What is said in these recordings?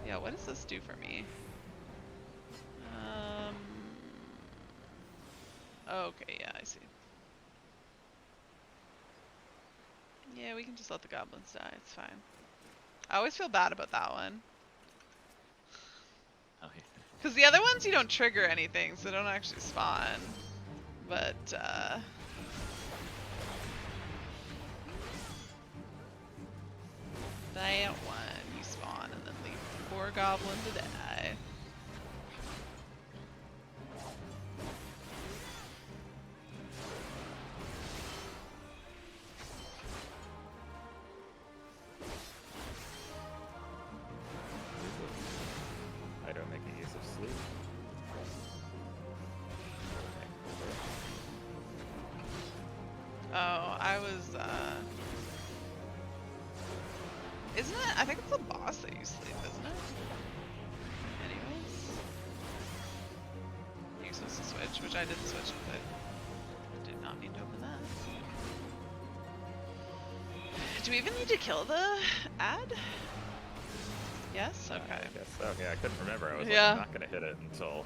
Yeah, what does this do for me? Okay, yeah, I see. Yeah, we can just let the goblins die, it's fine. I always feel bad about that one. Oh, yeah. Because the other ones you don't trigger anything, so they don't actually spawn. But, that one, you spawn and then leave the poor goblin to die. I don't make use of sleep. Oh, I was, isn't it? I think it's the boss that you sleep, isn't it? Anyways. You're supposed to switch, which I didn't switch, but I did not need to open that. Do we even need to kill the ad? Yes? Okay. I guess so. Yeah, I couldn't remember. I was Yeah. like, I'm not gonna hit it until.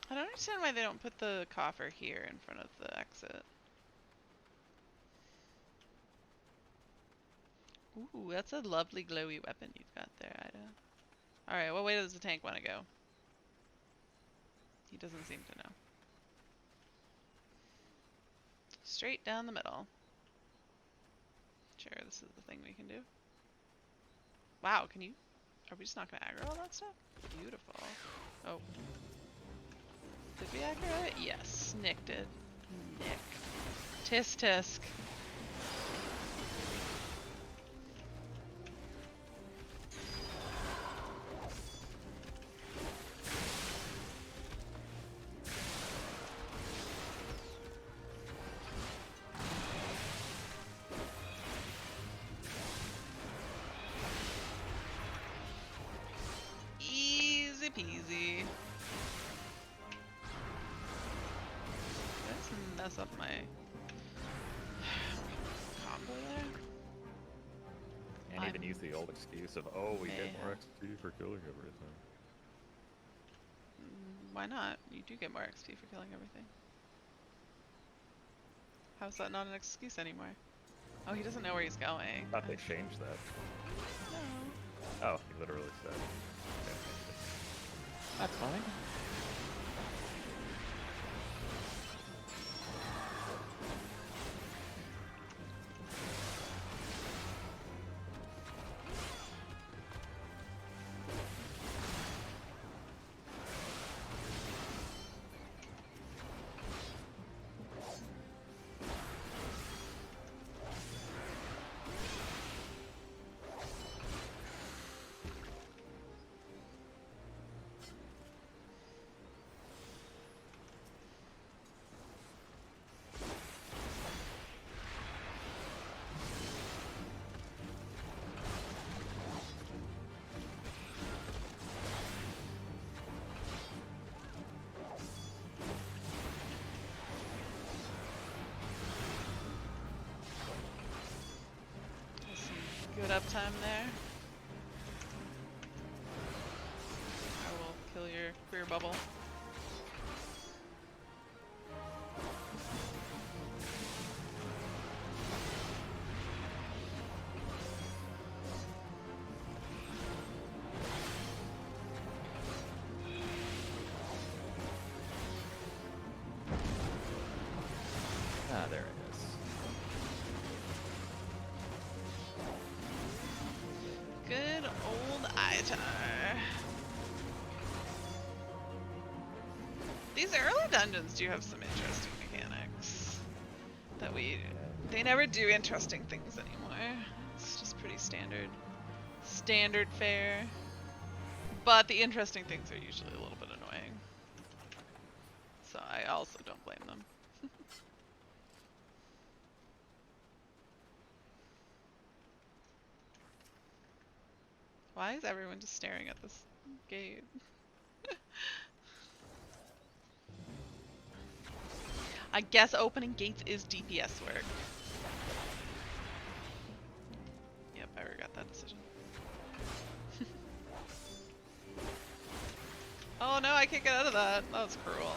I don't understand why they don't put the coffer here in front of the exit. Ooh, that's a lovely glowy weapon you've got there, Ida. Alright, what way does the tank want to go? He doesn't seem to know. Straight down the middle. Sure, this is the thing we can do. Wow, can you... Are we just not going to aggro all that stuff? Beautiful. Oh. Did we aggro it? Yes. Nick did. Nick. Tisk tisk. Easy peasy. Did I just mess up my combo there? And even use the old excuse of, oh, we get more mad. XP for killing everything. Why not? You do get more XP for killing everything. How's that not an excuse anymore? Oh, he doesn't know where he's going. I thought they changed that. No. Oh, he literally said. Okay. That's fine. Good uptime there. I will kill your queer bubble. Ah, there it is. Good old Itar. These early dungeons do have some interesting mechanics that they never do interesting things anymore. It's just pretty standard fare. But the interesting things are usually a little bit annoying. So I also don't blame them. Why is everyone just staring at this gate? I guess opening gates is DPS work. Yep, I regret that decision. Oh no, I can't get out of that. That was cruel.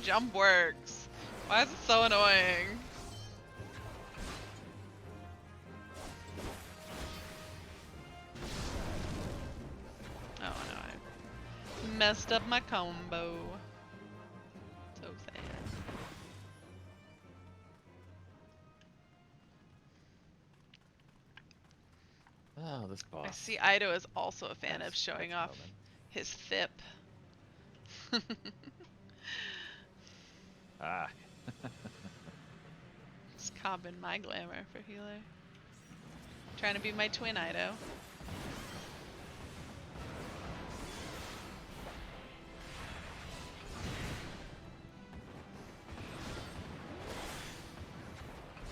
Jump works. Why is it so annoying? Oh no, I messed up my combo. So sad. Oh, this boss. I see Ido is also a fan That's of showing off Roman. his FIP. Ah. Just cobbing my glamour for healer. Trying to be my twin Ido.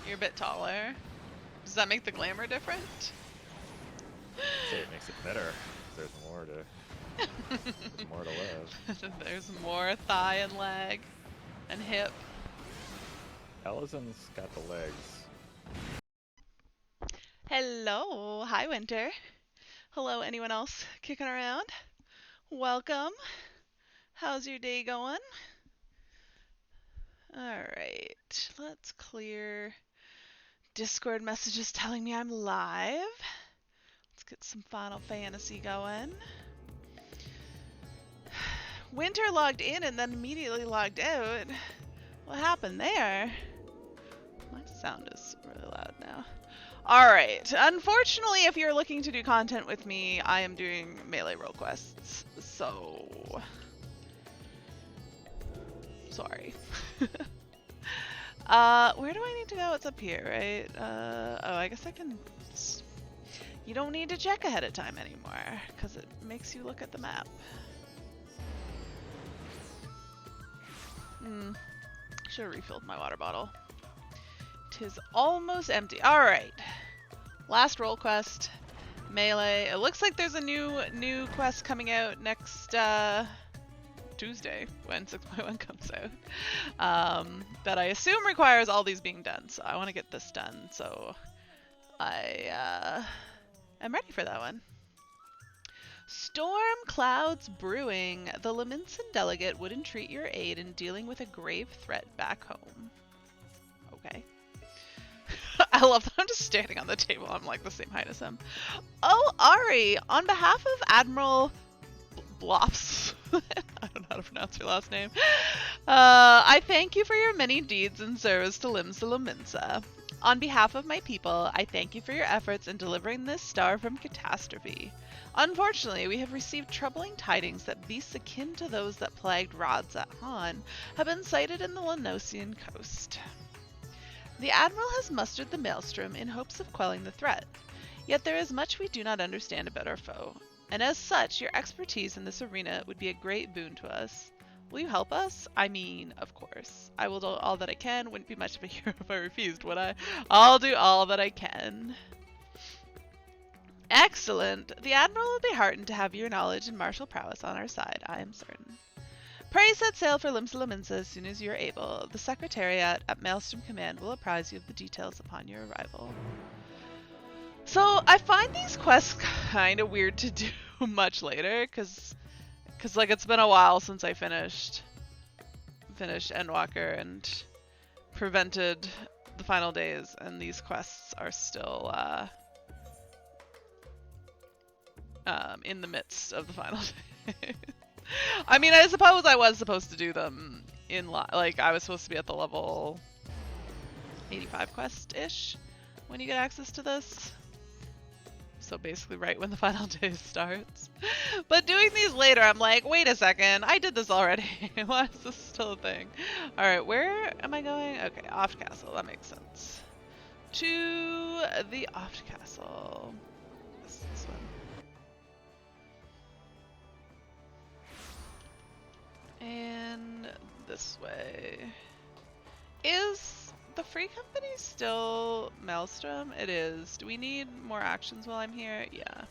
You're a bit taller. Does that make the glamour different? I'd say it makes it better. There's more to live. There's more thigh and leg and hip. Ellison got the legs. Hello, hi Winter. Hello, anyone else kicking around? Welcome. How's your day going? Alright, let's clear Discord messages telling me I'm live. Let's get some Final Fantasy going. Winter logged in and then immediately logged out. What happened there? My sound is really loud now. Alright, unfortunately if you're looking to do content with me, I am doing melee role quests, so... Sorry. Where do I need to go? It's up here, right? Oh, I guess I can... You don't need to check ahead of time anymore, because it makes you look at the map. Should have refilled my water bottle. 'Tis almost empty. Alright. Last role quest. Melee. It looks like there's a new quest coming out next Tuesday when 6.1 comes out. That I assume requires all these being done. So I want to get this done. So I am ready for that one. Storm clouds brewing. The Leminson delegate would entreat your aid in dealing with a grave threat back home. Okay. I love that I'm just standing on the table. I'm like the same height as him. Oh, Ari, on behalf of Admiral Blofs, I don't know how to pronounce your last name, I thank you for your many deeds and service to Limsa Leminsa. On behalf of my people, I thank you for your efforts in delivering this star from catastrophe. Unfortunately, we have received troubling tidings that beasts akin to those that plagued Rods at Han have been sighted in the Lenosian coast. The Admiral has mustered the Maelstrom in hopes of quelling the threat, yet there is much we do not understand about our foe, and as such, your expertise in this arena would be a great boon to us. Will you help us? I mean, of course. I will do all that I can. Wouldn't be much of a hero if I refused, would I? I'll do all that I can. Excellent. The Admiral will be heartened to have your knowledge and martial prowess on our side, I am certain. Pray set sail for Limsa Leminsa as soon as you are able. The Secretariat at Maelstrom Command will apprise you of the details upon your arrival. So, I find these quests kind of weird to do much later, because like it's been a while since I finished Endwalker and prevented the final days, and these quests are still in the midst of the final days. I mean, I suppose I was supposed to do them in like I was supposed to be at the level 85 quest-ish when you get access to this. So basically right when the final day starts. But doing these later, I'm like, wait a second, I did this already. Why is this still a thing? Alright, where am I going? Okay, Oft Castle, that makes sense. To the Oft Castle. This one. And this way. Is the free company still Maelstrom? It is. Do we need more actions while I'm here? Yeah.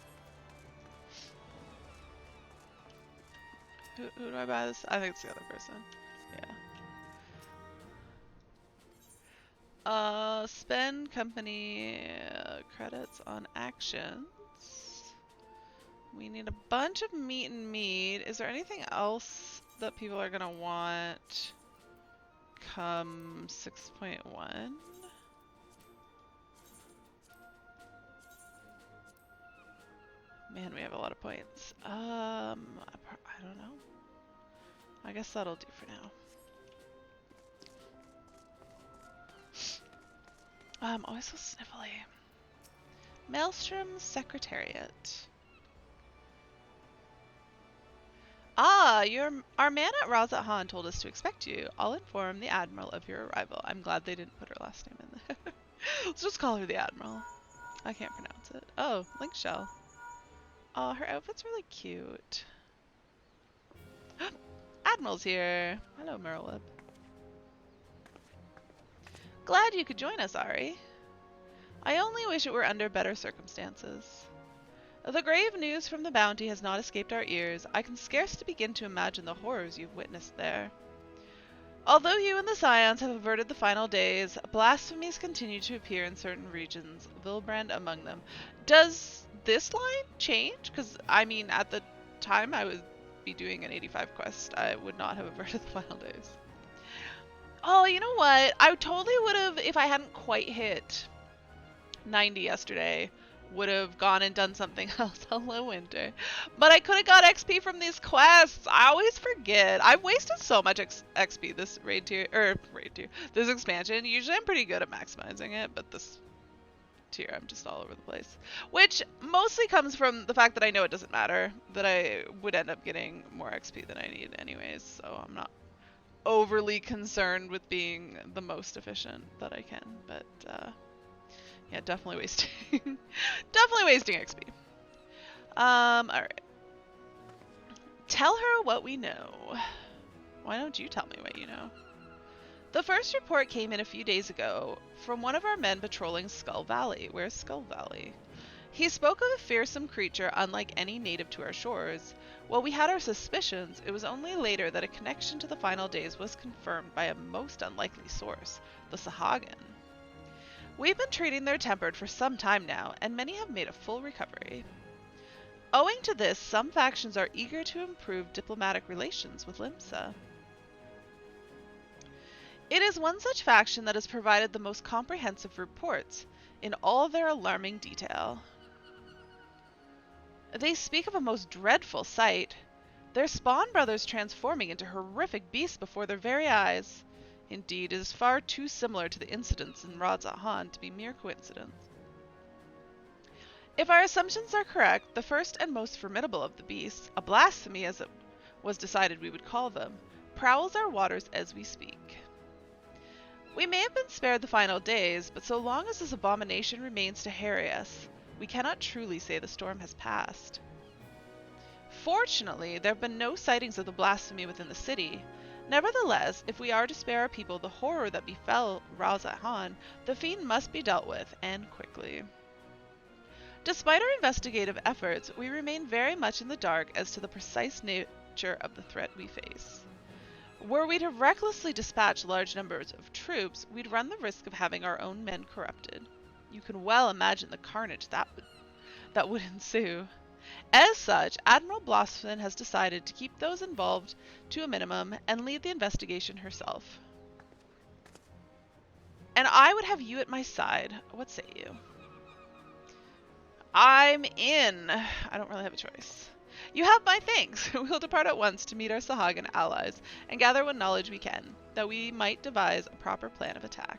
Who do I buy this? I think it's the other person. Yeah. Spend company credits on actions. We need a bunch of meat and meat. Is there anything else that people are gonna want come 6.1? Man, we have a lot of points. I don't know. I guess that'll do for now. I'm always so sniffly. Maelstrom Secretariat. Ah, our man at Razat Han told us to expect you. I'll inform the Admiral of your arrival. I'm glad they didn't put her last name in there. Let's just call her the Admiral. I can't pronounce it. Oh, Link Shell. Oh, her outfit's really cute. Admiral's here. Hello, Merlewip. Glad you could join us, Ari. I only wish it were under better circumstances. The grave news from the bounty has not escaped our ears. I can scarce begin to imagine the horrors you've witnessed there. Although you and the Scions have averted the final days, blasphemies continue to appear in certain regions, Vilbrand among them. Does this line change? Because, I mean, at the time I would be doing an 85 quest, I would not have averted the final days. Oh, you know what? I totally would have, if I hadn't quite hit 90 yesterday, would have gone and done something else. Hello, Winter. But I could have got XP from these quests. I always forget. I've wasted so much XP this this expansion. Usually I'm pretty good at maximizing it, but this tier I'm just all over the place. Which mostly comes from the fact that I know it doesn't matter, that I would end up getting more XP than I need anyways, so I'm not overly concerned with being the most efficient that I can, but yeah, definitely wasting definitely wasting XP. Alright. Tell her what we know. Why don't you tell me what you know? The first report came in a few days ago from one of our men patrolling Skull Valley. Where's Skull Valley? He spoke of a fearsome creature unlike any native to our shores. While we had our suspicions, it was only later that a connection to the final days was confirmed by a most unlikely source, the Sahagin. We've been treating their tempered for some time now, and many have made a full recovery. Owing to this, some factions are eager to improve diplomatic relations with Limsa. It is one such faction that has provided the most comprehensive reports, in all their alarming detail. They speak of a most dreadful sight, their spawn brothers transforming into horrific beasts before their very eyes. Indeed, it is far too similar to the incidents in Razat Han to be mere coincidence. If our assumptions are correct, the first and most formidable of the beasts, a blasphemy as it was decided we would call them, prowls our waters as we speak. We may have been spared the final days, but so long as this abomination remains to harry us, we cannot truly say the storm has passed. Fortunately, there have been no sightings of the blasphemy within the city. Nevertheless, if we are to spare our people the horror that befell Razat Han, the fiend must be dealt with, and quickly. Despite our investigative efforts, we remain very much in the dark as to the precise nature of the threat we face. Were we to recklessly dispatch large numbers of troops, we'd run the risk of having our own men corrupted. You can well imagine the carnage that would ensue. As such, Admiral Blossman has decided to keep those involved to a minimum and lead the investigation herself. And I would have you at my side. What say you? I'm in. I don't really have a choice. You have my thanks. We'll depart at once to meet our Sahagin allies and gather what knowledge we can, that we might devise a proper plan of attack.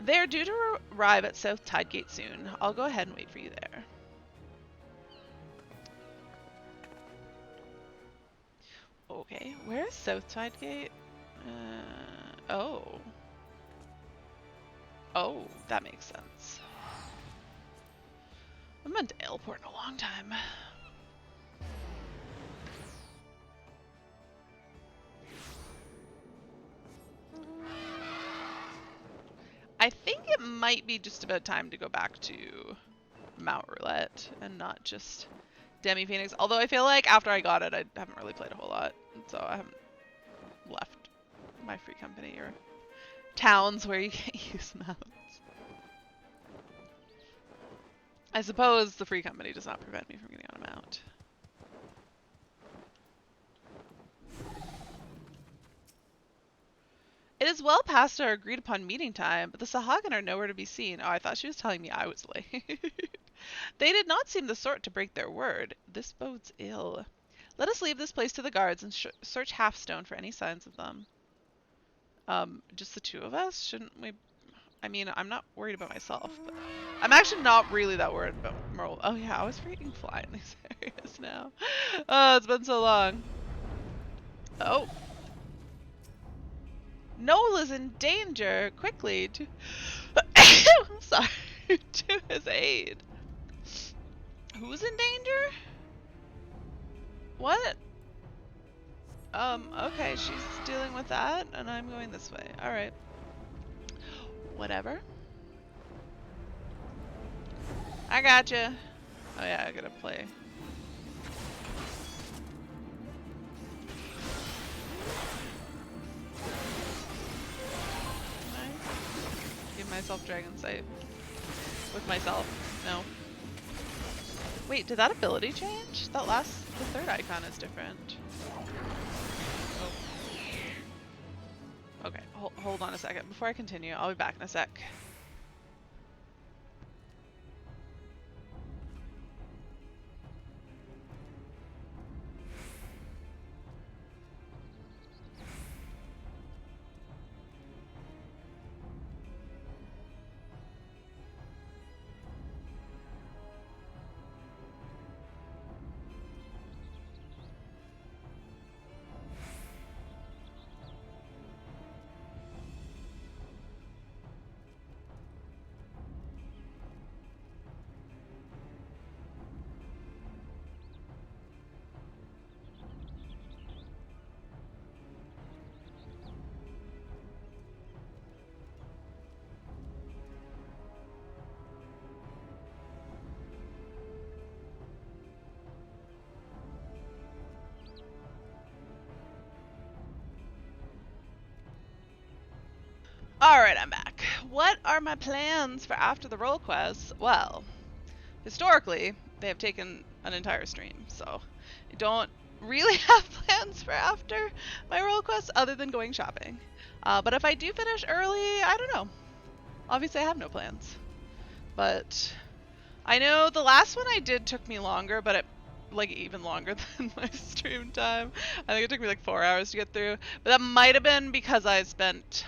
They are due to arrive at South Tidegate soon. I'll go ahead and wait for you there. Okay, where's Southside Gate? Oh. Oh, that makes sense. I haven't been to Airport in a long time. I think it might be just about time to go back to Mount Roulette and not just Demi Phoenix. Although I feel like after I got it, I haven't really played a whole lot. So I haven't left my free company or towns where you can't use mounts. I suppose the free company does not prevent me from getting on a mount. It is well past our agreed upon meeting time, but the Sahagin are nowhere to be seen. Oh, I thought she was telling me I was late. They did not seem the sort to break their word. This bodes ill. Let us leave this place to the guards and search Halfstone for any signs of them. Just the two of us? Shouldn't we? I mean, I'm not worried about myself, but I'm actually not really that worried about Merle. Oh yeah, I was freaking fly in these areas now. Oh, it's been so long. Oh. Nola's in danger. Quickly to sorry, to his aid. Who's in danger? What? Okay, she's dealing with that, and I'm going this way. Alright. Whatever. I gotcha. Oh yeah, I gotta play. Nice. Give myself Dragon Sight. With myself. No. Wait, did that ability change? The third icon is different. Oh. Okay, hold on a second. Before I continue, I'll be back in a sec. Alright, I'm back. What are my plans for after the roll quest? Well, historically, they have taken an entire stream, so I don't really have plans for after my roll quest other than going shopping. But if I do finish early, I don't know. Obviously, I have no plans. But I know the last one I did took me longer, but like even longer than my stream time. I think it took me like 4 hours to get through. But that might have been because I spent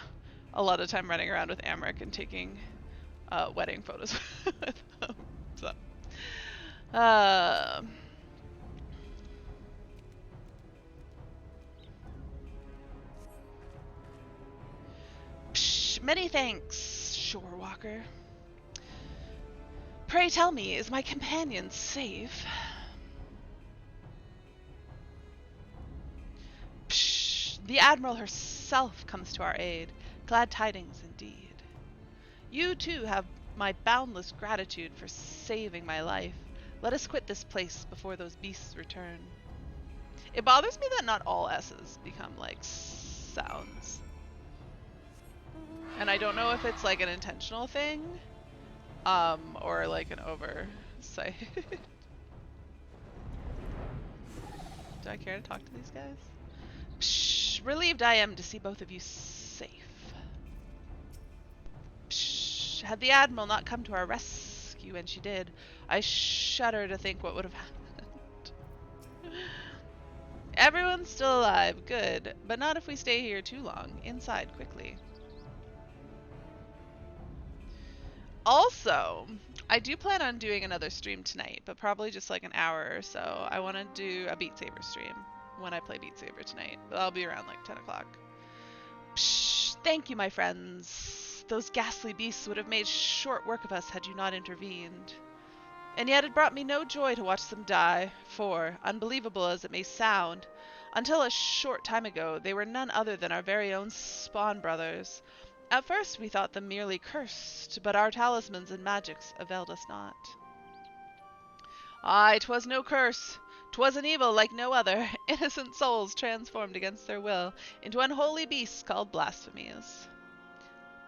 a lot of time running around with Amric and taking wedding photos with them. So, many thanks, Shorewalker. Pray tell me, is my companion safe? Psh, the Admiral herself comes to our aid. Glad tidings indeed. You too have my boundless gratitude for saving my life. Let us quit this place before those beasts return. It bothers me that not all S's become like sounds. And I don't know if it's like an intentional thing, or like an oversight. Do I care to talk to these guys? Psh, relieved I am to see both of you safe. Psh, had the Admiral not come to our rescue when she did, I shudder to think what would have happened. Everyone's still alive, good, but not if we stay here too long. Inside, quickly. Also, I do plan on doing another stream tonight, but probably just like an hour or so. I want to do a Beat Saber stream. when I play Beat Saber tonight. But I'll be around like 10 o'clock. Psh, thank you, my friends. Those ghastly beasts would have made short work of us had you not intervened. And yet it brought me no joy to watch them die, for, unbelievable as it may sound, until a short time ago they were none other than our very own spawn brothers. At first we thought them merely cursed, but our talismans and magics availed us not. Aye, 'twas no curse. 'Twas an evil like no other, innocent souls transformed against their will into unholy beasts called blasphemies.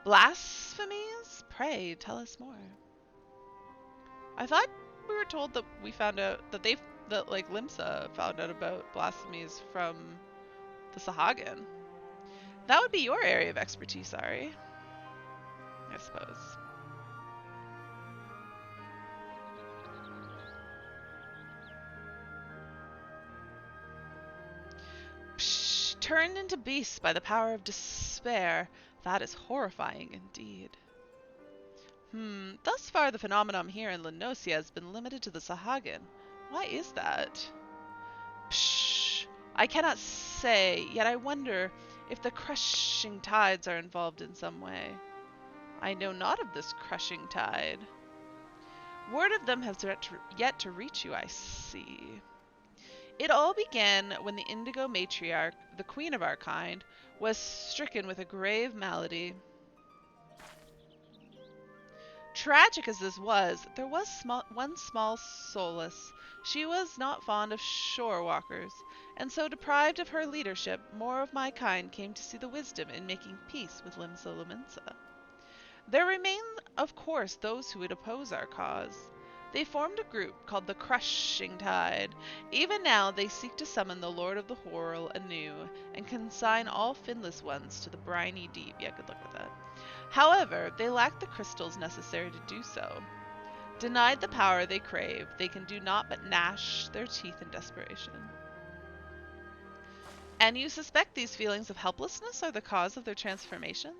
Blasphemies? Pray, tell us more. I thought we were told that we found out that like Limsa found out about blasphemies from the Sahagin. That would be your area of expertise, Ari. I suppose. Psh, turned into beasts by the power of despair. That is horrifying indeed. Thus far the phenomenon here in Lenosia has been limited to the Sahagin. Why is that? Psh, I cannot say, yet I wonder if the crushing tides are involved in some way. I know not of this crushing tide. Word of them has yet to reach you, I see. It all began when the Indigo Matriarch, the queen of our kind, was stricken with a grave malady. Tragic as this was, there was one small solace. She was not fond of shore walkers, and so deprived of her leadership, more of my kind came to see the wisdom in making peace with Limsa Lominsa. There remain, of course, those who would oppose our cause. They formed a group called the Crushing Tide. Even now they seek to summon the Lord of the Whirl anew, and consign all finless ones to the briny deep. Yeah, good luck with that. However, they lack the crystals necessary to do so. Denied the power they crave, they can do naught but gnash their teeth in desperation. And you suspect these feelings of helplessness are the cause of their transformations?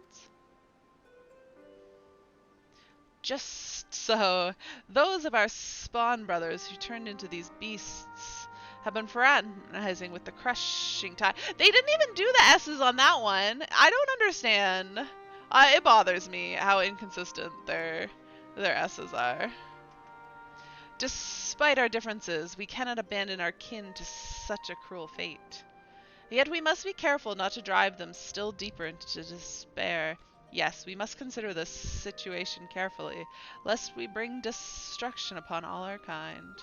Just so. Those of our spawn brothers who turned into these beasts have been fraternizing with the Crushing Tide. They didn't even do the S's on that one. I don't understand. It bothers me how inconsistent their S's are. Despite our differences, we cannot abandon our kin to such a cruel fate. Yet we must be careful not to drive them still deeper into despair. Yes, we must consider this situation carefully, lest we bring destruction upon all our kind.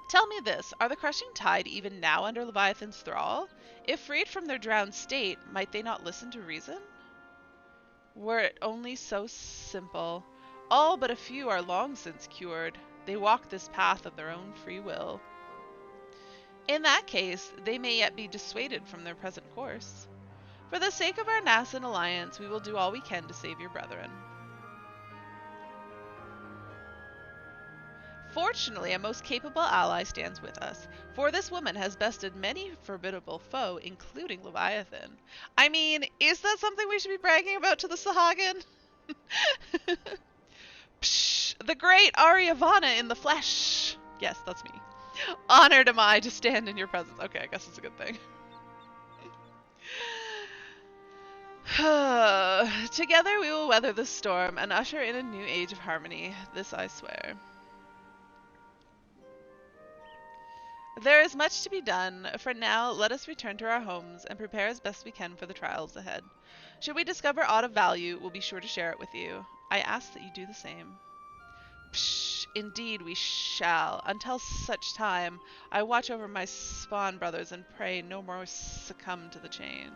Tell me this, are the Crushing Tide even now under Leviathan's thrall? If freed from their drowned state, might they not listen to reason? Were it only so simple. All but a few are long since cured. They walk this path of their own free will. In that case, they may yet be dissuaded from their present course. For the sake of our nascent alliance, we will do all we can to save your brethren. Fortunately, a most capable ally stands with us, for this woman has bested many formidable foe, including Leviathan. I mean, is that something we should be bragging about to the Sahagin? Psh, the great Aryavana in the flesh. Yes, that's me. Honored am I to stand in your presence. Okay, I guess it's a good thing. Together we will weather this storm and usher in a new age of harmony. This I swear. There is much to be done. For now, let us return to our homes and prepare as best we can for the trials ahead. Should we discover aught of value, we'll be sure to share it with you. I ask that you do the same. Psh, indeed we shall. Until such time, I watch over my spawn brothers and pray no more succumb to the change.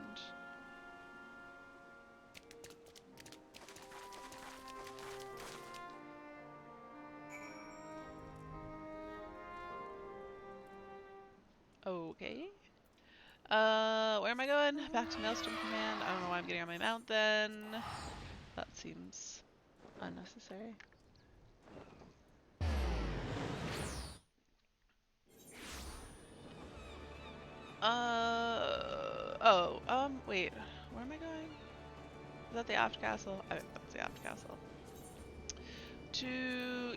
Okay. Where am I going? Back to Maelstrom Command. I don't know why I'm getting on my mount then. That seems unnecessary. Wait. Where am I going? Is that the Aft Castle? I think that's the Aft Castle.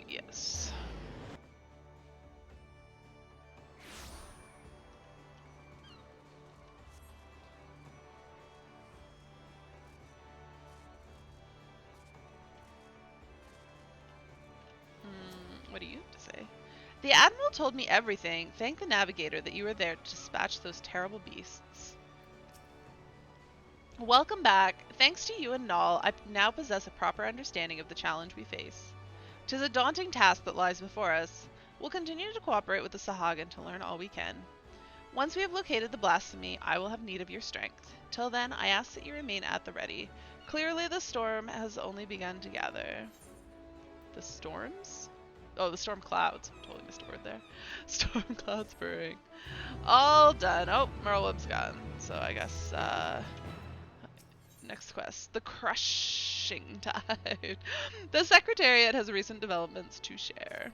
Yes. What do you have to say? The Admiral told me everything. Thank the Navigator that you were there to dispatch those terrible beasts. Welcome back. Thanks to you and Null, I now possess a proper understanding of the challenge we face. 'Tis a daunting task that lies before us. We'll continue to cooperate with the Sahagin to learn all we can. Once we have located the blasphemy, I will have need of your strength. Till then, I ask that you remain at the ready. Clearly the storm has only begun to gather. The storms? Oh, the storm clouds. Totally missed a word there. Storm clouds brewing. All done. Oh, Merlweb's gone. So I guess, next quest. The Crushing Tide. The Secretariat has recent developments to share.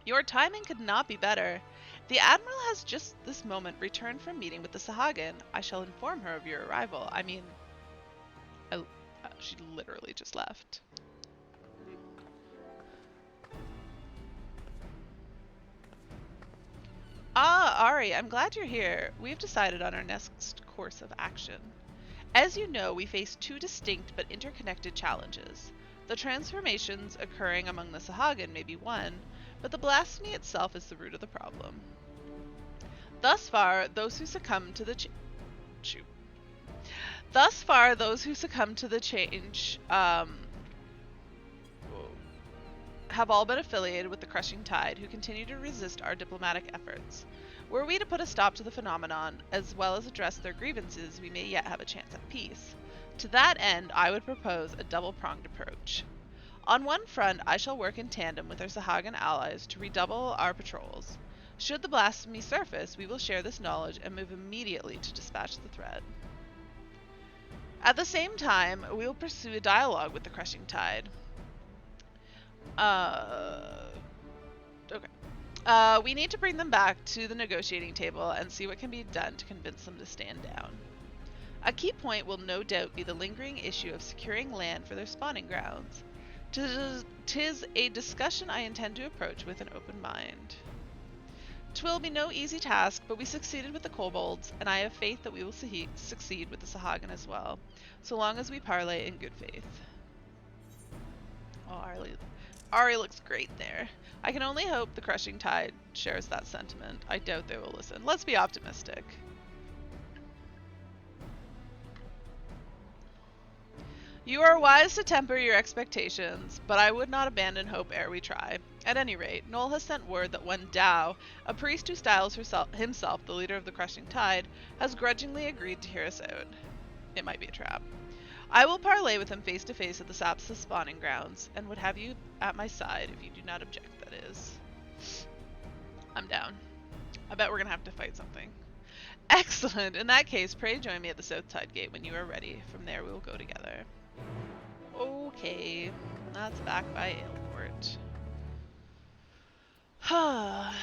Your timing could not be better. The Admiral has just this moment returned from meeting with the Sahagin. I shall inform her of your arrival. I mean, she literally just left. Ah, Ari, I'm glad you're here. We've decided on our next course of action. As you know, we face two distinct but interconnected challenges. The transformations occurring among the Sahagin may be one, but the blasphemy itself is the root of the problem. Thus far, those who succumb to the change have all been affiliated with the Crushing Tide, who continue to resist our diplomatic efforts. Were we to put a stop to the phenomenon, as well as address their grievances, we may yet have a chance at peace. To that end, I would propose a double-pronged approach. On one front, I shall work in tandem with our Sahagin allies to redouble our patrols. Should the blasphemy surface, we will share this knowledge and move immediately to dispatch the threat. At the same time, we will pursue a dialogue with the Crushing Tide. We need to bring them back to the negotiating table and see what can be done to convince them to stand down. A key point will no doubt be the lingering issue of securing land for their spawning grounds. 'Tis a discussion I intend to approach with an open mind. 'Twill be no easy task, but we succeeded with the kobolds, and I have faith that we will succeed with the Sahagin as well, so long as we parley in good faith. Oh, Ari looks great there. I can only hope the Crushing Tide shares that sentiment. I doubt they will listen. Let's be optimistic. You are wise to temper your expectations, but I would not abandon hope ere we try. At any rate, Noel has sent word that one Dao, a priest who styles himself the leader of the Crushing Tide, has grudgingly agreed to hear us out. It might be a trap. I will parley with him face to face at the Sapsa spawning grounds, and would have you at my side if you do not object, that is. I'm down. I bet we're gonna have to fight something. Excellent! In that case, pray join me at the South Tide Gate when you are ready. From there we will go together. Okay, that's back by Ailport. Oh,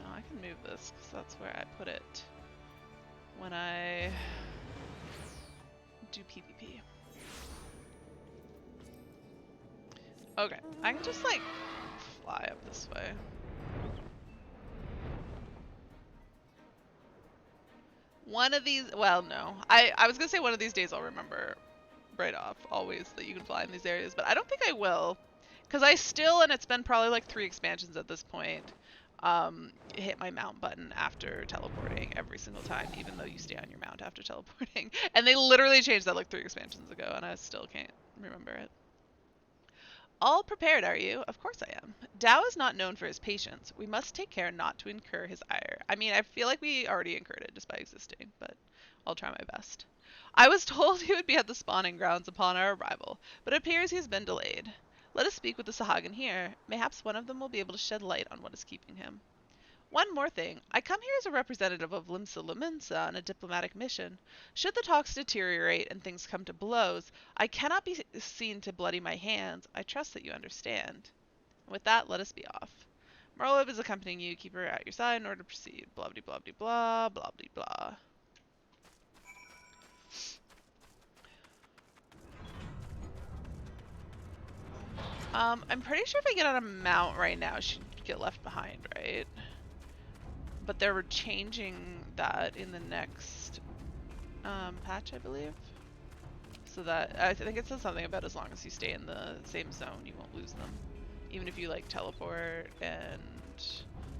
I can move this because that's where I put it when I do PvP. Okay, I can just like fly up this way. One of these, well, no. I was gonna say one of these days I'll remember right off, always, that you can fly in these areas, but I don't think I will. Because I still, and it's been probably like 3 expansions at this point, hit my mount button after teleporting every single time, even though you stay on your mount after teleporting. And they literally changed that like 3 expansions ago, and I still can't remember it. All prepared, are you? Of course I am. Dao is not known for his patience. We must take care not to incur his ire. I mean, I feel like we already incurred it just by existing, but I'll try my best. I was told he would be at the spawning grounds upon our arrival, but it appears he has been delayed. Let us speak with the Sahagin here. Mayhaps one of them will be able to shed light on what is keeping him. One more thing. I come here as a representative of Limsa Luminsa on a diplomatic mission. Should the talks deteriorate and things come to blows, I cannot be seen to bloody my hands. I trust that you understand. With that, let us be off. Merlweb is accompanying you. Keep her at your side in order to proceed. Blah blah blah blah blah blah blah. I'm pretty sure if I get on a mount right now, she'd get left behind, right? But they were changing that in the next patch, I believe. So that, I think it says something about as long as you stay in the same zone, you won't lose them. Even if you like teleport and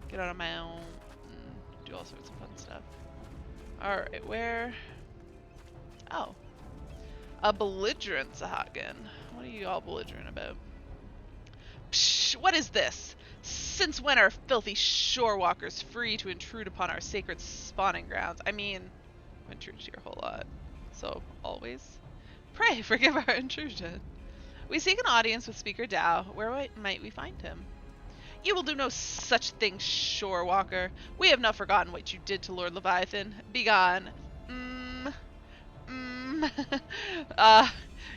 get on a mount and do all sorts of fun stuff. Alright, where? Oh. A belligerent Sahagan. What are you all belligerent about? Psh, what is this? Since when are filthy shorewalkers free to intrude upon our sacred spawning grounds? I mean, I've intruded here a whole lot. So, always? Pray, forgive our intrusion. We seek an audience with Speaker Dow. Where might we find him? You will do no such thing, shorewalker. We have not forgotten what you did to Lord Leviathan. Begone.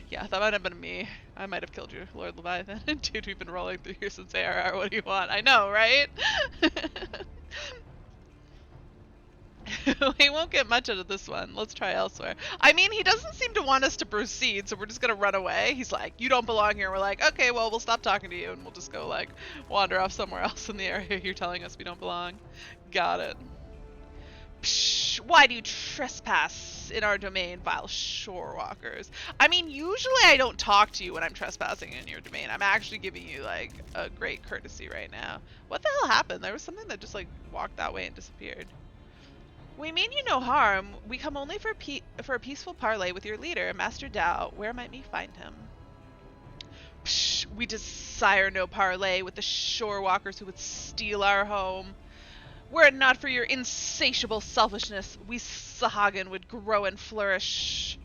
Yeah, that might have been me. I might have killed you, Lord Leviathan. Dude, we've been rolling through here since ARR. What do you want? I know, right? We won't get much out of this one. Let's try elsewhere. I mean, he doesn't seem to want us to proceed, so we're just gonna run away. He's like, you don't belong here. We're like, okay, well, we'll stop talking to you, and we'll just go, like, wander off somewhere else in the area you're telling us we don't belong. Got it. Psh, why do you trespass in our domain, vile shorewalkers? I mean, usually I don't talk to you when I'm trespassing in your domain. I'm actually giving you, like, a great courtesy right now. What the hell happened? There was something that just, like, walked that way and disappeared. We mean you no harm. We come only for a peaceful parley with your leader, Master Dow. Where might we find him? Psh, we desire no parley with the shorewalkers who would steal our home. Were it not for your insatiable selfishness, we Sahagan would grow and flourish.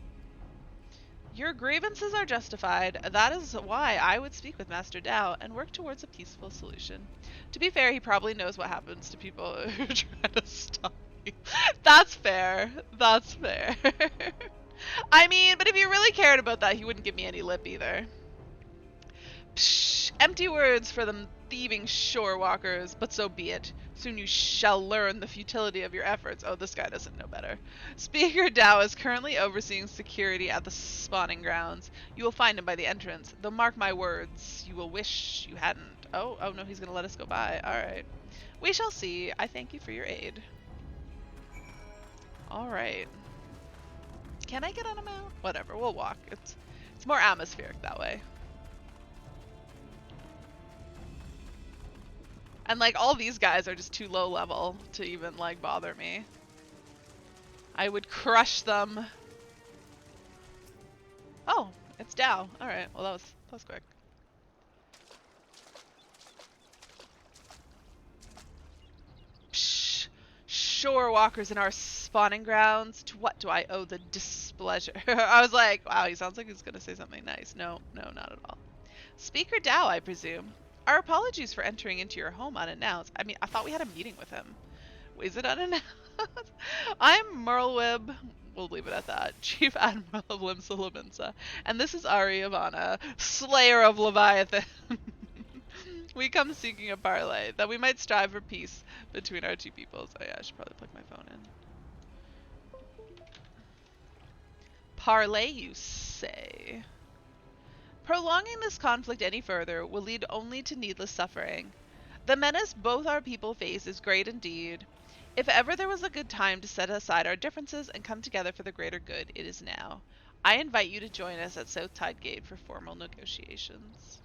Your grievances are justified. That is why I would speak with Master Dow and work towards a peaceful solution. To be fair, he probably knows what happens to people who try to stop you. That's fair. That's fair. I mean, but if he really cared about that, he wouldn't give me any lip either. Psh, empty words for them thieving shorewalkers, but so be it. Soon you shall learn the futility of your efforts. Oh, this guy doesn't know better. Speaker Dow is currently overseeing security at the spawning grounds. You will find him by the entrance, though mark my words, you will wish you hadn't. Oh no, he's gonna let us go by. Alright. We shall see. I thank you for your aid. Alright. Can I get on a mount? Whatever, we'll walk. It's more atmospheric that way. And, like, all these guys are just too low level to even, like, bother me. I would crush them. Oh, it's Dow. Alright, well, that was quick. Psh, shorewalkers in our spawning grounds. To what do I owe the displeasure? I was like, wow, he sounds like he's gonna say something nice. No, not at all. Speaker Dow, I presume. Our apologies for entering into your home unannounced. I mean, I thought we had a meeting with him. Is it unannounced? I'm Merlwib, we'll leave it at that, Chief Admiral of Limsa Laminsa, and this is Ari Ivana, Slayer of Leviathan. We come seeking a parley, that we might strive for peace between our two peoples. Oh yeah, I should probably plug my phone in. Parley, you say? Prolonging this conflict any further will lead only to needless suffering. The menace both our people face is great indeed. If ever there was a good time to set aside our differences and come together for the greater good, it is now. I invite you to join us at South Tide Gate for formal negotiations.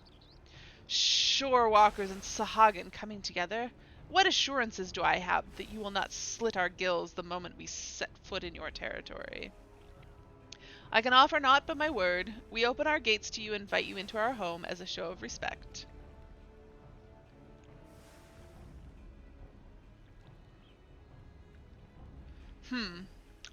Shorewalkers and Sahagan coming together? What assurances do I have that you will not slit our gills the moment we set foot in your territory? I can offer naught but my word. We open our gates to you and invite you into our home as a show of respect.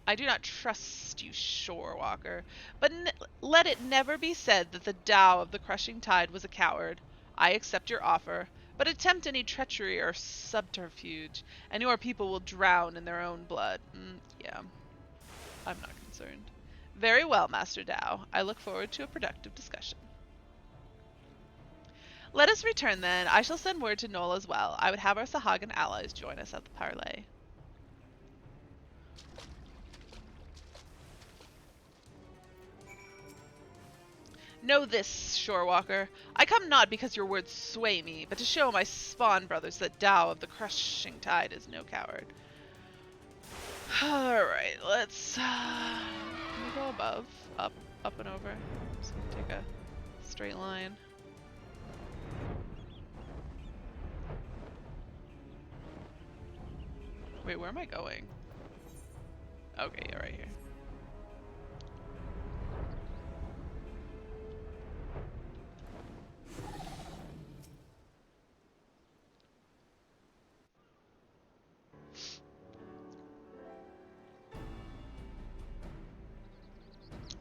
I do not trust you, shorewalker, but let it never be said that the Dow of the Crushing Tide was a coward. I accept your offer, but attempt any treachery or subterfuge, and your people will drown in their own blood. Yeah, I'm not concerned. Very well, Master Dow. I look forward to a productive discussion. Let us return then. I shall send word to Noel as well. I would have our Sahagan allies join us at the parley. Know this, Shorewalker. I come not because your words sway me, but to show my spawn brothers that Dow of the Crushing Tide is no coward. Alright, let's... can we go above? Up. up and over. Just gonna take a straight line. Wait, where am I going? Okay, yeah, right here.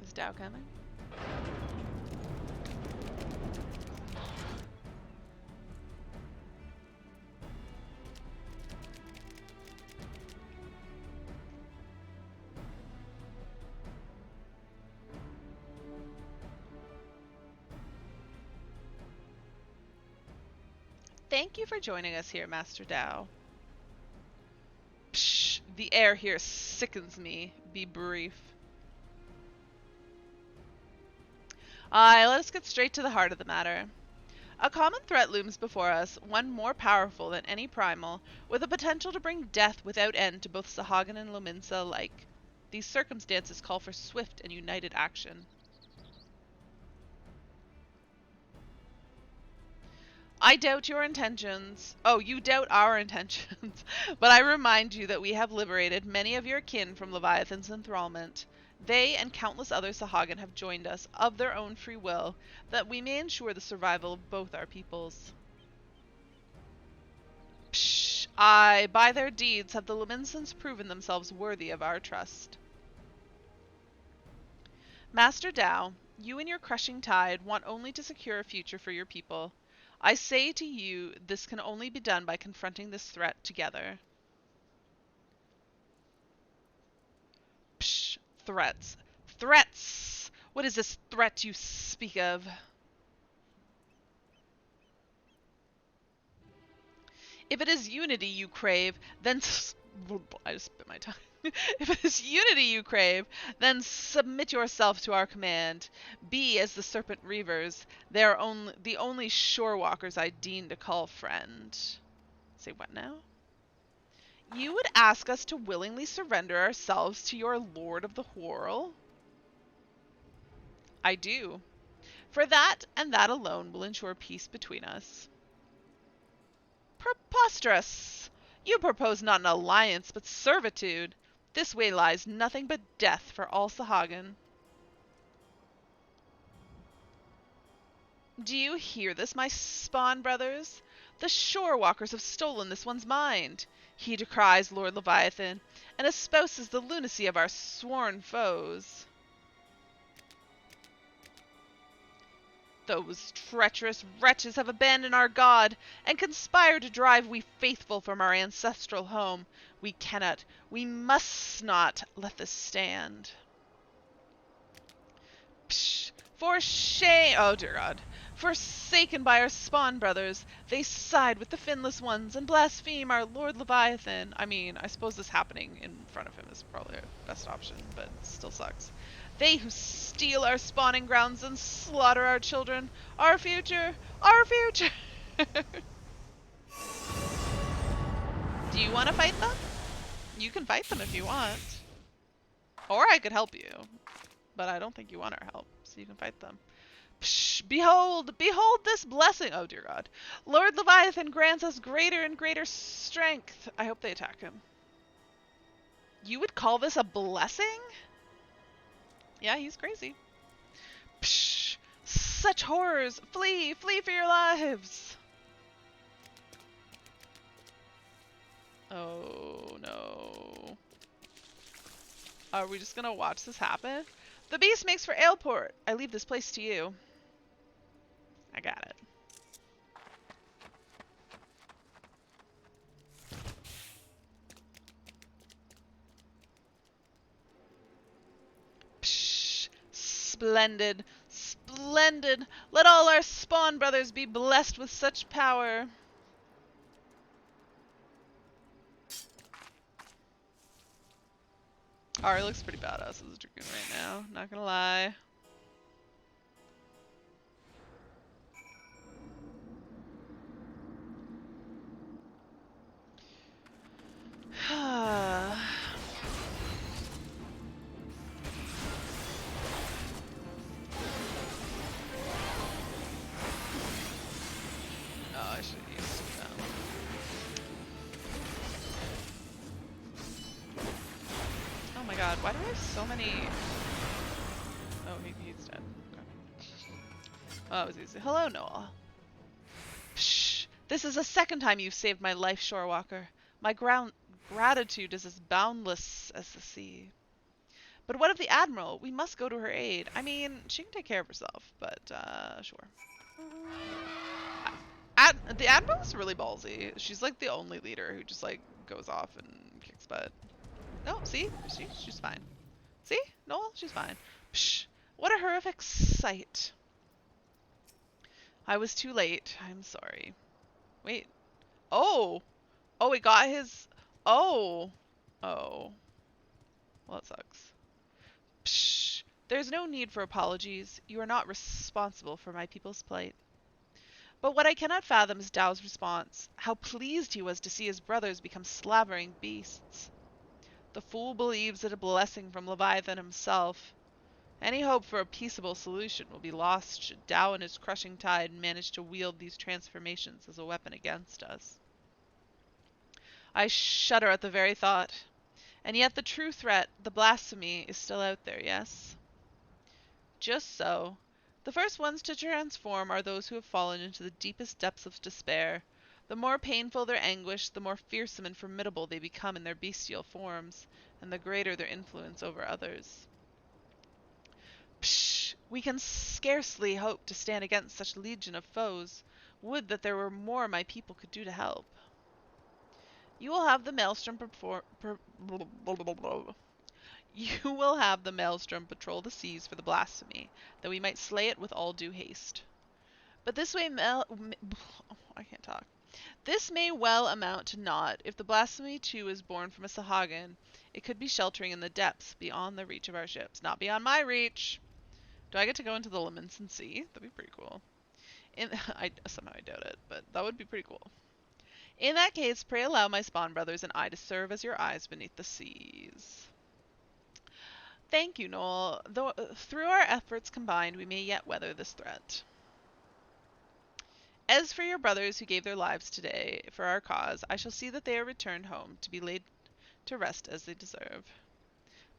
Is Dow coming? Thank you for joining us here, Master Dow. Psh, the air here sickens me. Be brief. Aye, let us get straight to the heart of the matter. A common threat looms before us, one more powerful than any primal, with the potential to bring death without end to both Sahagin and Lominsa alike. These circumstances call for swift and united action. I doubt your intentions. Oh, you doubt our intentions. But I remind you that we have liberated many of your kin from Leviathan's enthrallment. They and countless other Sahagin have joined us of their own free will, that we may ensure the survival of both our peoples. Psh! Aye, by their deeds have the Lominsans proven themselves worthy of our trust. Master Dow, you and your crushing tide want only to secure a future for your people. I say to you, this can only be done by confronting this threat together. Psh, threats. Threats! What is this threat you speak of? If it is unity you crave, then I just bit my tongue. If it is unity you crave, then submit yourself to our command. Be as the Serpent Reavers. They are the only shore walkers I deign to call friend. Say what now? You would ask us to willingly surrender ourselves to your Lord of the Whirl? I do. For that and that alone will ensure peace between us. Preposterous! You propose not an alliance, but servitude. This way lies nothing but death for all Sahagin. Do you hear this, my spawn brothers? The shore walkers have stolen this one's mind. He decries Lord Leviathan, and espouses the lunacy of our sworn foes. Those treacherous wretches have abandoned our god, and conspire to drive we faithful from our ancestral home. We cannot, we must not let this stand. Psh! For shame! Oh dear God. Forsaken by our spawn brothers, they side with the finless ones and blaspheme our Lord Leviathan. I mean, I suppose this happening in front of him is probably our best option, but it still sucks. They who steal our spawning grounds and slaughter our children, our future, our future! Do you want to fight them? You can fight them if you want. Or I could help you. But I don't think you want our help, so you can fight them. Psh, behold, behold this blessing! Oh dear God. Lord Leviathan grants us greater and greater strength. I hope they attack him. You would call this a blessing? Yeah, he's crazy. Psh, such horrors! Flee! Flee for your lives! Oh no. Are we just gonna watch this happen? The beast makes for Aleport. I leave this place to you. I got it. Psh, splendid, splendid. Let all our spawn brothers be blessed with such power. Ari looks pretty badass as a dragoon right now, not gonna lie. god, why do I have so many... Oh, he's dead. Okay. Oh, that was easy. Hello, Noah. Psh, this is the second time you've saved my life, Shorewalker. My gratitude is as boundless as the sea. But what of the Admiral? We must go to her aid. I mean, she can take care of herself, but, sure. The Admiral is really ballsy. She's, like, the only leader who just, like, goes off and kicks butt. No, see? She's fine. See? Noel? She's fine. Psh, what a horrific sight. I was too late. I'm sorry. Wait. Oh! Oh, we got his... Oh! Oh. Well, that sucks. Psh! There's no need for apologies. You are not responsible for my people's plight. But what I cannot fathom is Dao's response. How pleased he was to see his brothers become slavering beasts. The fool believes it a blessing from Leviathan himself. Any hope for a peaceable solution will be lost should Dao and his crushing tide manage to wield these transformations as a weapon against us. I shudder at the very thought. And yet the true threat, the blasphemy, is still out there, yes? Just so. The first ones to transform are those who have fallen into the deepest depths of despair. The more painful their anguish, the more fearsome and formidable they become in their bestial forms, and the greater their influence over others. Psh! We can scarcely hope to stand against such legion of foes. Would that there were more my people could do to help. You will have the Maelstrom You will have the Maelstrom patrol the seas for the blasphemy, that we might slay it with all due haste. But this way I can't talk. This may well amount to naught. If the blasphemy too is born from a Sahagan, it could be sheltering in the depths beyond the reach of our ships. Not beyond my reach. Do I get to go into the Leminson Sea? That'd be pretty cool. Somehow I doubt it, but that would be pretty cool. In that case, pray allow my spawn brothers and I to serve as your eyes beneath the seas. Thank you, Noel. Though through our efforts combined, we may yet weather this threat. As for your brothers who gave their lives today for our cause, I shall see that they are returned home to be laid to rest as they deserve.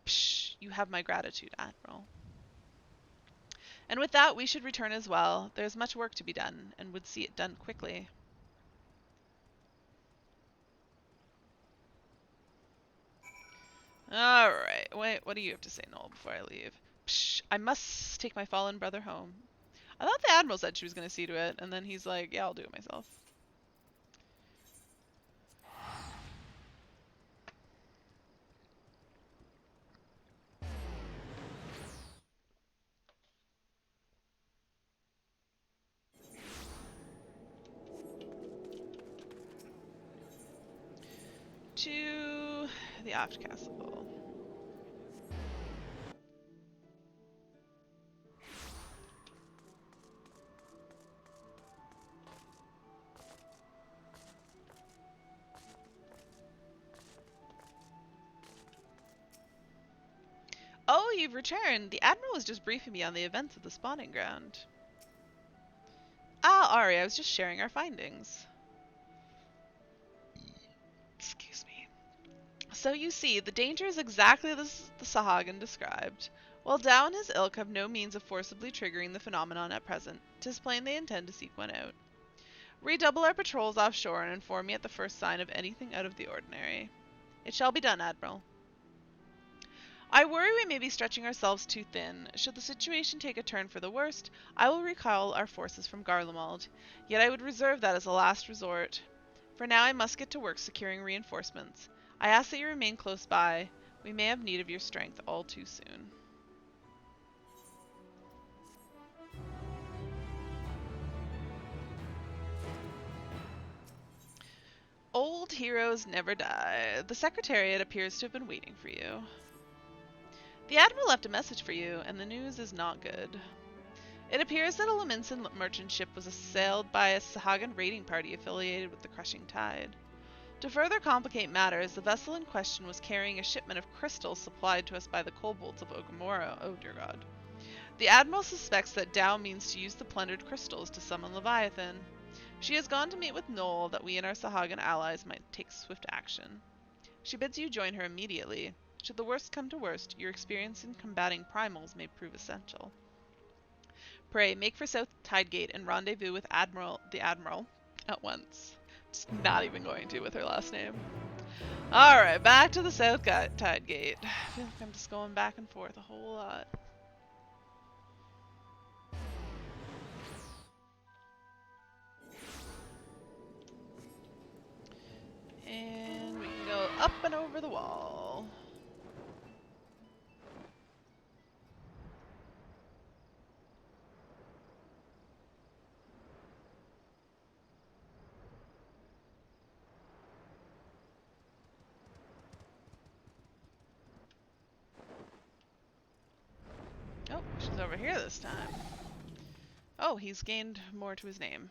Psh, you have my gratitude, Admiral. And with that, we should return as well. There is much work to be done, and would see it done quickly. Alright, wait, what do you have to say, Noel, before I leave? Psh, I must take my fallen brother home. I thought the Admiral said she was going to see to it, and then he's like, yeah, I'll do it myself. To the Aft Castle. Oh, you've returned. The Admiral was just briefing me on the events of the spawning ground. Ah, Ari, I was just sharing our findings. Excuse me. So you see, the danger is exactly as the Sahagan described. While Dao and his ilk have no means of forcibly triggering the phenomenon at present, 'tis plain they intend to seek one out. Redouble our patrols offshore and inform me at the first sign of anything out of the ordinary. It shall be done, Admiral. I worry we may be stretching ourselves too thin. Should the situation take a turn for the worst, I will recall our forces from Garlemald, yet I would reserve that as a last resort. For now I must get to work securing reinforcements. I ask that you remain close by. We may have need of your strength all too soon. Old heroes never die. The Secretariat appears to have been waiting for you. The Admiral left a message for you, and the news is not good. It appears that a Leminson merchant ship was assailed by a Sahagan raiding party affiliated with the Crushing Tide. To further complicate matters, the vessel in question was carrying a shipment of crystals supplied to us by the kobolds of Ogamora. Oh dear god. The Admiral suspects that Dao means to use the plundered crystals to summon Leviathan. She has gone to meet with Noel that we and our Sahagan allies might take swift action. She bids you join her immediately. Should the worst come to worst, your experience in combating primals may prove essential. Pray, make for South Tidegate and rendezvous with the Admiral at once. Just not even going to with her last name. Alright, back to the South Tidegate. I feel like I'm just going back and forth a whole lot. And we can go up and over the wall. Oh, she's over here this time. Oh, he's gained more to his name.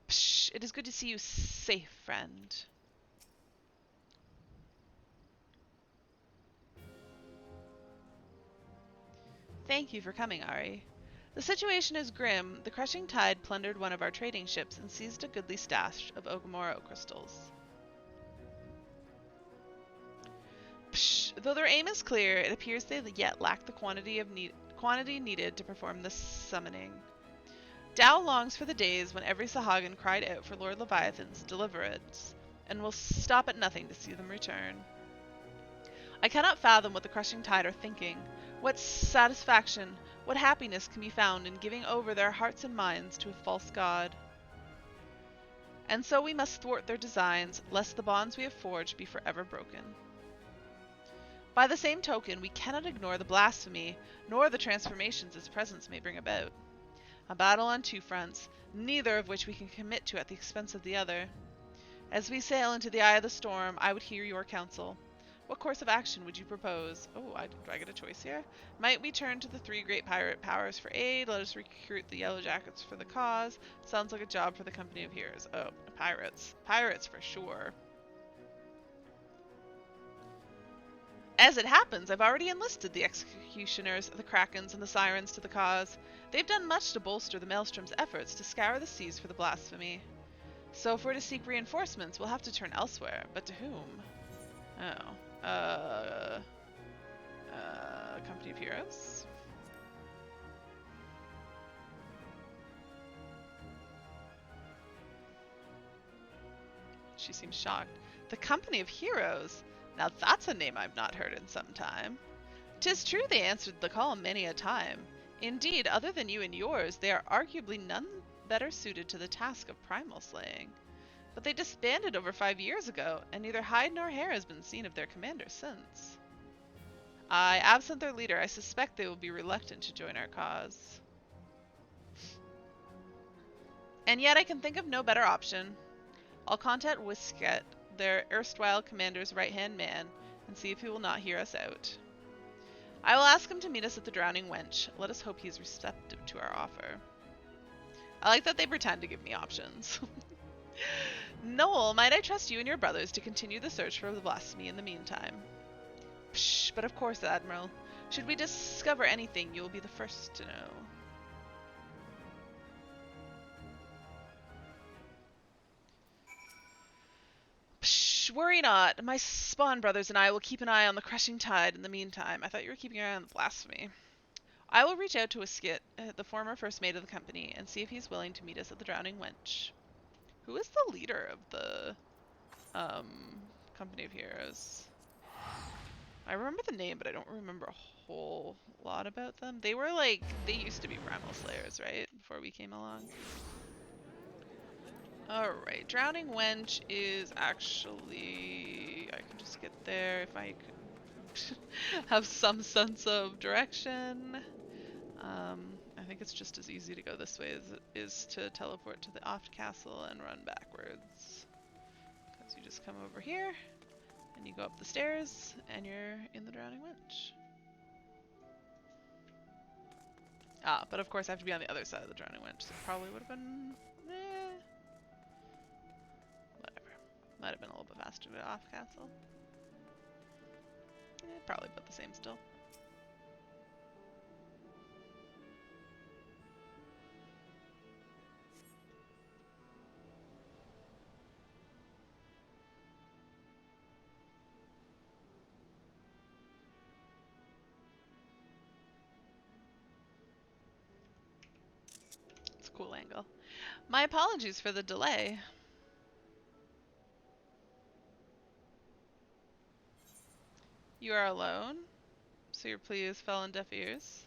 Psh, it is good to see you safe, friend. Thank you for coming, Ari. The situation is grim. The crushing tide plundered one of our trading ships and seized a goodly stash of Ogamoro crystals. Psh, though their aim is clear, it appears they yet lack the quantity needed to perform the summoning. Dao longs for the days when every Sahagan cried out for Lord Leviathan's deliverance, and will stop at nothing to see them return. I cannot fathom what the crushing tide are thinking. What satisfaction, what happiness can be found in giving over their hearts and minds to a false god? And so we must thwart their designs, lest the bonds we have forged be forever broken. By the same token, we cannot ignore the blasphemy, nor the transformations its presence may bring about. A battle on two fronts, neither of which we can commit to at the expense of the other. As we sail into the eye of the storm, I would hear your counsel. What course of action would you propose? Oh, do I get a choice here? Might we turn to the three great pirate powers for aid? Let us recruit the Yellow Jackets for the cause. Sounds like a job for the Company of Heroes. Oh, pirates. Pirates for sure. As it happens, I've already enlisted the Executioners, the Krakens, and the Sirens to the cause. They've done much to bolster the Maelstrom's efforts to scour the seas for the blasphemy. So if we're to seek reinforcements, we'll have to turn elsewhere. But to whom? Oh. Company of Heroes? She seems shocked. The Company of Heroes? Now that's a name I've not heard in some time. 'Tis true they answered the call many a time. Indeed, other than you and yours, they are arguably none better suited to the task of primal slaying. But they disbanded over 5 years ago, and neither hide nor hair has been seen of their commander since. Absent their leader, I suspect they will be reluctant to join our cause. And yet I can think of no better option. I'll contact Whisket, their erstwhile commander's right-hand man, and see if he will not hear us out. I will ask him to meet us at the Drowning Wench. Let us hope he is receptive to our offer. I like that they pretend to give me options. Noel, might I trust you and your brothers to continue the search for the blasphemy in the meantime? Psh, but of course, Admiral. Should we discover anything, you will be the first to know. Psh, worry not. My spawn brothers and I will keep an eye on the crushing tide in the meantime. I thought you were keeping an eye on the blasphemy. I will reach out to Skit, the former first mate of the company, and see if he's willing to meet us at the Drowning Wench. Who is the leader of the Company of Heroes? I remember the name, but I don't remember a whole lot about them. They were like, they used to be Primal Slayers, right? Before we came along. Alright, Drowning Wench is actually... I can just get there if I could have some sense of direction. I think it's just as easy to go this way as it is to teleport to the Oft Castle and run backwards. Because you just come over here, and you go up the stairs, and you're in the Drowning Wench. Ah, but of course I have to be on the other side of the Drowning Wench, so it probably would have been... whatever. Might have been a little bit faster to Off Castle. Probably about the same still. cool angle. My apologies for the delay. You are alone, so your pleas fell on deaf ears.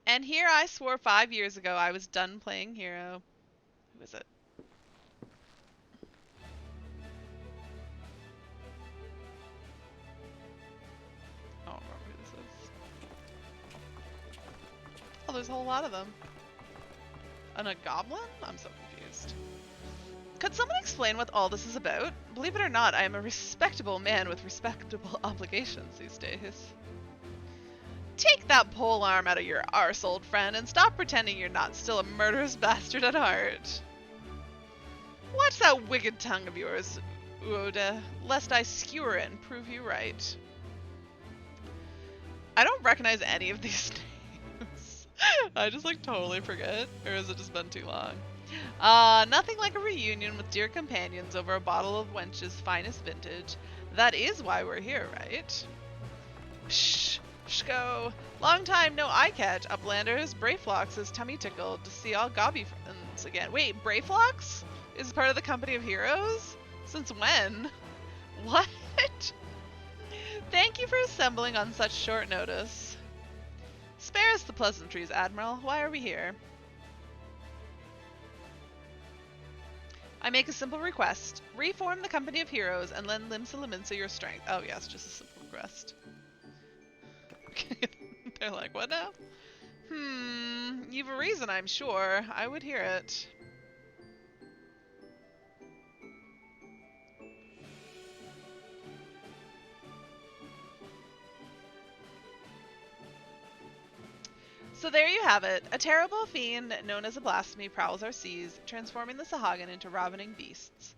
And here I swore 5 years ago I was done playing Hero. Who is it? I don't remember who this is. Oh, there's a whole lot of them. And a goblin? I'm so confused. Could someone explain what all this is about? Believe it or not, I am a respectable man with respectable obligations these days. Take that pole arm out of your arse, old friend, and stop pretending you're not still a murderous bastard at heart. Watch that wicked tongue of yours, Uoda, lest I skewer it and prove you right. I don't recognize any of these names. I just like totally forget, or has it just been too long? Nothing like a reunion with dear companions over a bottle of Wench's finest vintage. That is why we're here, right? Psh, Shko. Long time no eye catch, Uplanders. Brayflox is tummy tickled to see all gobby friends again. Wait, Brayflox is part of the company of heroes? Since when? What? Thank you for assembling on such short notice. Spare us the pleasantries, Admiral. Why are we here? I make a simple request. Reform the company of heroes and lend Limsa Laminsa your strength. Oh yes, just a simple request. They're like, what now? You've a reason, I'm sure. I would hear it. So there you have it. A terrible fiend known as a blasphemy prowls our seas, transforming the Sahagin into ravening beasts.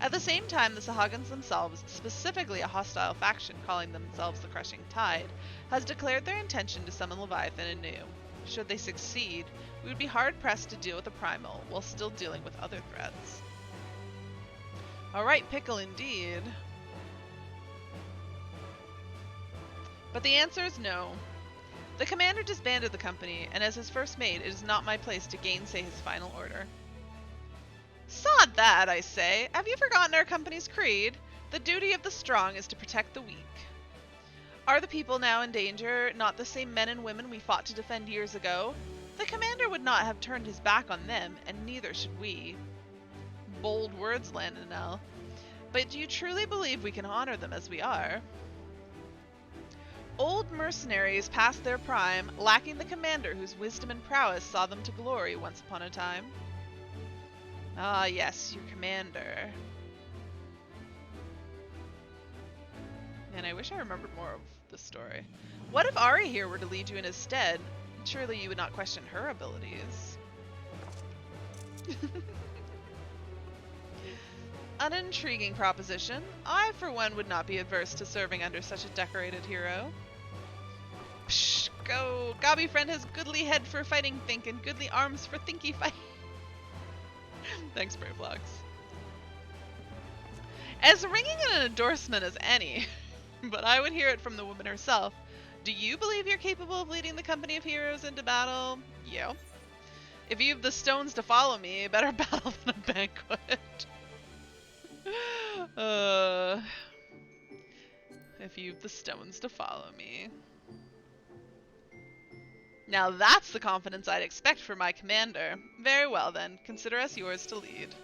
At the same time, the Sahagins themselves, specifically a hostile faction calling themselves the Crushing Tide, has declared their intention to summon Leviathan anew. Should they succeed, we would be hard-pressed to deal with the Primal, while still dealing with other threats. Alright, pickle indeed. But the answer is no. The commander disbanded the company, and as his first mate, it is not my place to gainsay his final order. Sod that, I say. Have you forgotten our company's creed? The duty of the strong is to protect the weak. Are the people now in danger not the same men and women we fought to defend years ago? The commander would not have turned his back on them, and neither should we. Bold words, Landonell. But do you truly believe we can honor them as we are? Old mercenaries past their prime, lacking the commander whose wisdom and prowess saw them to glory once upon a time. Ah, yes, your commander. Man, I wish I remembered more of this story. What if Ari here were to lead you in his stead? Surely you would not question her abilities. An intriguing proposition. I, for one, would not be adverse to serving under such a decorated hero. Psh, go! Gobby friend has goodly head for fighting think and goodly arms for thinky fight. Thanks, Brayflox. As ringing an endorsement as any, but I would hear it from the woman herself. Do you believe you're capable of leading the company of heroes into battle? Yeah. If you've the stones to follow me, a better battle than a banquet. If you've the stones to follow me. Now that's the confidence I'd expect from my commander. Very well then, consider us yours to lead.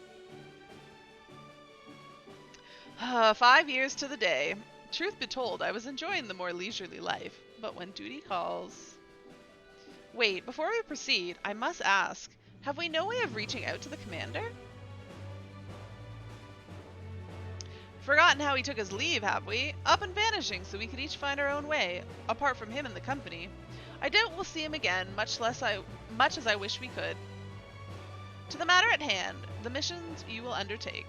5 years to the day. Truth be told, I was enjoying the more leisurely life, but when duty calls... Wait, before we proceed, I must ask, have we no way of reaching out to the commander? Forgotten how he took his leave, have we? Up and vanishing so we could each find our own way, apart from him and the company. I doubt we'll see him again, much as I wish we could. To the matter at hand, the missions you will undertake.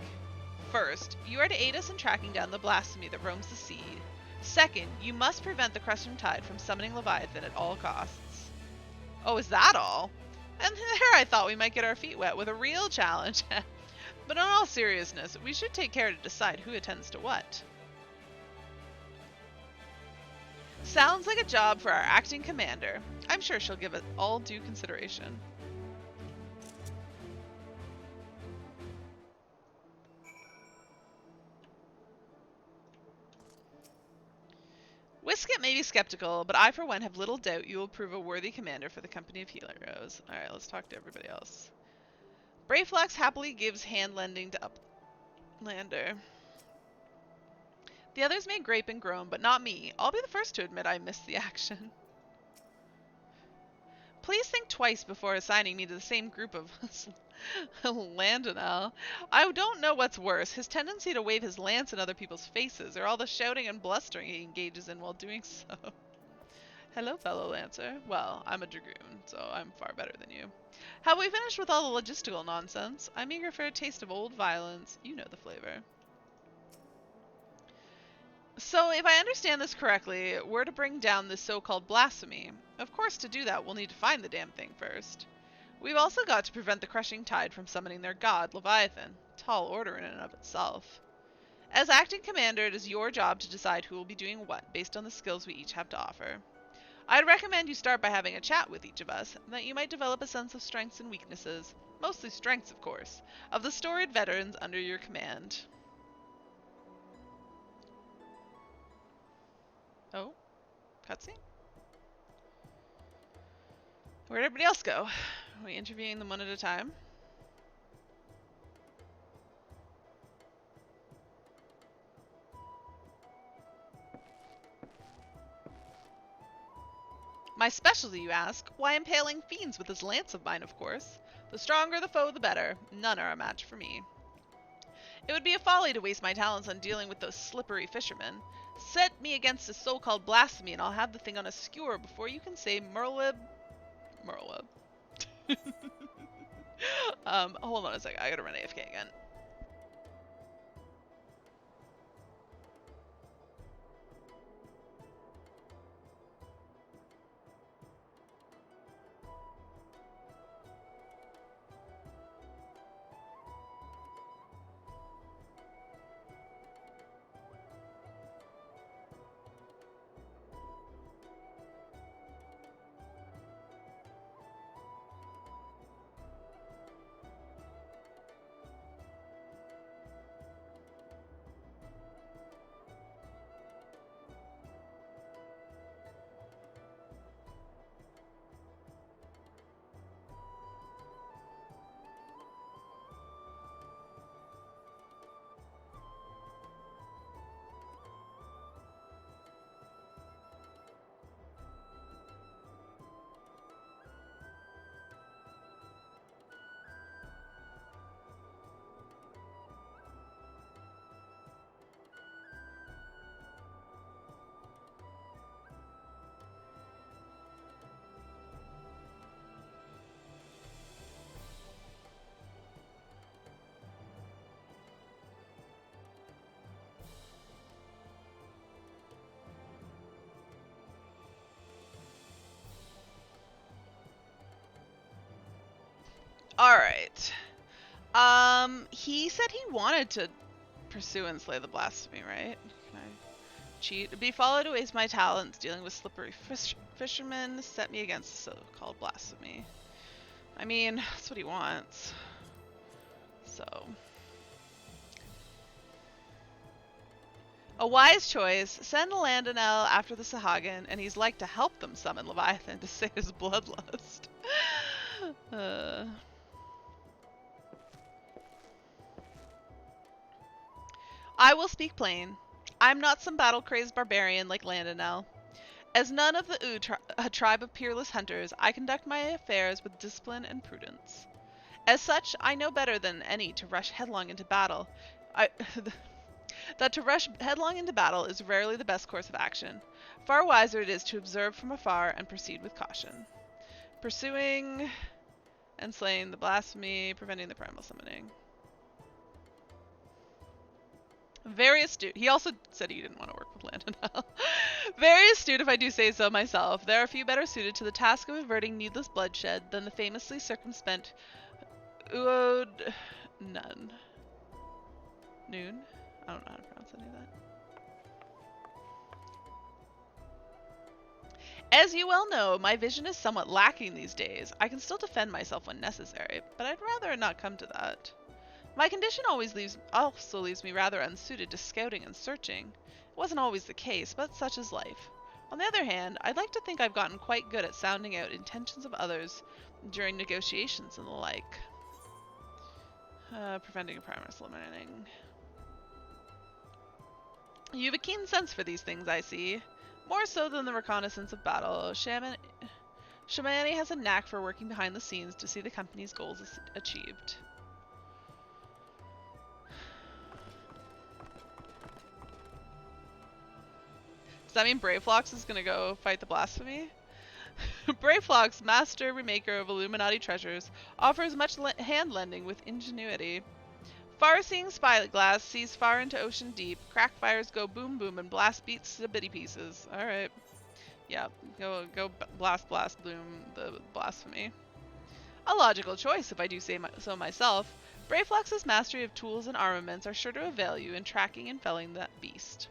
First, you are to aid us in tracking down the blasphemy that roams the sea. Second, you must prevent the Crushing Tide from summoning Leviathan at all costs. Oh, is that all? And there I thought we might get our feet wet with a real challenge. But in all seriousness, we should take care to decide who attends to what. Sounds like a job for our acting commander. I'm sure she'll give it all due consideration. Wisket may be skeptical, but I for one have little doubt you will prove a worthy commander for the company of heroes. Alright, let's talk to everybody else. Brayflax happily gives hand lending to Uplander. The others may grape and groan, but not me. I'll be the first to admit I missed the action. Please think twice before assigning me to the same group of Landonel. I don't know what's worse, his tendency to wave his lance in other people's faces, or all the shouting and blustering he engages in while doing so. Hello, fellow Lancer. Well, I'm a Dragoon, so I'm far better than you. Have we finished with all the logistical nonsense? I'm eager for a taste of old violence. You know the flavor. So, if I understand this correctly, we're to bring down this so-called blasphemy. Of course, to do that, we'll need to find the damn thing first. We've also got to prevent the crushing tide from summoning their god, Leviathan. Tall order in and of itself. As acting commander, it is your job to decide who will be doing what, based on the skills we each have to offer. I'd recommend you start by having a chat with each of us, that you might develop a sense of strengths and weaknesses, mostly strengths of course, of the storied veterans under your command. Oh? Cutscene? Where'd everybody else go? Are we interviewing them one at a time? My specialty, you ask? Why, impaling fiends with this lance of mine, of course. The stronger the foe, the better. None are a match for me. It would be a folly to waste my talents on dealing with those slippery fishermen. Set me against a so-called blasphemy and I'll have the thing on a skewer before you can say Merlweb. Hold on a sec. I gotta run AFK again. Alright. He said he wanted to pursue and slay the blasphemy, right? Can I cheat? Be followed to waste my talents dealing with slippery fishermen. Set me against the so-called blasphemy. I mean, that's what he wants. So. A wise choice. Send Landonel after the Sahagin, and he's like to help them summon Leviathan to save his bloodlust. I will speak plain. I'm not some battle-crazed barbarian like Landonel. As none of the a tribe of peerless hunters, I conduct my affairs with discipline and prudence. As such, I know better than any to rush headlong into battle. That to rush headlong into battle is rarely the best course of action. Far wiser it is to observe from afar and proceed with caution. Pursuing and slaying the blasphemy, preventing the primal summoning. Very astute. He also said he didn't want to work with Landonel. Very astute, if I do say so myself. There are few better suited to the task of averting needless bloodshed than the famously circumspect Uod Nun. Noon? I don't know how to pronounce any of that. As you well know, my vision is somewhat lacking these days. I can still defend myself when necessary, but I'd rather not come to that. My condition also leaves me rather unsuited to scouting and searching. It wasn't always the case, but such is life. On the other hand, I'd like to think I've gotten quite good at sounding out intentions of others during negotiations and the like. Preventing a primus eliminating. You have a keen sense for these things, I see. More so than the reconnaissance of battle, Shamani has a knack for working behind the scenes to see the company's goals achieved. Does that mean Braveflox is gonna go fight the Blasphemy? Braveflox, master remaker of Illuminati treasures, offers much hand-lending with ingenuity. Far-seeing spyglass sees far into ocean deep, crack fires go boom boom and blast beats to bitty pieces. Alright. Yeah, go blast bloom the Blasphemy. A logical choice, if I do say so myself. Braveflox's mastery of tools and armaments are sure to avail you in tracking and felling that beast.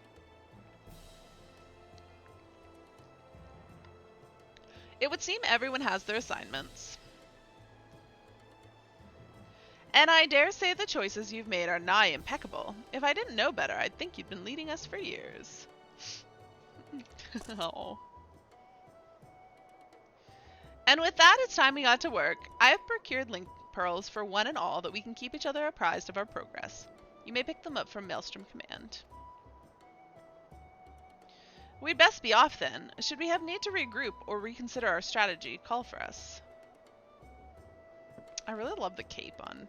It would seem everyone has their assignments. And I dare say the choices you've made are nigh impeccable. If I didn't know better, I'd think you'd been leading us for years. Oh. And with that, it's time we got to work. I have procured link pearls for one and all that we can keep each other apprised of our progress. You may pick them up from Maelstrom Command. We'd best be off then. Should we have need to regroup or reconsider our strategy, call for us. I really love the cape on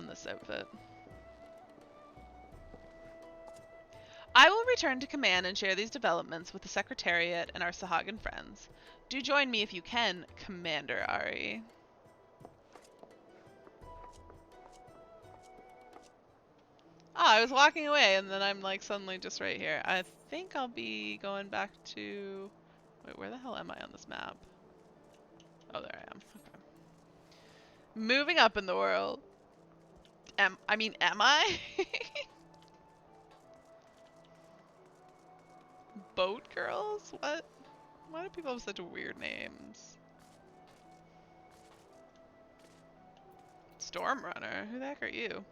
this outfit. I will return to command and share these developments with the Secretariat and our Sahagan friends. Do join me if you can, Commander Ari. Oh, I was walking away and then I'm like suddenly just right here. I think I'll be going back to... Wait, where the hell am I on this map? Oh, there I am. Okay. Moving up in the world. Am I? Boat girls? What? Why do people have such weird names? Stormrunner? Who the heck are you?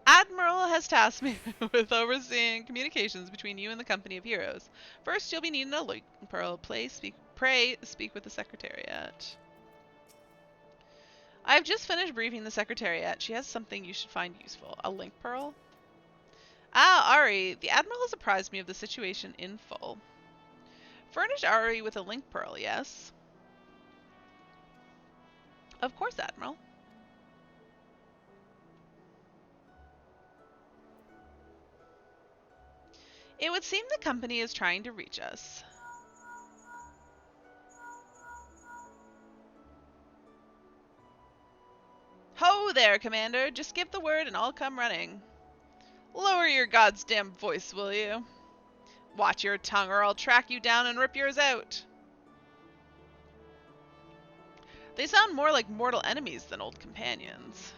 Admiral has tasked me with overseeing communications between you and the Company of Heroes. First, you'll be needing a link pearl. Pray speak with the Secretariat. I've just finished briefing the Secretariat. She has something you should find useful. A link pearl? Ah, Ari, the Admiral has apprised me of the situation in full. Furnish Ari with a link pearl, yes? Of course, Admiral. It would seem the company is trying to reach us. Ho there, Commander! Just give the word and I'll come running. Lower your goddamn voice, will you? Watch your tongue or I'll track you down and rip yours out. They sound more like mortal enemies than old companions.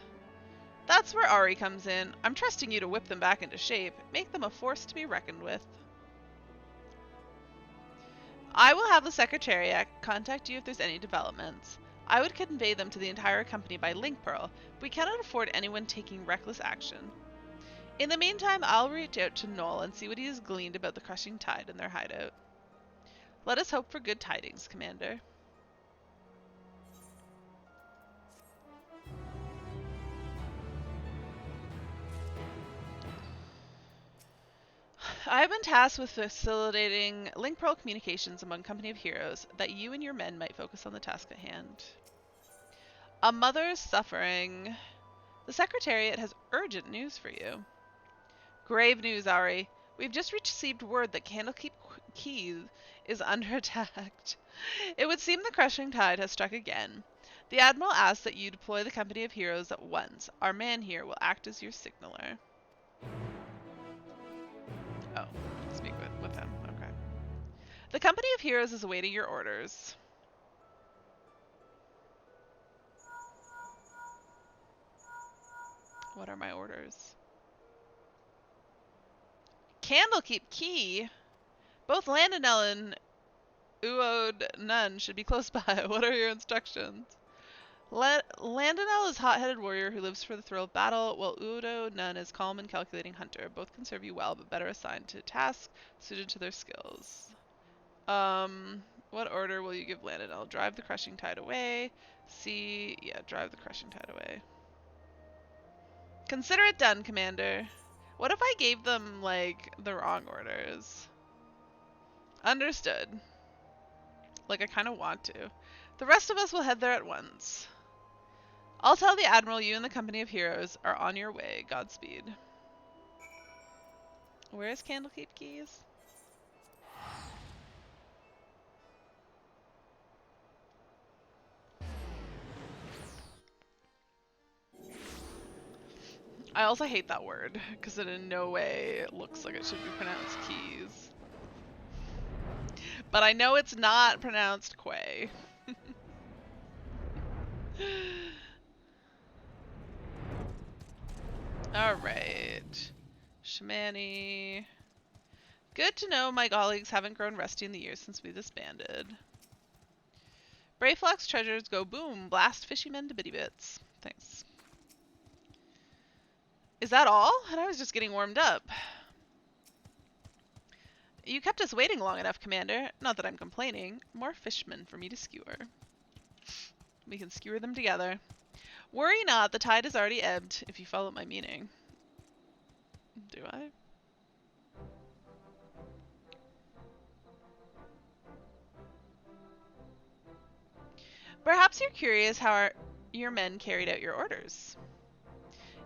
That's where Ari comes in. I'm trusting you to whip them back into shape. Make them a force to be reckoned with. I will have the Secretariat contact you if there's any developments. I would convey them to the entire company by link pearl, but we cannot afford anyone taking reckless action. In the meantime, I'll reach out to Noel and see what he has gleaned about the crushing tide in their hideout. Let us hope for good tidings, Commander. I have been tasked with facilitating link pearl communications among Company of Heroes, that you and your men might focus on the task at hand. A mother's suffering. The Secretariat has urgent news for you. Grave news, Ari. We've just received word that Candlekeep Key is under attack. It would seem the crushing tide has struck again. The Admiral asks that you deploy the Company of Heroes at once. Our man here will act as your signaler. Oh, speak with him. Okay. The Company of Heroes is awaiting your orders. What are my orders? Candlekeep Key? Both Landonell and Uod Nun should be close by. What are your instructions? Landonel is hot-headed warrior who lives for the thrill of battle, while Udo Nun is calm and calculating hunter. Both can serve you well, but better assigned to tasks suited to their skills. What order will you give Landonel? Drive the crushing tide away. Drive the crushing tide away. Consider it done, Commander. What if I gave them, like, the wrong orders? Understood. Like, I kind of want to. The rest of us will head there at once. I'll tell the Admiral you and the company of heroes are on your way. Godspeed. Where is Candlekeep Keys? I also hate that word, because it in no way looks like it should be pronounced keys. But I know it's not pronounced quay. Alright. Shamani. Good to know my colleagues haven't grown rusty in the years since we disbanded. Brayflock's treasures go boom, blast fishy men to bitty bits. Thanks. Is that all? And I was just getting warmed up. You kept us waiting long enough, Commander. Not that I'm complaining. More fishmen for me to skewer. We can skewer them together. Worry not, the tide has already ebbed, if you follow my meaning. Do I? Perhaps you're curious how your men carried out your orders.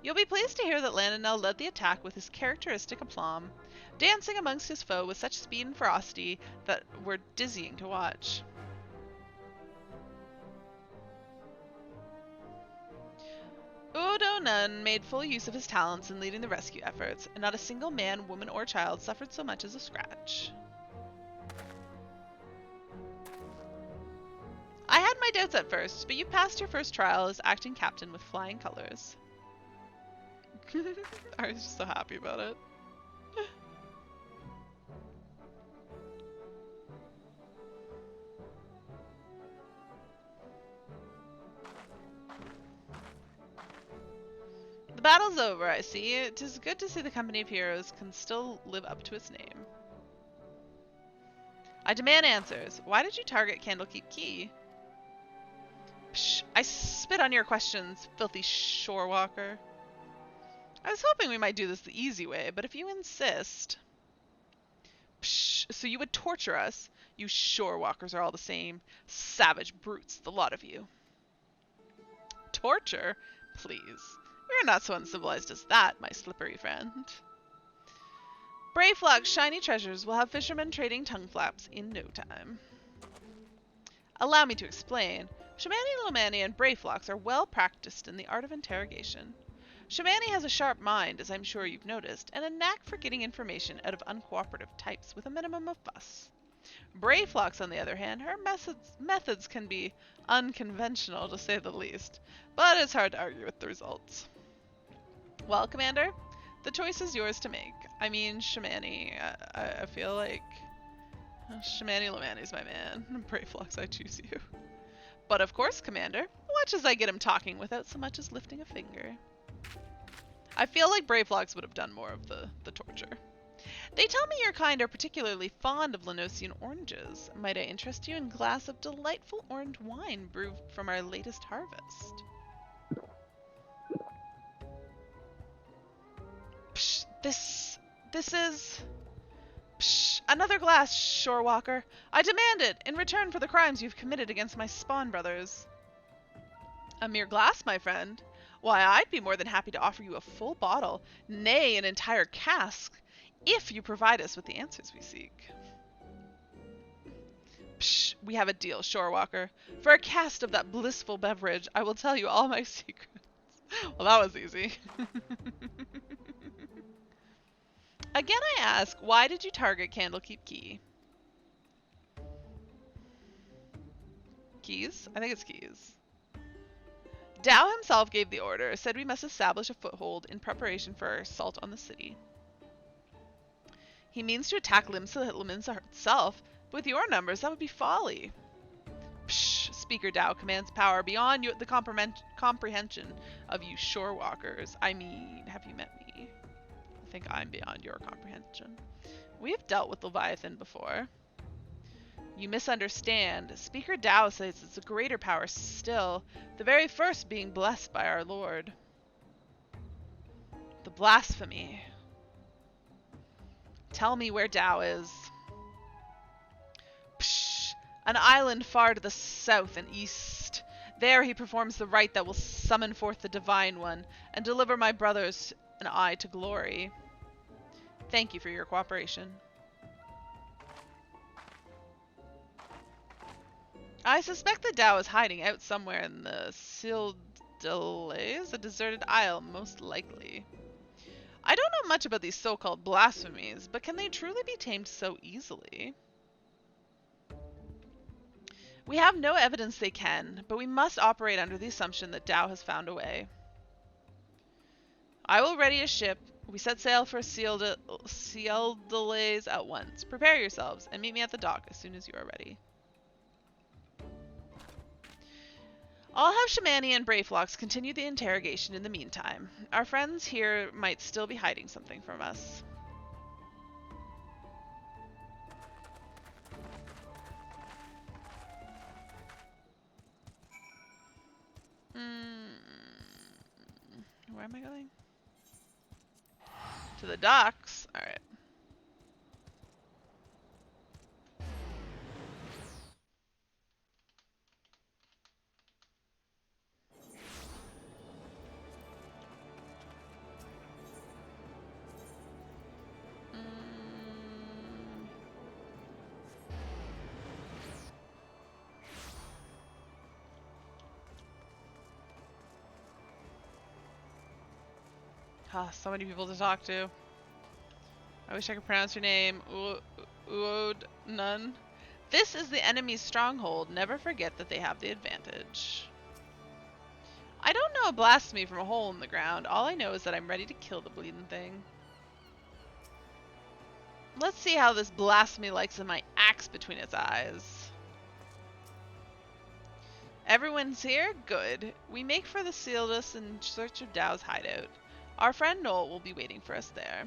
You'll be pleased to hear that Landonel led the attack with his characteristic aplomb, dancing amongst his foe with such speed and ferocity that were dizzying to watch. Udo Nun made full use of his talents in leading the rescue efforts, and not a single man, woman, or child suffered so much as a scratch. I had my doubts at first, but you passed your first trial as acting captain with flying colors. I was just so happy about it. The battle's over, I see. It is good to see the company of heroes can still live up to its name. I demand answers. Why did you target Candlekeep Key? Psh, I spit on your questions, filthy shorewalker. I was hoping we might do this the easy way, but if you insist... Psh, so you would torture us? You shorewalkers are all the same. Savage brutes, the lot of you. Torture? Please. We're not so uncivilized as that, my slippery friend. Brayflock's shiny treasures will have fishermen trading tongue flaps in no time. Allow me to explain. Shamani, Lomani, and Brayflocks are well practiced in the art of interrogation. Shamani has a sharp mind, as I'm sure you've noticed, and a knack for getting information out of uncooperative types with a minimum of fuss. Brayflocks, on the other hand, her methods can be unconventional, to say the least, but it's hard to argue with the results. Well, Commander, the choice is yours to make. I mean, Shamani, I feel like... Shamani Lomani's my man. Brayflocks, I choose you. But of course, Commander, watch as I get him talking without so much as lifting a finger. I feel like Brayflocks would have done more of the torture. They tell me your kind are particularly fond of Lenosian oranges. Might I interest you in a glass of delightful orange wine brewed from our latest harvest? Psh, this is... Psh, another glass, Shorewalker. I demand it, in return for the crimes you've committed against my spawn brothers. A mere glass, my friend? Why, I'd be more than happy to offer you a full bottle, nay, an entire cask, if you provide us with the answers we seek. Psh, we have a deal, Shorewalker. For a cast of that blissful beverage, I will tell you all my secrets. Well, that was easy. Again, I ask, why did you target Candlekeep Key? Keys? I think it's Keys. Dow himself gave the order, said we must establish a foothold in preparation for our assault on the city. He means to attack Limsa itself, With your numbers, that would be folly. Psh, Speaker Dao commands power beyond the comprehension of you shorewalkers. I mean, have you met me? I think I'm beyond your comprehension. We've dealt with Leviathan before. You misunderstand. Speaker Dao says it's a greater power still, the very first being blessed by our Lord. The blasphemy. Tell me where Dao is. Psh, an island far to the south and east. There he performs the rite that will summon forth the Divine One and deliver my brothers and I to glory. Thank you for your cooperation. I suspect the Dao is hiding out somewhere in the Sildelays, a deserted isle, most likely. I don't know much about these so-called blasphemies, but can they truly be tamed so easily? We have no evidence they can, but we must operate under the assumption that Dao has found a way. I will ready a ship. We set sail for Sildelays at once. Prepare yourselves, and meet me at the dock as soon as you are ready. I'll have Shamani and Brayflox continue the interrogation in the meantime. Our friends here might still be hiding something from us. Where am I going? To the docks? Alright. So many people to talk to. I wish I could pronounce your name. Uod Nun. This is the enemy's stronghold. Never forget that they have the advantage. I don't know a blasphemy from a hole in the ground. All I know is that I'm ready to kill the bleeding thing. Let's see how this blasphemy likes my axe between its eyes. Everyone's here? Good. We make for the Sealdus in search of Dao's hideout. Our friend Noel will be waiting for us there.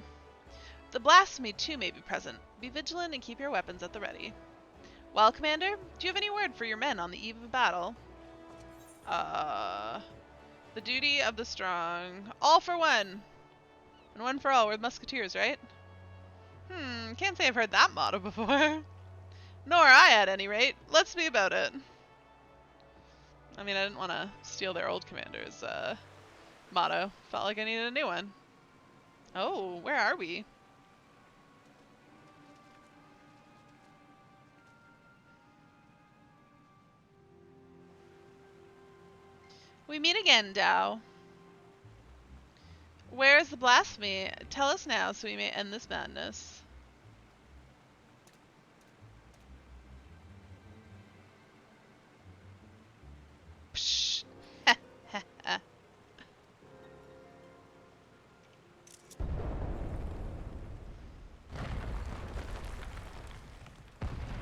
The blasphemy too may be present. Be vigilant and keep your weapons at the ready. Well, Commander, do you have any word for your men on the eve of battle? The duty of the strong. All for one! And one for all. We're the musketeers, right? Can't say I've heard that motto before. Nor I, at any rate. Let's be about it. I mean, I didn't want to steal their old commander's, motto. Felt like I needed a new one. Oh, where are we? We meet again, Dao. Where is the blasphemy? Tell us now so we may end this madness. Psh.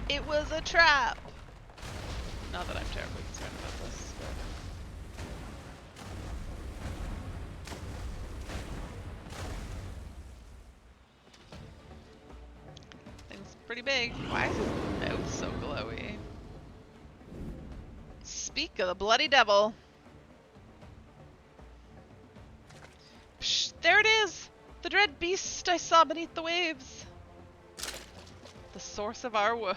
It was a trap! Not that I'm terribly concerned about this, but... Thing's pretty big. Why is his mouth so glowy? Speak of the bloody devil. Psh, there it is! The dread beast I saw beneath the waves. The source of our woe.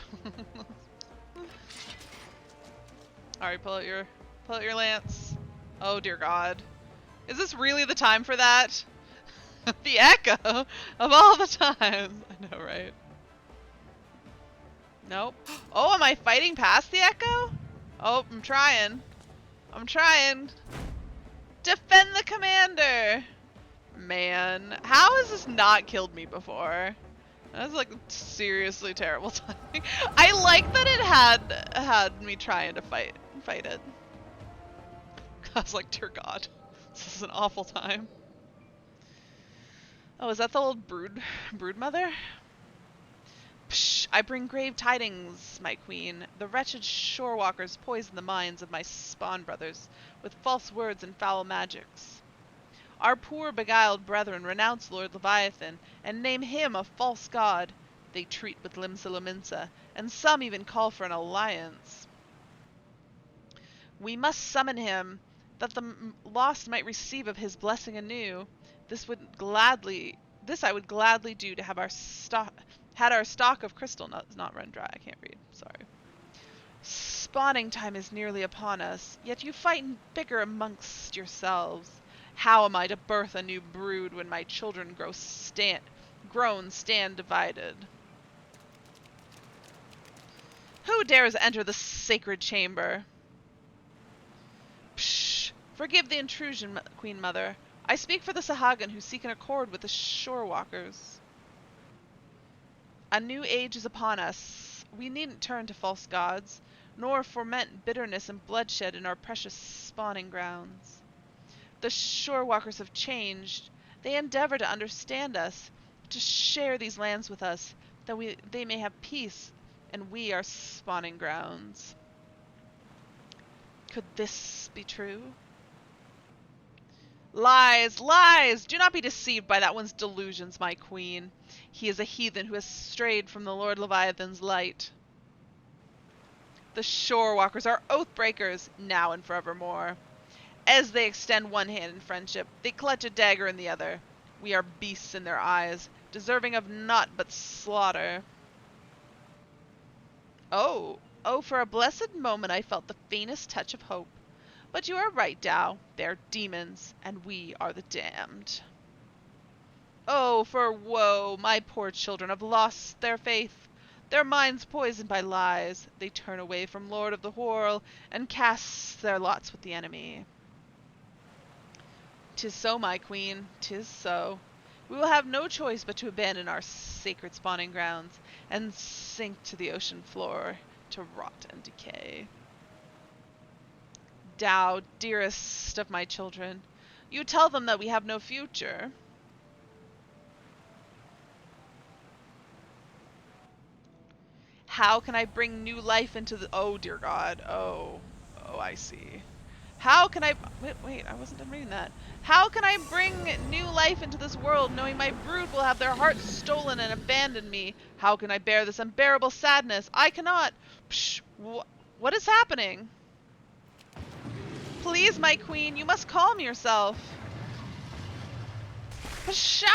Alright, pull out your lance. Oh dear God. Is this really the time for that? The echo of all the times. I know, right? Nope. Oh, am I fighting past the echo? Oh, I'm trying. I'm trying. Defend the commander! Man, how has this not killed me before? That was like seriously terrible timing. I like that it had me trying to fight it. I was like, dear God, this is an awful time. Oh, is that the old brood mother? Psh, I bring grave tidings, my queen. The wretched shorewalkers poison the minds of my spawn brothers with false words and foul magics. Our poor beguiled brethren renounce Lord Leviathan and name him a false god. They treat with Limsa Lominsa, and some even call for an alliance. We must summon him, that the lost might receive of his blessing anew. This I would gladly do to have our stock, had our stock of crystal not run dry. I can't read. Sorry. Spawning time is nearly upon us, yet you fight and bicker amongst yourselves. How am I to birth a new brood when my children grown stand divided? Who dares enter the sacred chamber? Psh! Forgive the intrusion, Queen Mother. I speak for the Sahagan who seek an accord with the shorewalkers. A new age is upon us. We needn't turn to false gods, nor foment bitterness and bloodshed in our precious spawning grounds. The shorewalkers have changed. They endeavor to understand us, to share these lands with us, that they may have peace, and we our spawning grounds. Could this be true? Lies! Lies! Do not be deceived by that one's delusions, my queen. He is a heathen who has strayed from the Lord Leviathan's light. The shorewalkers are oath-breakers, now and forevermore. As they extend one hand in friendship, they clutch a dagger in the other. We are beasts in their eyes, deserving of naught but slaughter. Oh, for a blessed moment I felt the faintest touch of hope. But you are right, Tao. They are demons, and we are the damned. Oh, for woe! My poor children have lost their faith. Their minds poisoned by lies. They turn away from Lord of the Whirl, and cast their lots with the enemy. 'Tis so, my queen, 'tis so. We will have no choice but to abandon our sacred spawning grounds, and sink to the ocean floor, to rot and decay. Tao, dearest of my children, you tell them that we have no future. How can I bring new life into the... Oh, dear God. Oh, I see. How can I... Wait, I wasn't done reading that. How can I bring new life into this world, knowing my brood will have their hearts stolen and abandon me? How can I bear this unbearable sadness? I cannot. Psh, what is happening? Please, my queen, you must calm yourself. Pshaw!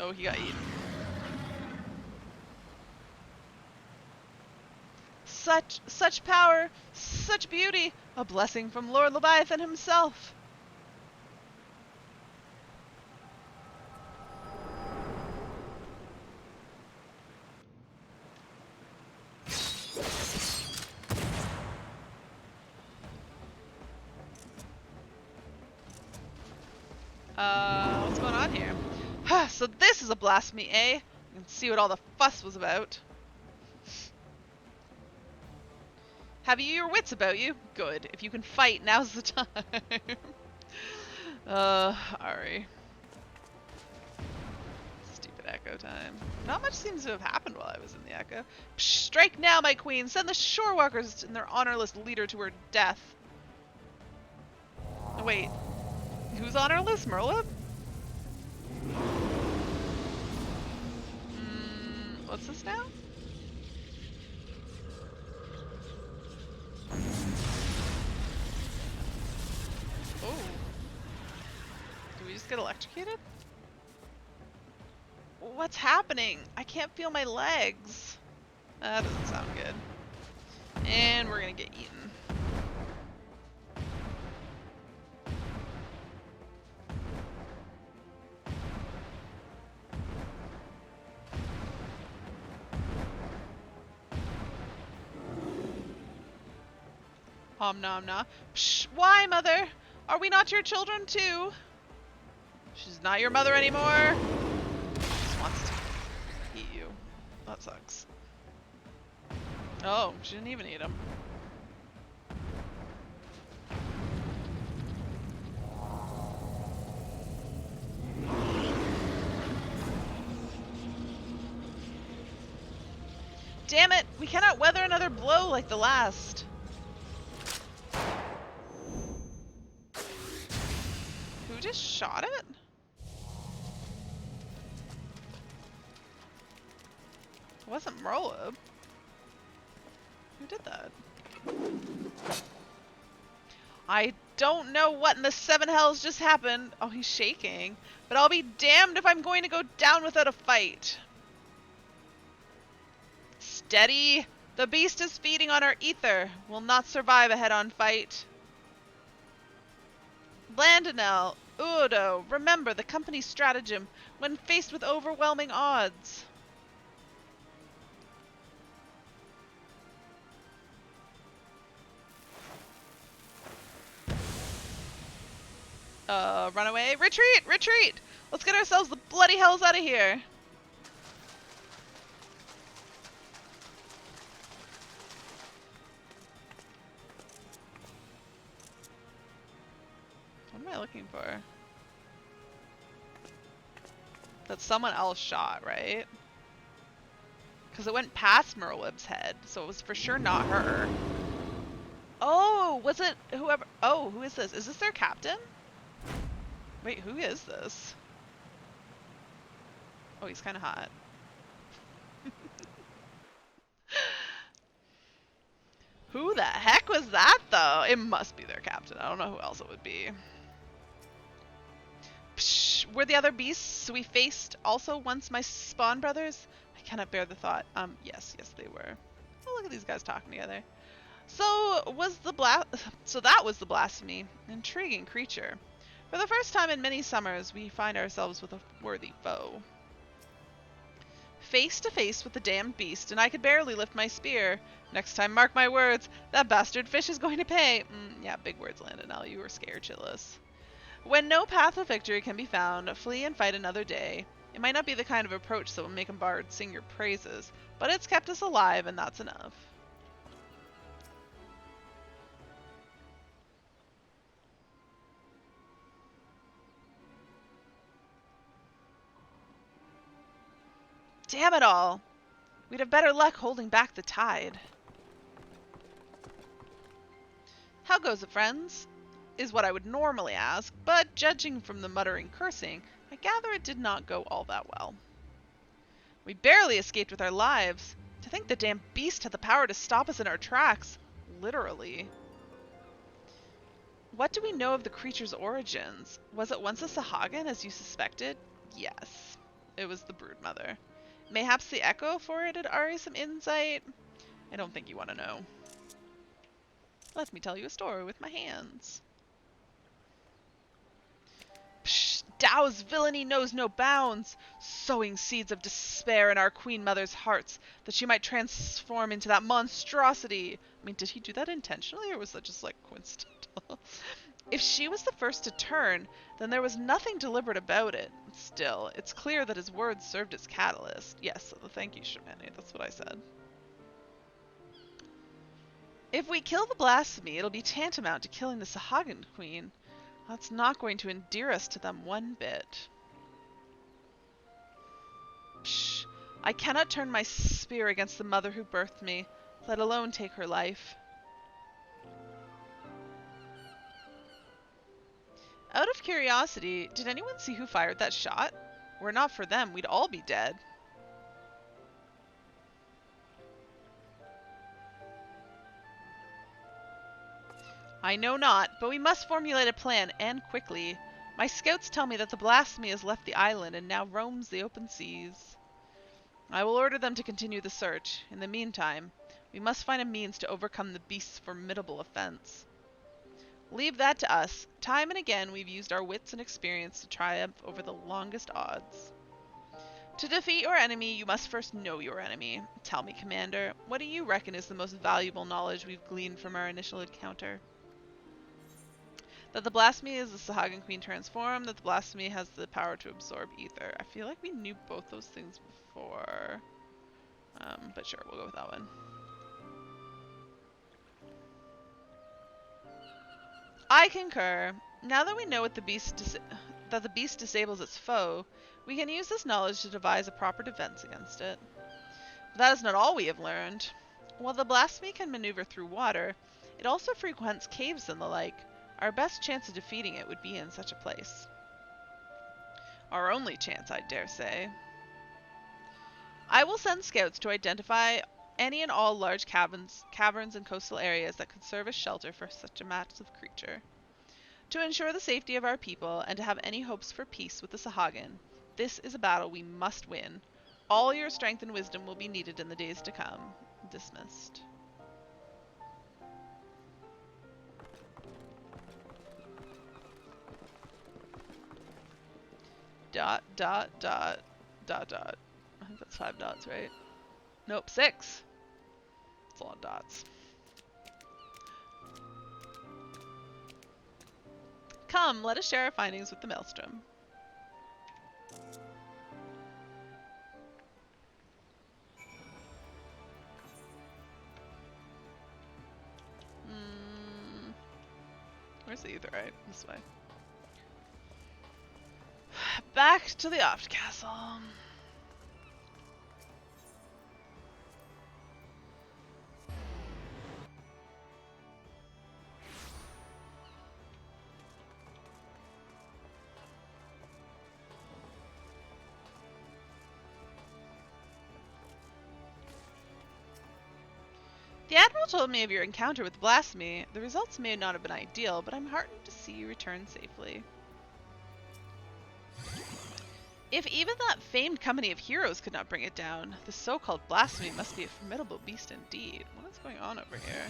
Oh, he got eaten. Such power, such beauty, a blessing from Lord Leviathan himself. What's going on here? So this is a blasphemy, eh? You can see what all the fuss was about. Have you your wits about you? Good. If you can fight, now's the time. Ari. Stupid echo time. Not much seems to have happened while I was in the echo. Psh, strike now, my queen! Send the shorewalkers and their honorless leader to her death. Oh, wait. Who's honorless? Merlin? What's this now? Oh. Did we just get electrocuted? What's happening? I can't feel my legs. That doesn't sound good. And we're gonna get eaten. Om nom nom. Psh, why, mother? Are we not your children too? She's not your mother anymore. Just wants to eat you. That sucks. Oh, she didn't even eat him. Damn it! We cannot weather another blow like the last. Who just shot it? It wasn't Merlib. Who did that? I don't know what in the seven hells just happened. Oh, he's shaking. But I'll be damned if I'm going to go down without a fight. Steady! The beast is feeding on our ether. Will not survive a head-on fight. Landonel, Udo, remember the company's stratagem when faced with overwhelming odds. Run away. Retreat! Retreat! Let's get ourselves the bloody hells out of here. What am I looking for? That someone else shot, right? Because it went past Merlib's head, so it was for sure not her. Oh, was it whoever? Oh, who is this? Is this their captain? Wait, who is this? Oh, he's kind of hot. Who the heck was that, though? It must be their captain. I don't know who else it would be. Psh, were the other beasts we faced also once my spawn brothers? I cannot bear the thought. Yes, they were. Oh, look at these guys talking together. So that was the blasphemy. Intriguing creature. For the first time in many summers, we find ourselves with a worthy foe. Face to face with the damned beast, and I could barely lift my spear. Next time, mark my words, that bastard fish is going to pay. Yeah, big words, Landonel. You were scared, shitless. When no path of victory can be found, flee and fight another day. It might not be the kind of approach that will make a bard sing your praises, but it's kept us alive, and that's enough. Damn it all! We'd have better luck holding back the tide. How goes it, friends? Is what I would normally ask, but judging from the muttering cursing, I gather it did not go all that well. We barely escaped with our lives. To think the damn beast had the power to stop us in our tracks. Literally. What do we know of the creature's origins? Was it once a Sahagin, as you suspected? Yes. It was the broodmother. Mayhaps the echo forwarded Ari some insight? I don't think you want to know. Let me tell you a story with my hands. Psh, Dao's villainy knows no bounds, sowing seeds of despair in our Queen Mother's hearts, that she might transform into that monstrosity. I mean, did he do that intentionally, or was that just, like, coincidental? If she was the first to turn, then there was nothing deliberate about it. Still, it's clear that his words served as catalyst. Yes, thank you, Shamani. That's what I said. If we kill the blasphemy, it'll be tantamount to killing the Sahagin Queen. That's not going to endear us to them one bit. Psh, I cannot turn my spear against the mother who birthed me, let alone take her life. Out of curiosity, did anyone see who fired that shot? Were it not for them, we'd all be dead. I know not, but we must formulate a plan, and quickly. My scouts tell me that the blasphemy has left the island and now roams the open seas. I will order them to continue the search. In the meantime, we must find a means to overcome the beast's formidable offense. Leave that to us. Time and again we've used our wits and experience to triumph over the longest odds. To defeat your enemy, you must first know your enemy. Tell me, Commander, what do you reckon is the most valuable knowledge we've gleaned from our initial encounter? That the blasphemy is the Sahagin Queen transformed, that the blasphemy has the power to absorb ether. I feel like we knew both those things before. But sure, we'll go with that one. I concur. Now that we know what the beast disables its foe, we can use this knowledge to devise a proper defense against it. That is not all we have learned. While the blasphemy can maneuver through water, it also frequents caves and the like. Our best chance of defeating it would be in such a place. Our only chance, I dare say. I will send scouts to identify any and all large caverns and coastal areas that could serve as shelter for such a massive creature. To ensure the safety of our people and to have any hopes for peace with the Sahagin, this is a battle we must win. All your strength and wisdom will be needed in the days to come. Dismissed. Dot, dot, dot, dot, dot. I think that's 5 dots, right? Nope, 6. That's a lot of dots. Come, let us share our findings with the Maelstrom. Where's the Aetheryte? This way. Back to the Oft Castle. The Admiral told me of your encounter with Blasphemy. The results may not have been ideal, but I'm heartened to see you return safely. If even that famed company of heroes could not bring it down, the so-called Blasphemy must be a formidable beast indeed. What is going on over here?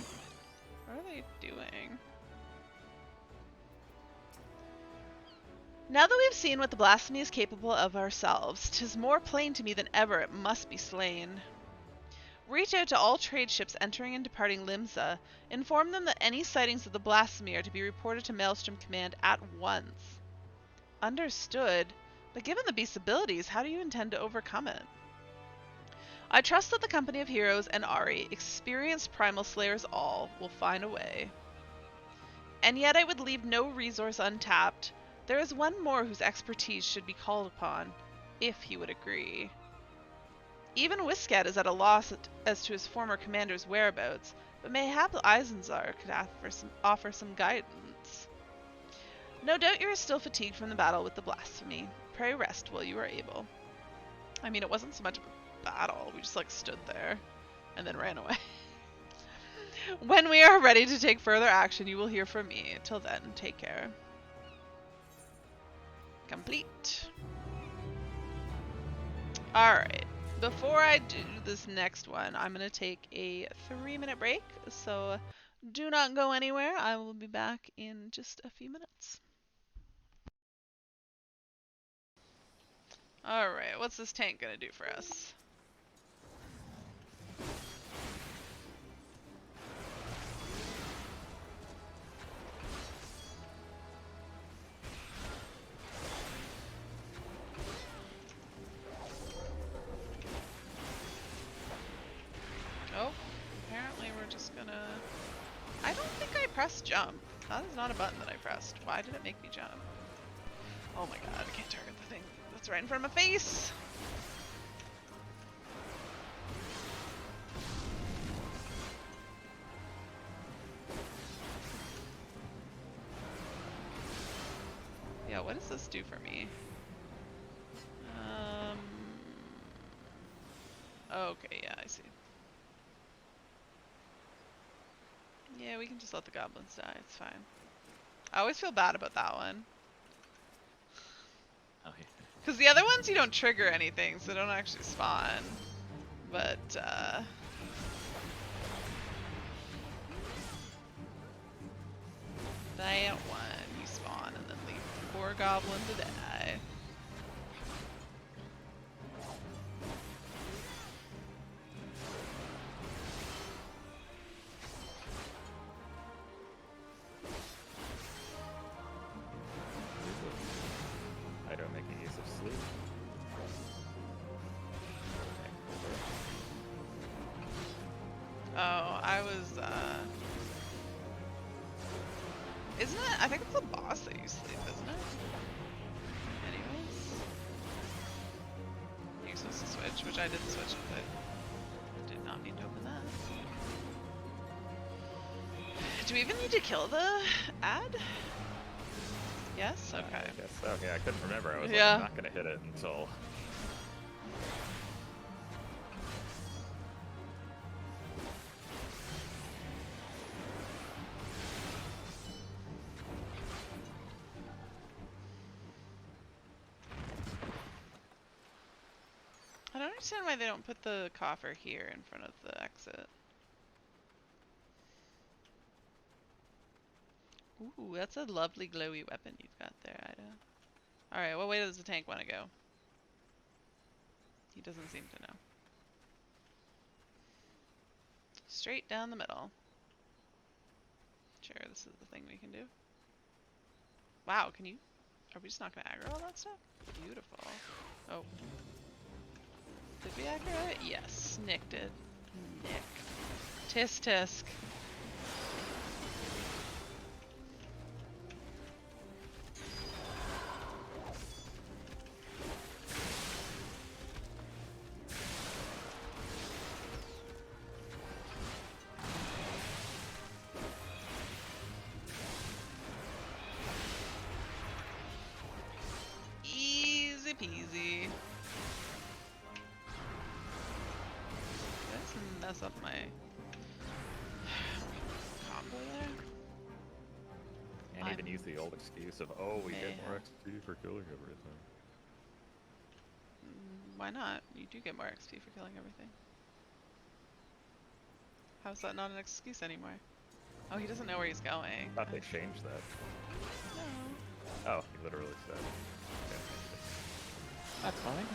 What are they doing? Now that we have seen what the Blasphemy is capable of ourselves, 'tis more plain to me than ever it must be slain. Reach out to all trade ships entering and departing Limsa. Inform them that any sightings of the Blasphemy are to be reported to Maelstrom Command at once. Understood. But given the beast's abilities, how do you intend to overcome it? I trust that the company of heroes and Ari, experienced primal slayers all, will find a way. And yet I would leave no resource untapped. There is one more whose expertise should be called upon, if he would agree. Even Wiskat is at a loss as to his former commander's whereabouts, but mayhap Eisenzar could offer some guidance. No doubt you are still fatigued from the battle with the Blasphemy. Pray rest while you are able. I mean, it wasn't so much of a battle. We just, like, stood there and then ran away. When we are ready to take further action, you will hear from me. Till then, take care. Complete. Alright. Before I do this next one, I'm going to take a 3-minute break, so do not go anywhere. I will be back in just a few minutes. Alright, what's this tank going to do for us? Oh, apparently we're just gonna... I don't think I pressed jump. That is not a button that I pressed. Why did it make me jump? Oh my god, I can't target the thing that's right in front of my face! Yeah, what does this do for me? Okay, yeah, I see. Yeah, we can just let the goblins die, it's fine. I always feel bad about that one. Oh, yeah. Because the other ones you don't trigger anything, so they don't actually spawn. But, that one, you spawn and then leave the poor goblin to die. I don't make use of sleep. Oh, I was, isn't it? I think it's the boss that you sleep, isn't it? Anyways. You're supposed to switch, which I didn't switch with it. Do we even need to kill the ad? Yes? Okay. I guess so. Yeah, I couldn't remember. I was like, Yeah. I'm not gonna hit it until. I don't understand why they don't put the coffer here in front of the exit. Ooh, that's a lovely glowy weapon you've got there, Ida. Alright, what way does the tank want to go? He doesn't seem to know. Straight down the middle. Sure, this is the thing we can do. Wow, can you... Are we just not going to aggro all that stuff? Beautiful. Oh. Did we aggro it? Yes. Nicked it. Nick. Tisk tisk. Easy peasy. Let's mess up my combo there. And even use the old excuse of, oh, we get more XP for killing everything. Why not? You do get more XP for killing everything. How's that not an excuse anymore? Oh, he doesn't know where he's going. I thought they changed that. No. Oh, he literally said. Okay. That's fine.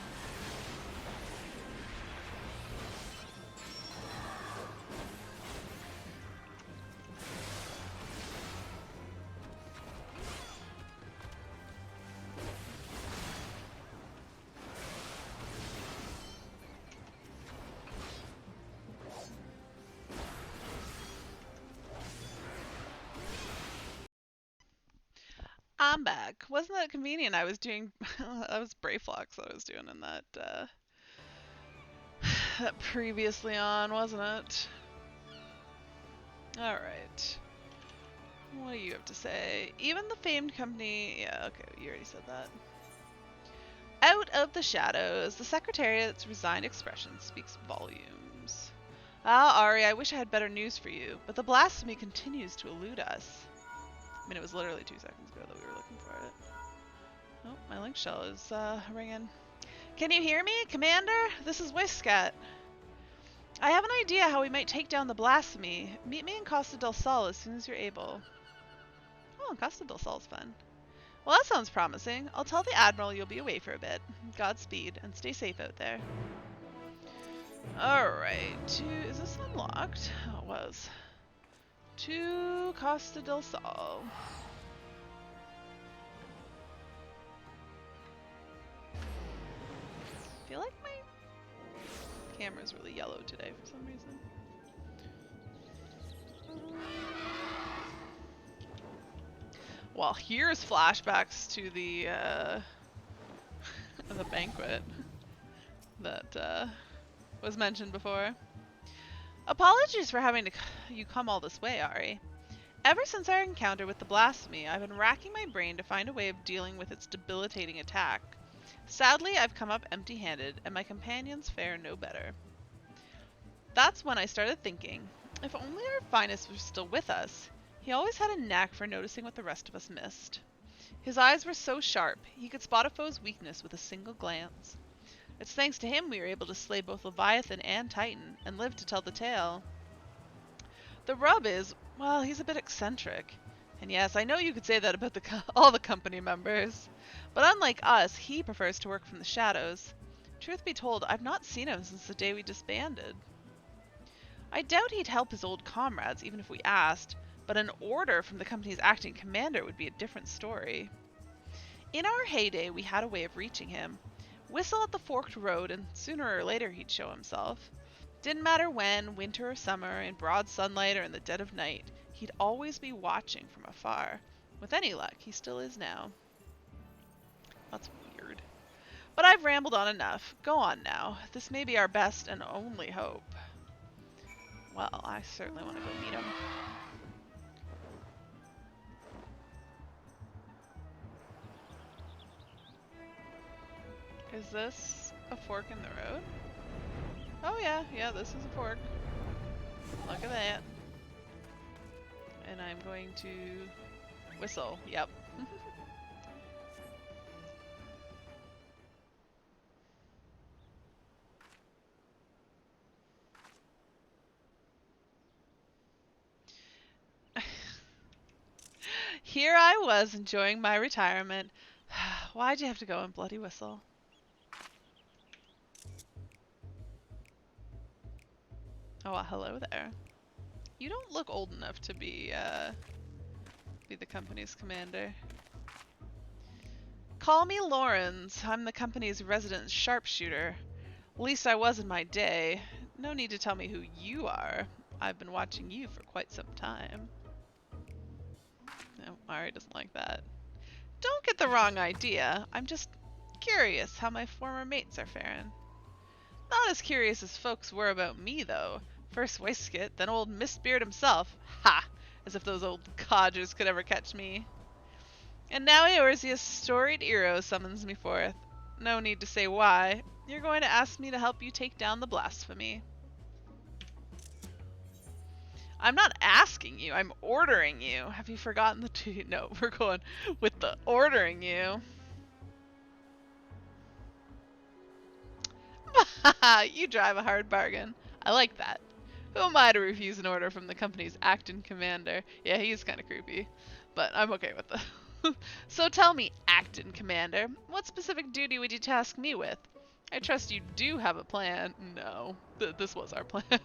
I'm back. Wasn't that convenient? I was doing that was Brayflox that I was doing in that that previously on, wasn't it? Alright. What do you have to say? Even the famed company... Yeah, okay, you already said that. Out of the shadows, the Secretariat's resigned expression speaks volumes. Ah, Ari, I wish I had better news for you, but the blasphemy continues to elude us. I mean, it was literally 2 seconds ago that we were looking for it. Oh, my link shell is ringing. Can you hear me, Commander? This is Whiscat. I have an idea how we might take down the blasphemy. Meet me in Costa del Sol as soon as you're able. Oh, Costa del Sol's fun. Well, that sounds promising. I'll tell the Admiral you'll be away for a bit. Godspeed, and stay safe out there. Alright, is this unlocked? Oh, it was. To Costa del Sol. I feel like my camera's really yellow today for some reason. Well, here's flashbacks to the the banquet that was mentioned before. Apologies for having you come all this way, Ari. Ever since our encounter with the blasphemy, I've been racking my brain to find a way of dealing with its debilitating attack. Sadly, I've come up empty-handed, and my companions fare no better. That's when I started thinking, if only our finest was still with us. He always had a knack for noticing what the rest of us missed. His eyes were so sharp, he could spot a foe's weakness with a single glance. It's thanks to him we were able to slay both Leviathan and Titan, and live to tell the tale. The rub is, well, he's a bit eccentric. And yes, I know you could say that about all the company members. But unlike us, he prefers to work from the shadows. Truth be told, I've not seen him since the day we disbanded. I doubt he'd help his old comrades, even if we asked, but an order from the company's acting commander would be a different story. In our heyday, we had a way of reaching him. Whistle at the forked road, and sooner or later he'd show himself. Didn't matter when, winter or summer, in broad sunlight or in the dead of night, he'd always be watching from afar. With any luck, he still is now. That's weird. But I've rambled on enough. Go on now. This may be our best and only hope. Well, I certainly want to go meet him. Is this a fork in the road? Oh yeah, yeah, this is a fork. Look at that. And I'm going to whistle. Yep. Here I was enjoying my retirement. Why'd you have to go and bloody whistle? Oh, well, hello there. You don't look old enough to be the company's commander. Call me Lawrence. I'm the company's resident sharpshooter. At least I was in my day. No need to tell me who you are. I've been watching you for quite some time. No, Ari doesn't like that. Don't get the wrong idea. I'm just curious how my former mates are faring. Not as curious as folks were about me, though. First Waistcoat, then old Mistbeard himself. Ha! As if those old codgers could ever catch me. And now yours, the storied hero, summons me forth. No need to say why. You're going to ask me to help you take down the blasphemy. I'm not asking you, I'm ordering you. Have you forgotten the two? No, we're going with the ordering you. You drive a hard bargain. I like that. Who am I to refuse an order from the company's acting commander? Yeah, he's kind of creepy, but I'm okay with that. So tell me, acting commander, what specific duty would you task me with? I trust you do have a plan. No, this was our plan.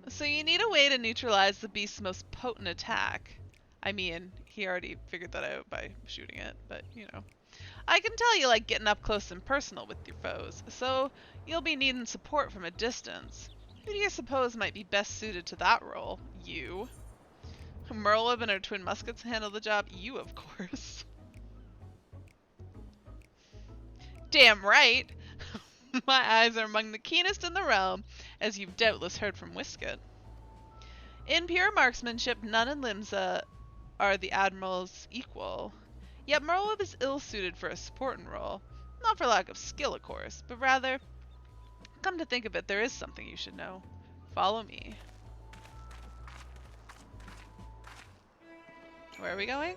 So you need a way to neutralize the beast's most potent attack. I mean, he already figured that out by shooting it, but you know. I can tell you like getting up close and personal with your foes, so you'll be needing support from a distance. Who do you suppose might be best suited to that role? You. Merlib and her twin muskets handle the job? You, of course. Damn right! My eyes are among the keenest in the realm, as you've doubtless heard from Whisket. In pure marksmanship, none in Limsa are the Admiral's equal. Yet Merlib is ill-suited for a supporting role. Not for lack of skill, of course, but rather, come to think of it, there is something you should know. Follow me. Where are we going?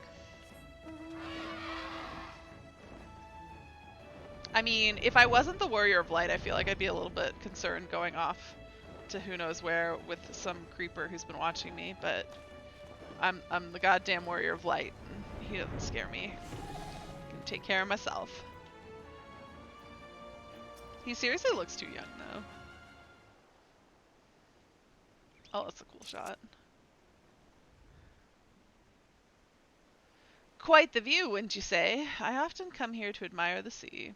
I mean, if I wasn't the Warrior of Light, I feel like I'd be a little bit concerned going off to who knows where with some creeper who's been watching me, but I'm the goddamn Warrior of Light, and he doesn't scare me. I can take care of myself. He seriously looks too young, though. Oh, that's a cool shot. Quite the view, wouldn't you say? I often come here to admire the sea.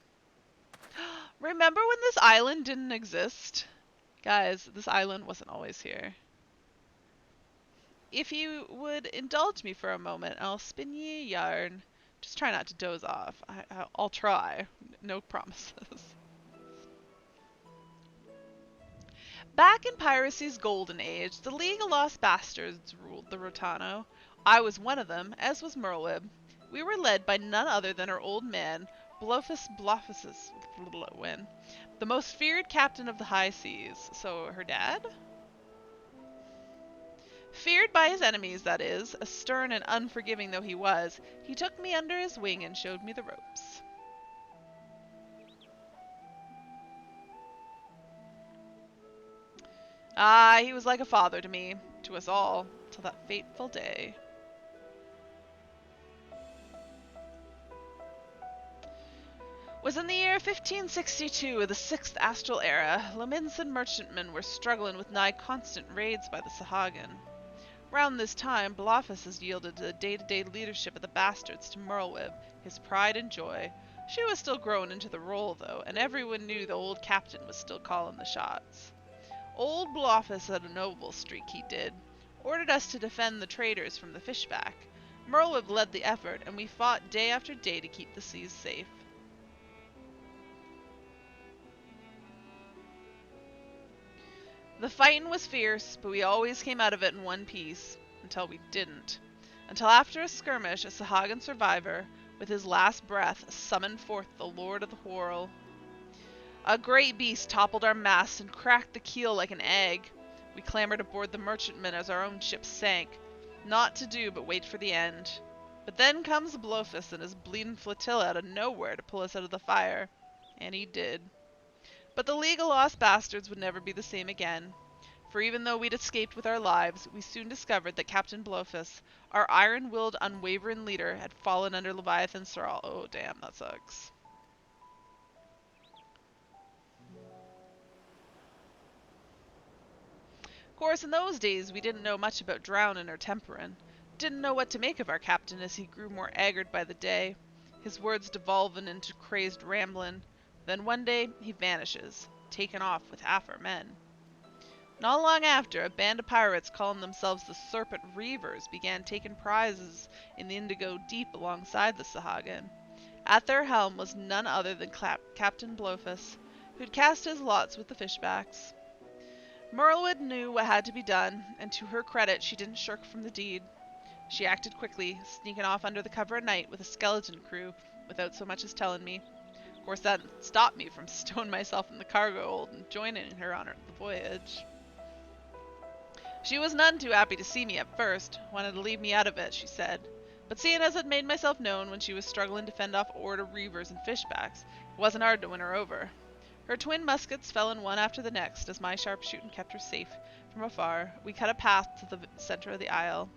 Remember when this island didn't exist? Guys, this island wasn't always here. If you would indulge me for a moment, I'll spin ye a yarn. Just try not to doze off. I'll try. No promises. Back in piracy's golden age, the League of Lost Bastards ruled the Rotano. I was one of them, as was Merlib. We were led by none other than our old man, Blofus Bloffusus, the most feared captain of the high seas. So, her dad? Feared by his enemies, that is, a stern and unforgiving though he was, he took me under his wing and showed me the ropes. Ah, he was like a father to me, to us all, till that fateful day. Was in the year 1562, the 6th astral era. Lominsan merchantmen were struggling with nigh constant raids by the Sahagin. Round this time, Blofus has yielded the day-to-day leadership of the bastards to Merlwib, his pride and joy. She was still growing into the role, though, and everyone knew the old captain was still calling the shots. Old Blofus had a noble streak, he did. Ordered us to defend the traders from the fishback. Merlwib led the effort, and we fought day after day to keep the seas safe. The fighting was fierce, but we always came out of it in one piece. Until we didn't. until after a skirmish, a Sahagan survivor, with his last breath, summoned forth the Lord of the Whirl. A great beast toppled our mast and cracked the keel like an egg. We clambered aboard the merchantman as our own ship sank, naught to do but wait for the end. But then comes Blofus and his bleeding flotilla out of nowhere to pull us out of the fire. And he did. But the League of Lost Bastards would never be the same again. For even though we'd escaped with our lives, we soon discovered that Captain Blofus, our iron-willed, unwavering leader, had fallen under Leviathan's thrall. Oh, damn, that sucks. Of course, in those days, we didn't know much about drowning or tempering. Didn't know what to make of our captain as he grew more haggard by the day, his words devolving into crazed rambling. Then one day, he vanishes, taken off with half our men. Not long after, a band of pirates calling themselves the Serpent Reavers began taking prizes in the Indigo Deep alongside the Sahagan. At their helm was none other than Captain Blofus, who'd cast his lots with the fishbacks. Merlwood knew what had to be done, and to her credit, she didn't shirk from the deed. She acted quickly, sneaking off under the cover of night with a skeleton crew, without so much as telling me. Of course, that stopped me from stowing myself in the cargo hold and joining her on the voyage. She was none too happy to see me at first, wanted to leave me out of it, she said. But seeing as I'd made myself known when she was struggling to fend off a horde of reavers and fishbacks, it wasn't hard to win her over. Her twin muskets fell in one after the next as my sharp shooting kept her safe from afar. We cut a path to the center of the isle.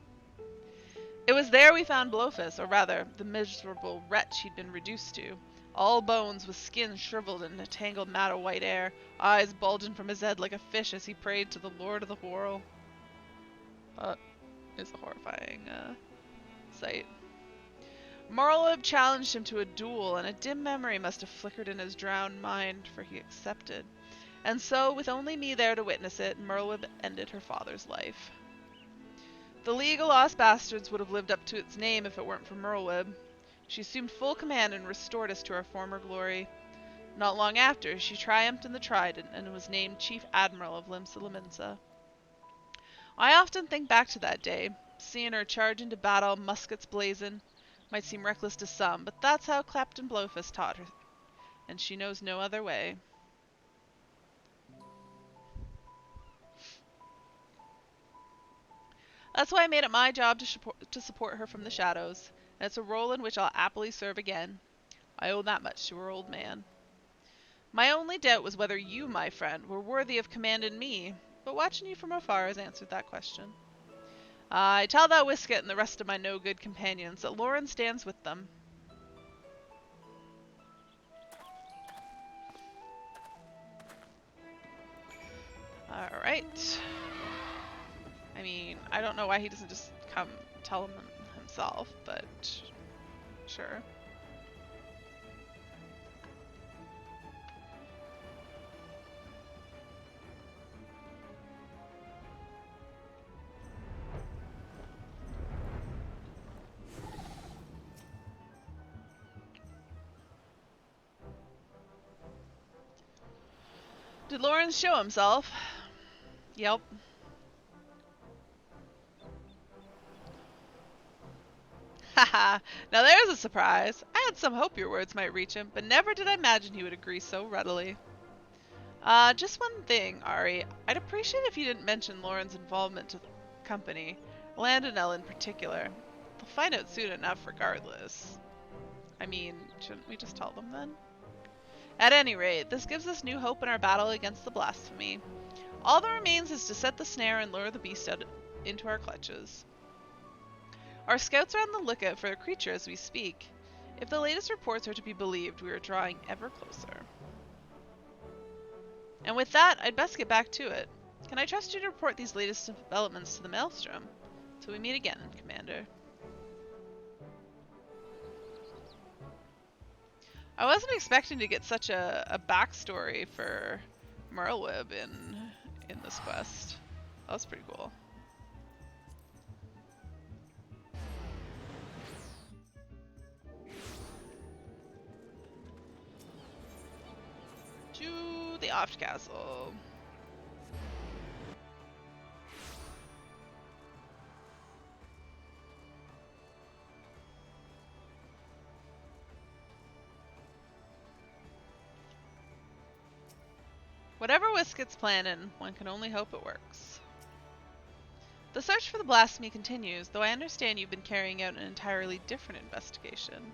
It was there we found Blofus, or rather, the miserable wretch he'd been reduced to. All bones, with skin shriveled in a tangled mat of white hair, eyes bulging from his head like a fish as he prayed to the Lord of the Whirl. It's a horrifying sight. Marlowe challenged him to a duel, and a dim memory must have flickered in his drowned mind, for he accepted. And so, with only me there to witness it, Merlwood ended her father's life. The League of Lost Bastards would have lived up to its name if it weren't for Merlwood. She assumed full command and restored us to our former glory. Not long after, she triumphed in the Trident and was named Chief Admiral of Limsa Lominsa. I often think back to that day, seeing her charge into battle, muskets blazing. Might seem reckless to some, but that's how Captain Blofus taught her, and she knows no other way. That's why I made it my job to support her from the shadows, and it's a role in which I'll happily serve again. I owe that much to her old man. My only doubt was whether you, my friend, were worthy of commanding me, but watching you from afar has answered that question. I tell that Whisket and the rest of my no-good companions that Lauren stands with them. Alright. I mean, I don't know why he doesn't just come tell them himself, but sure. Did Lawrence show himself? Yep. Haha, now there's a surprise. I had some hope your words might reach him, but never did I imagine he would agree so readily. Just one thing, Ari. I'd appreciate if you didn't mention Lauren's involvement to the company, Landonell in particular. They'll find out soon enough regardless. I mean, shouldn't we just tell them then? At any rate, this gives us new hope in our battle against the blasphemy. All that remains is to set the snare and lure the beast out into our clutches. Our scouts are on the lookout for the creature as we speak. If the latest reports are to be believed, we are drawing ever closer. And with that, I'd best get back to it. Can I trust you to report these latest developments to the Maelstrom? Till we meet again, Commander. I wasn't expecting to get such a backstory for Merlwyb in this quest. That was pretty cool. To the Oft Castle. Whatever Whisket's planning, one can only hope it works. The search for the blasphemy continues, though I understand you've been carrying out an entirely different investigation.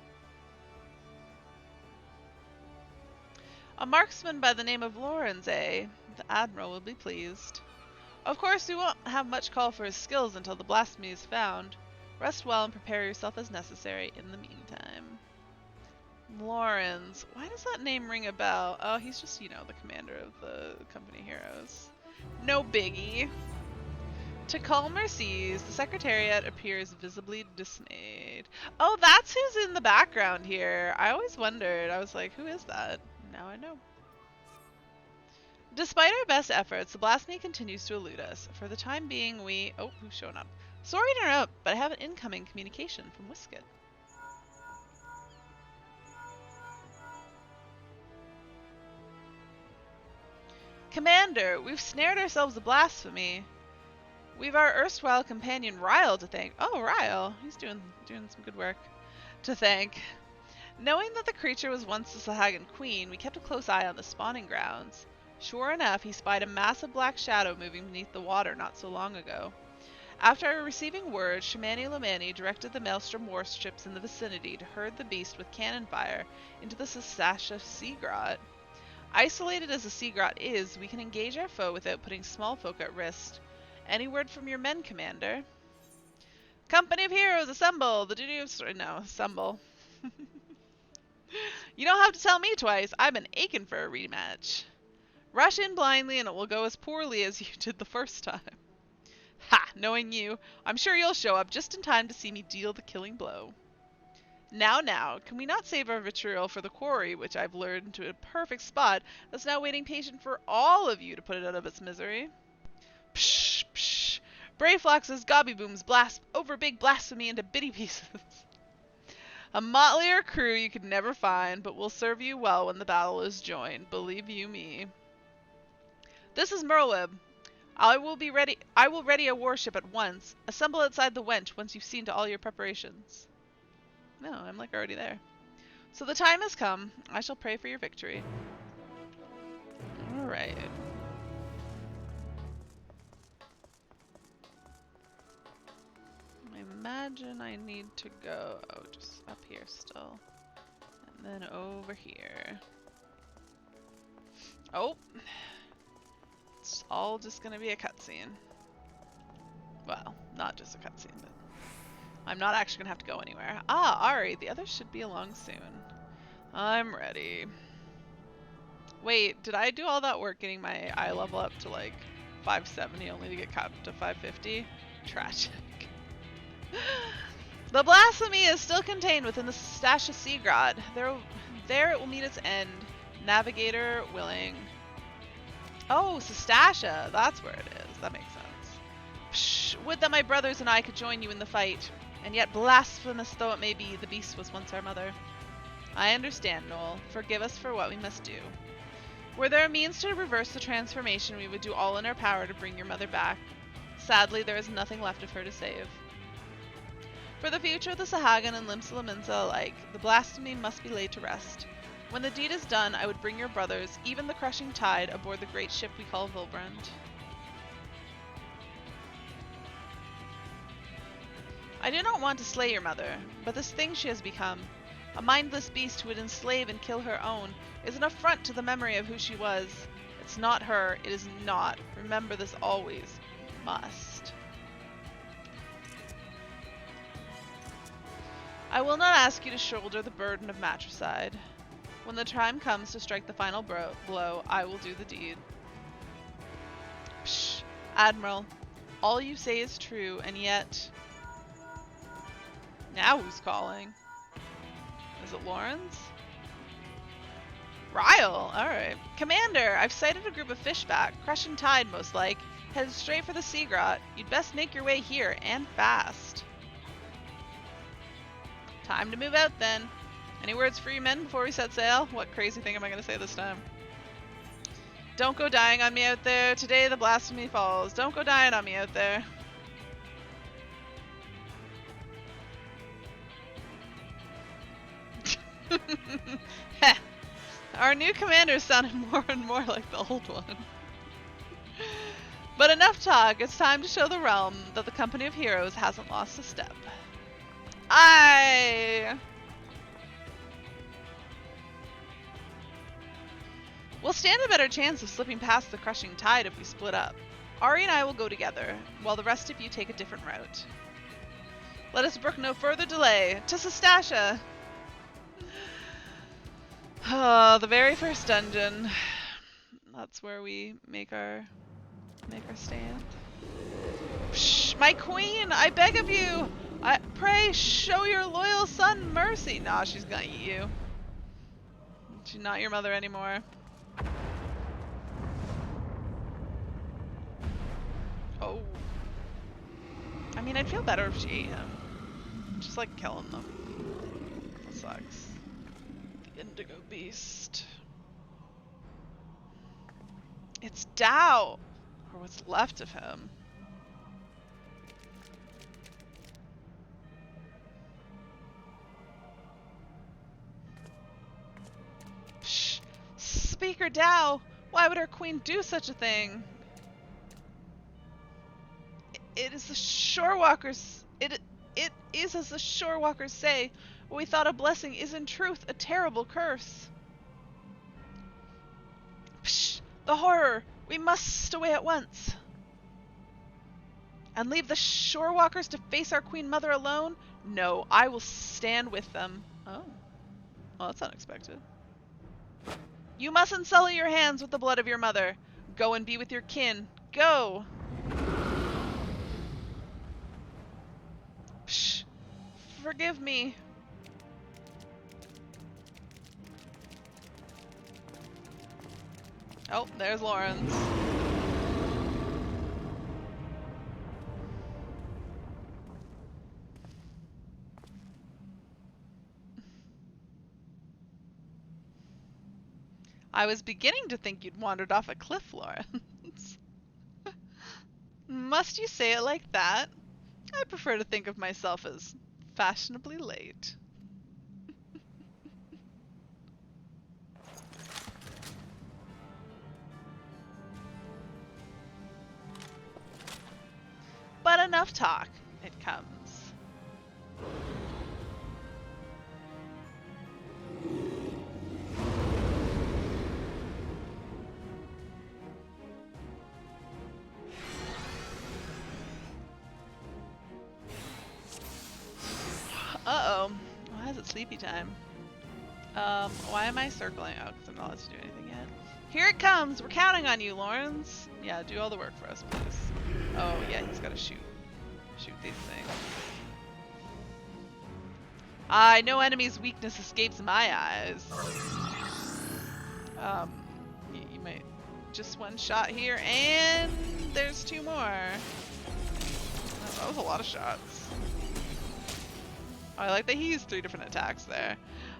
A marksman by the name of Lorenz, eh? The Admiral will be pleased. Of course, we won't have much call for his skills until the blasphemy is found. Rest well and prepare yourself as necessary in the meantime. Lorenz. Why does that name ring a bell? Oh, he's just, you know, the commander of the company heroes. No biggie. To calmer seas, the Secretariat appears visibly dismayed. Oh, that's who's in the background here. I always wondered. I was like, who is that? Now I know. Despite our best efforts, the blasphemy continues to elude us. For the time being, we... Oh, who's showing up? Sorry to interrupt, but I have an incoming communication from Whisket. Commander, we've snared ourselves a blasphemy. We've our erstwhile companion Ryle to thank. Oh, Ryle. He's doing some good work. To thank. Knowing that the creature was once the Sahagan Queen, we kept a close eye on the spawning grounds. Sure enough, he spied a massive black shadow moving beneath the water not so long ago. After receiving word, Shamani Lomani directed the Maelstrom warships in the vicinity to herd the beast with cannon fire into the Sasasha Sea Grot. Isolated as the Sea Grot is, we can engage our foe without putting small folk at risk. Any word from your men, Commander? Company of heroes, assemble! The duty of... No, assemble. You don't have to tell me twice. I've been aching for a rematch. Rush in blindly and it will go as poorly as you did the first time. Ha! Knowing you, I'm sure you'll show up just in time to see me deal the killing blow. Now, can we not save our vitriol for the quarry, which I've lured into a perfect spot that's now waiting patient for all of you to put it out of its misery? Psh, psh. Brayflox's gobby booms blast over big blasphemy into bitty pieces. A motlier crew you could never find, but will serve you well when the battle is joined, believe you me. This is Merlweb. I will ready a warship at once. Assemble outside the wench once you've seen to all your preparations. No, I'm like already there. So the time has come. I shall pray for your victory. Alright. I imagine I need to go just up here still. And then over here. Oh! It's all just gonna be a cutscene. Well, not just a cutscene, but I'm not actually gonna have to go anywhere. Ah, Ari, the others should be along soon. I'm ready. Wait, did I do all that work getting my eye level up to like 570 only to get capped to 550? Tragic. The blasphemy is still contained within the Sasasha Sea Grot. There it will meet its end. Navigator willing. Oh, Sasasha. That's where it is. That makes sense. Psh, would that my brothers and I could join you in the fight. And yet, blasphemous though it may be, the beast was once our mother. I understand, Noel. Forgive us for what we must do. Were there a means to reverse the transformation, we would do all in our power to bring your mother back. Sadly, there is nothing left of her to save. For the future of the Sahagan and Limsa alike, the blasphemy must be laid to rest. When the deed is done, I would bring your brothers, even the crushing tide, aboard the great ship we call Vilbrand. I do not want to slay your mother, but this thing she has become, a mindless beast who would enslave and kill her own, is an affront to the memory of who she was. It's not her, it is not. Remember this always. You must. I will not ask you to shoulder the burden of matricide. When the time comes to strike the final blow, I will do the deed. Psh, Admiral, all you say is true, and yet... Now who's calling? Is it Lawrence? Ryle, alright. Commander, I've sighted a group of fishback, crushing tide most like, headed straight for the Sea Grot. You'd best make your way here, and fast. Time to move out then. Any words for you men before we set sail? What crazy thing am I going to say this time? Don't go dying on me out there. Today the blasphemy falls. Don't go dying on me out there. Our new commander sounded more and more like the old one. But enough talk, it's time to show the realm that the company of heroes hasn't lost a step. Aye! We'll stand a better chance of slipping past the crushing tide if we split up. Ari and I will go together, while the rest of you take a different route. Let us brook no further delay. To Sestasha! Oh, the very first dungeon. That's where we make our stand. Psh, my queen, I beg of you! Pray show your loyal son mercy. Nah, she's gonna eat you. She's not your mother anymore. Oh. I mean, I'd feel better if she ate him. Just like killing them. That sucks. The indigo beast. It's Dao! Or what's left of him. Shh! Speaker Dao! Why would our queen do such a thing? It is the Shorewalkers. It is as the Shorewalkers say. What we thought a blessing is in truth a terrible curse. Psh! The horror! We must away at once. And leave the Shorewalkers to face our Queen Mother alone? No, I will stand with them. Oh. Well, that's unexpected. You mustn't sully your hands with the blood of your mother. Go and be with your kin. Go! Psh! Forgive me. Oh, there's Lawrence. I was beginning to think you'd wandered off a cliff, Lawrence. Must you say it like that? I prefer to think of myself as fashionably late. But enough talk. It comes. Uh-oh. Why is it sleepy time? Why am I circling? Oh, because I'm not allowed to do anything yet. Here it comes! We're counting on you, Lawrence! Yeah, do all the work for us, please. Oh, yeah, he's gotta shoot these things. No enemy's weakness escapes my eyes. You might... Just one shot here, and there's two more. Oh, that was a lot of shots. Oh, I like that he used 3 different attacks there.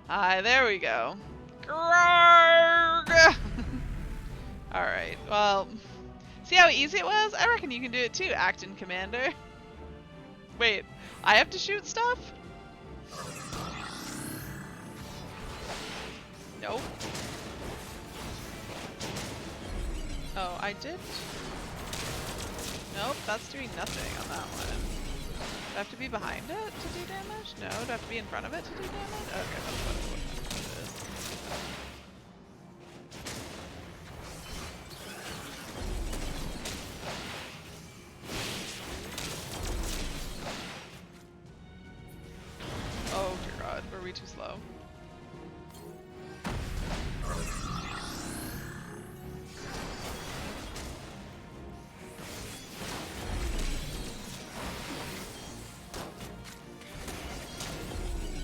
There we go. Grrrg! Alright, well... See how easy it was? I reckon you can do it too, Acton Commander. Wait, I have to shoot stuff? Nope. Oh, I did? Nope, that's doing nothing on that one. Do I have to be behind it to do damage? No, do I have to be in front of it to do damage? Okay, that's what it is. Oh dear god, were we too slow?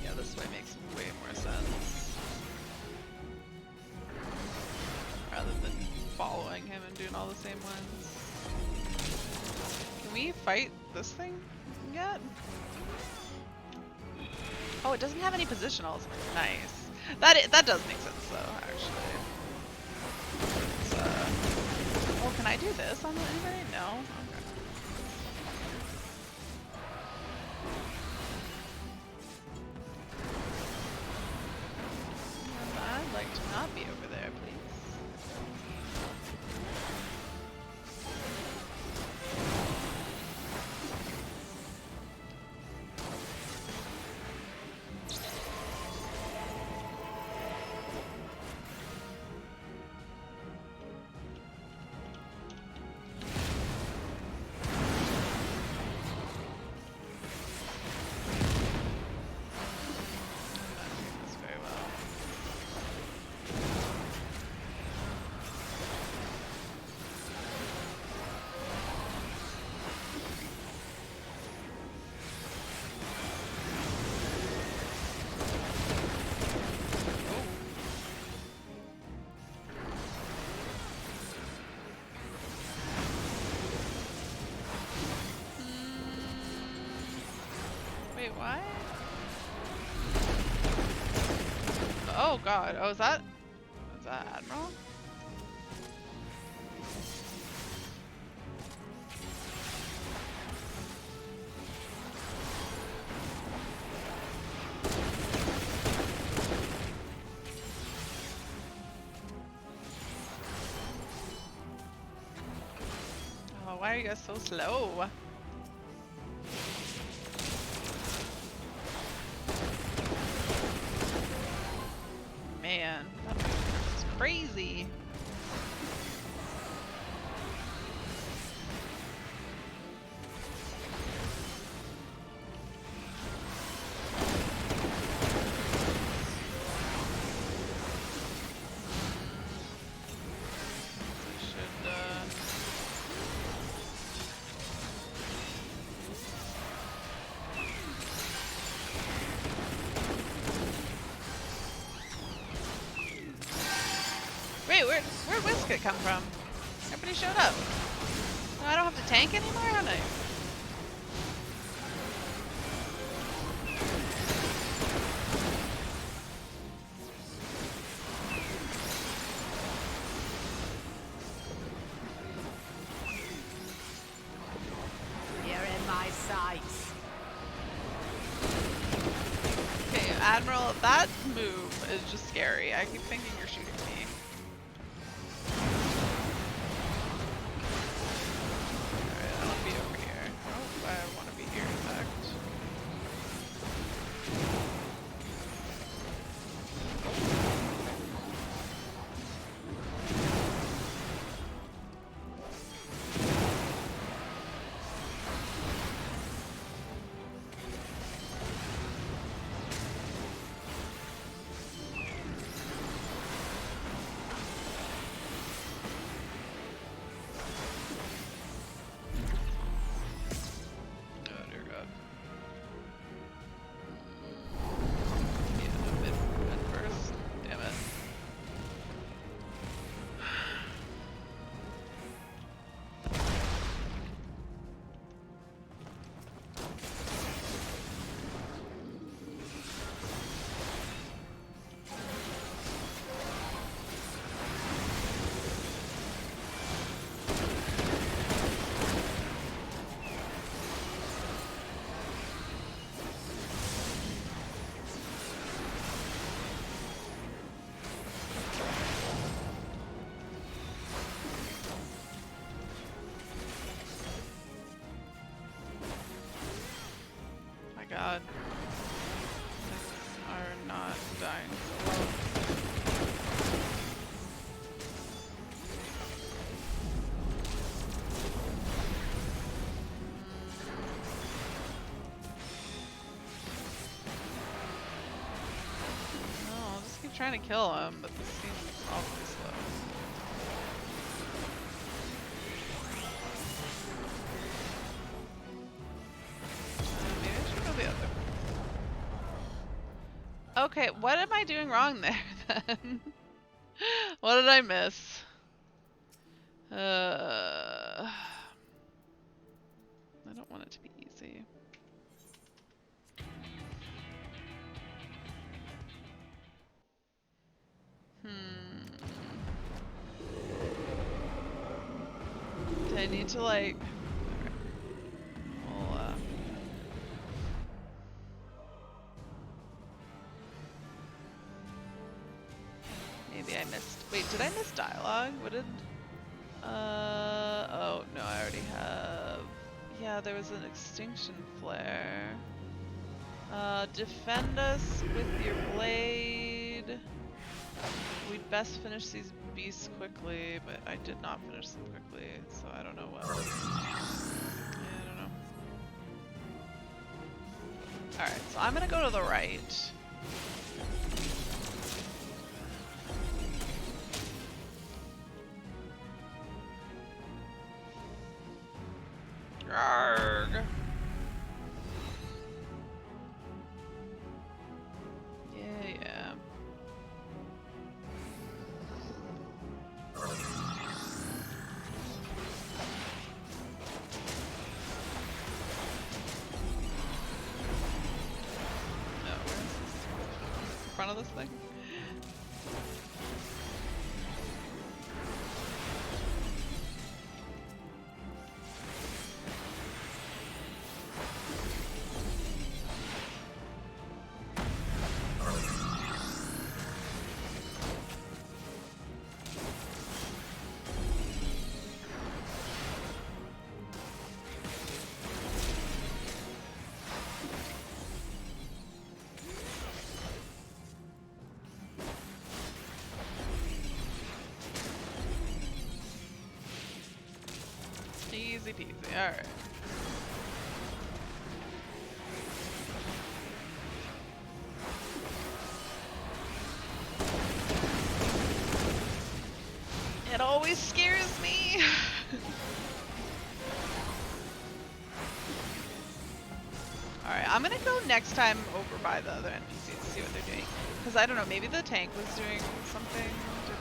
Yeah, this way makes way more sense. Rather than following him and doing all the same ones. Can we fight this thing yet? Oh, it doesn't have any positionals. Nice. That does make sense though, actually. Well, can I do this on anybody? No? Okay. I'd like to not be over Wait, what? Oh god. Oh, is that Admiral? Oh, why are you guys so slow? Man, that's crazy. Wait, where'd Whiskit come from? Everybody showed up. No, I don't have to tank anymore, how nice. You're in my sights. Okay, Admiral, that move is just scary. I keep thinking you're shooting me. Alright, I want to be over here. Oh, I want to be here, in fact. Oh dear god. Yeah, no, mid first. Damn it. My god. Things are not dying so well. No, I'll just keep trying to kill him, but this seems awfully slow. Maybe I should go the other way. Okay, what am I doing wrong there then? What did I miss? I don't want it to be easy. Do I need to like... Well, maybe I missed... Wait, did I miss dialogue? What did... Oh, no, I already have... Yeah, there was an extinction flare. Defend us with your blade. We'd best finish these beasts quickly, but I did not finish them quickly, so I don't know what. Yeah, I don't know. Alright, so I'm gonna go to the right. Arrgh. Yeah. front of this thing. Easy peasy, alright. It always scares me! Alright, I'm gonna go next time over by the other NPCs to see what they're doing. Because I don't know, maybe the tank was doing something to,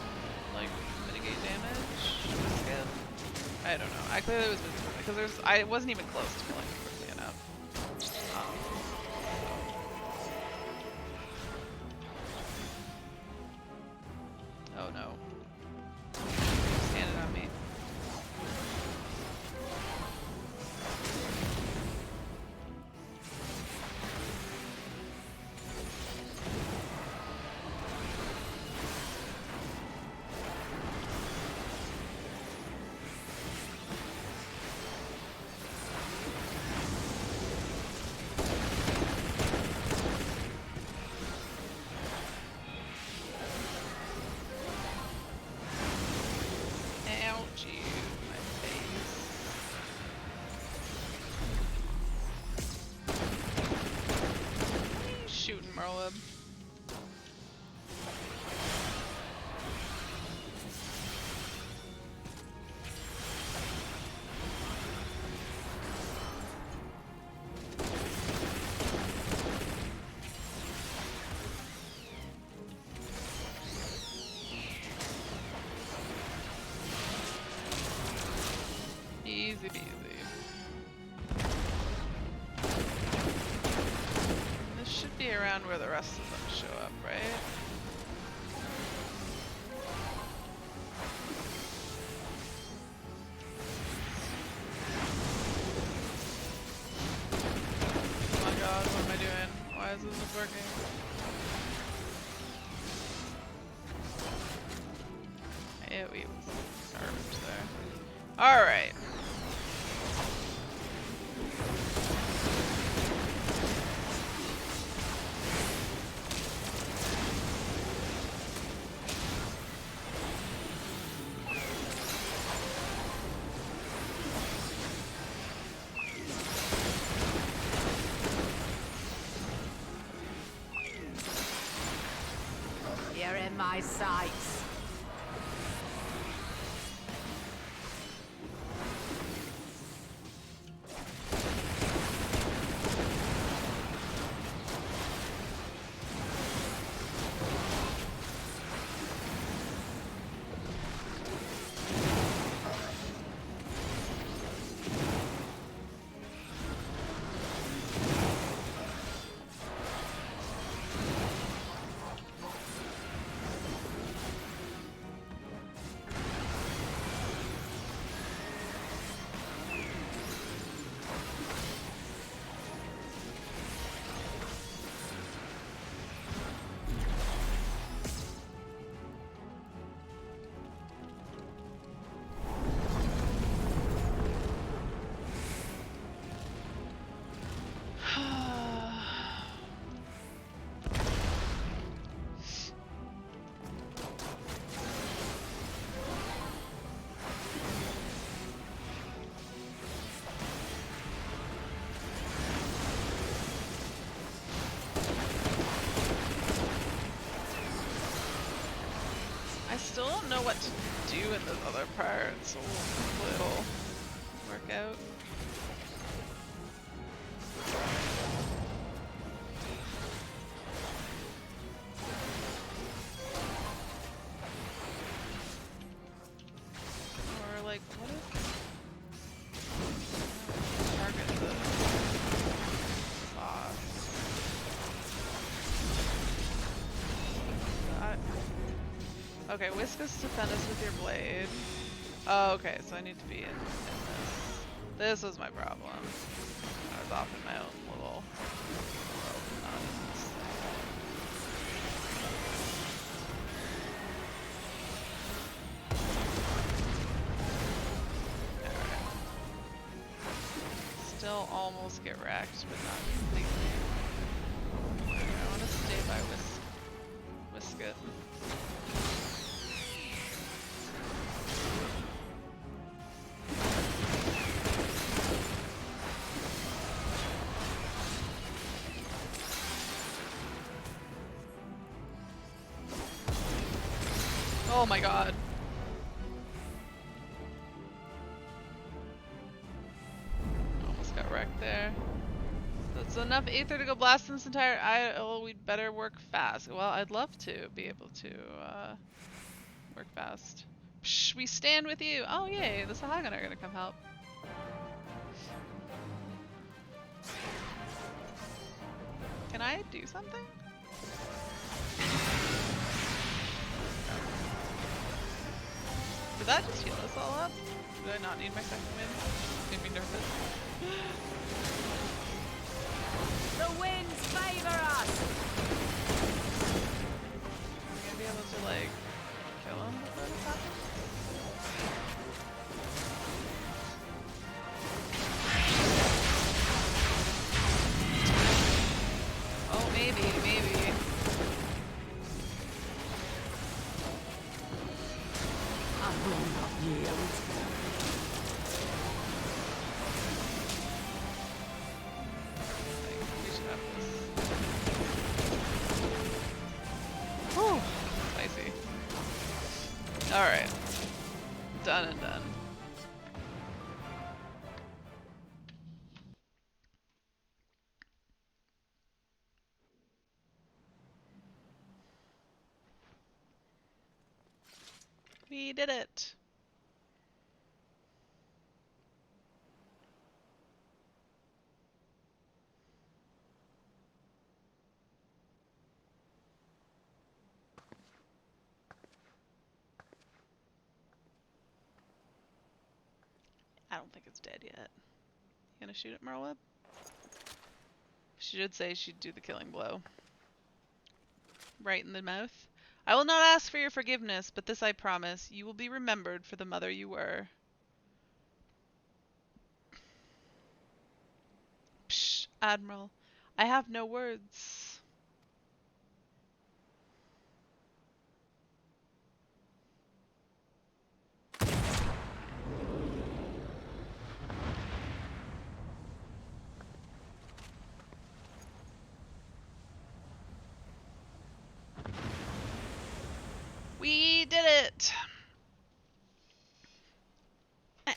like, mitigate damage? Risk it? I don't know. I clearly was busy because I wasn't even close to killing it quickly enough. Oh no. Standing on me. Merlin. Easy peasy. Should be around where the rest of them show up, right? Oh my god, what am I doing? Why is this working? We was garbage there. Alright. You're in my sights. I still don't know what to do in those other parts, so hopefully it'll work out. Or like, what if target the boss? Okay, Whiskas, defend us with your blade. Oh, okay, so I need to be in this. This was my problem. I was off in my own little world, not in this thing. Alright. Still almost get wrecked, but not completely. I want to stay by Whisket. Oh my god. Almost got wrecked there. That's enough Aether to go blast this entire isle. We'd better work fast. Well, I'd love to be able to work fast. Psh, we stand with you. Oh yay, the Sahagan are gonna come help. Can I do something? Did that just heal us all up? Did I not need my second wind? Made me nervous. The winds favor us! Am I gonna be able to, like, kill him before this happens? Oh, maybe, maybe. I will not yield. Like, we should have this. Whew, spicy. Alright. Done and done. We did it. I don't think it's dead yet. You gonna shoot it, Merlweb? She did say she'd do the killing blow. Right in the mouth. I will not ask for your forgiveness, but this I promise. You will be remembered for the mother you were. Psh, Admiral. I have no words. We did it! Ow.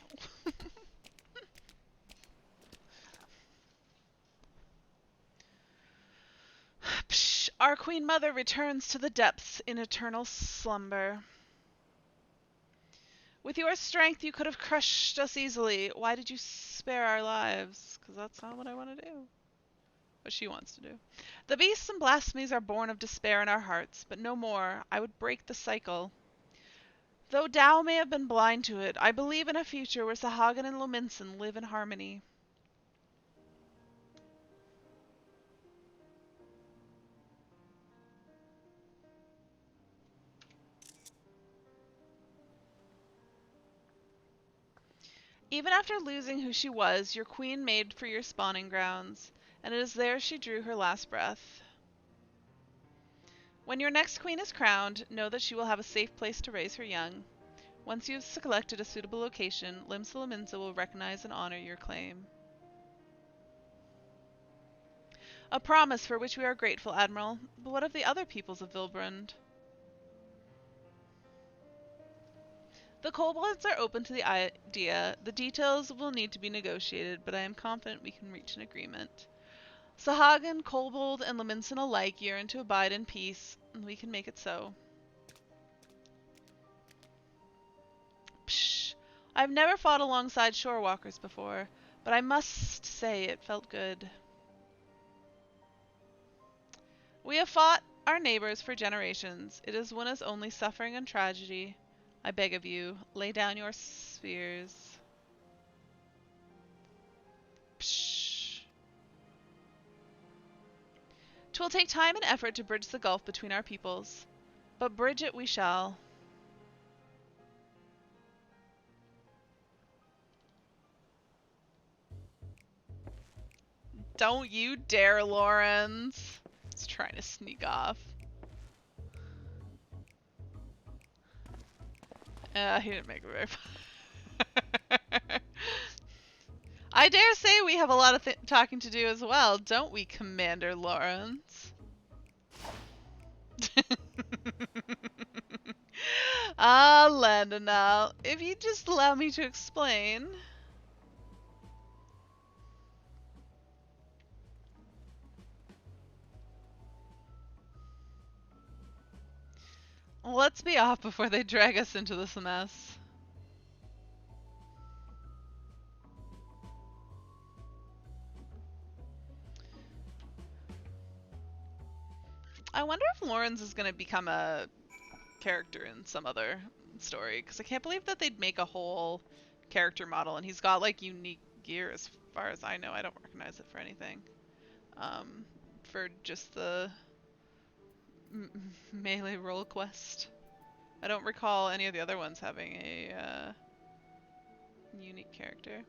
Psh, our Queen Mother returns to the depths in eternal slumber. With your strength, you could have crushed us easily. Why did you spare our lives? Because that's not what I want to do. What she wants to do. The beasts and blasphemies are born of despair in our hearts, but no more. I would break the cycle. Though Tao may have been blind to it, I believe in a future where Sahagan and Lominson live in harmony. Even after losing who she was, your queen made for your spawning grounds, and it is there she drew her last breath. When your next queen is crowned, know that she will have a safe place to raise her young. Once you have selected a suitable location, Limsa Lominsa will recognize and honor your claim. A promise for which we are grateful, Admiral. But what of the other peoples of Vilbrund? The Kobolds are open to the idea. The details will need to be negotiated, but I am confident we can reach an agreement. Sahagan, Kobold, and Lominson alike yearn to abide in peace, and we can make it so. Psh! I've never fought alongside shorewalkers before, but I must say it felt good. We have fought our neighbors for generations. It has won us only suffering and tragedy. I beg of you, lay down your spears. Psh. 'Twill take time and effort to bridge the gulf between our peoples, but bridge it we shall. Don't you dare, Lawrence. He's trying to sneak off. He didn't make it very far. I dare say we have a lot of talking to do as well, don't we, Commander Lawrence? Ah, Landonal, if you just allow me to explain. Let's be off before they drag us into this mess. I wonder if Lawrence is going to become a character in some other story, because I can't believe that they'd make a whole character model, and he's got like unique gear as far as I know. I don't recognize it for anything. For just the melee roll quest. I don't recall any of the other ones having a unique character.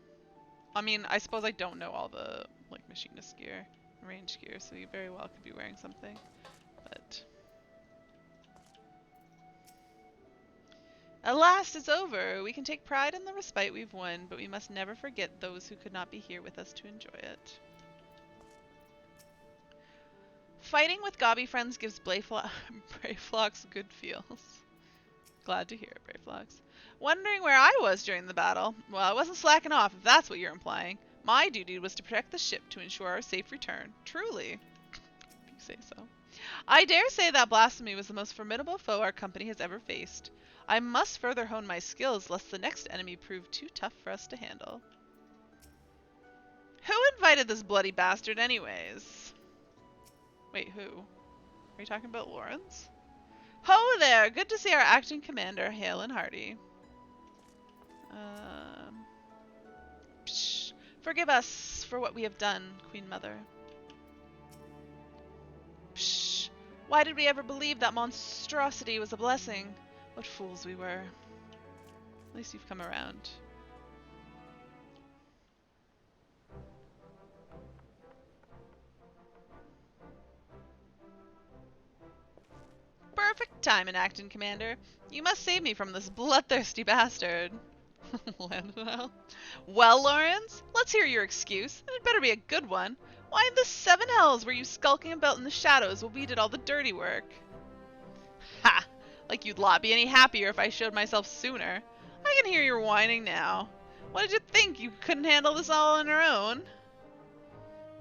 I mean, I suppose I don't know all the like machinist gear, range gear, so you very well could be wearing something. But at last it's over. We can take pride in the respite we've won, but we must never forget those who could not be here with us to enjoy it. Fighting with Gobby friends gives Brayflox good feels. Glad to hear it, Brayflox. Wondering where I was during the battle? Well, I wasn't slacking off, if that's what you're implying. My duty was to protect the ship to ensure our safe return. Truly. If you say so. I dare say that blasphemy was the most formidable foe our company has ever faced. I must further hone my skills, lest the next enemy prove too tough for us to handle. Who invited this bloody bastard anyways? Wait, who? Are you talking about Lawrence? Ho there! Good to see our acting commander, hale and hearty. Psh, forgive us for what we have done, Queen Mother. Psh, why did we ever believe that monstrosity was a blessing? What fools we were. At least you've come around. Perfect timing, acting commander. You must save me from this bloodthirsty bastard. Landonal. Well, Lawrence, let's hear your excuse, and it better be a good one. Why in the seven hells were you skulking about in the shadows while we did all the dirty work? Ha! Like you'd lot be any happier if I showed myself sooner. I can hear your whining now. What did you think? You couldn't handle this all on your own?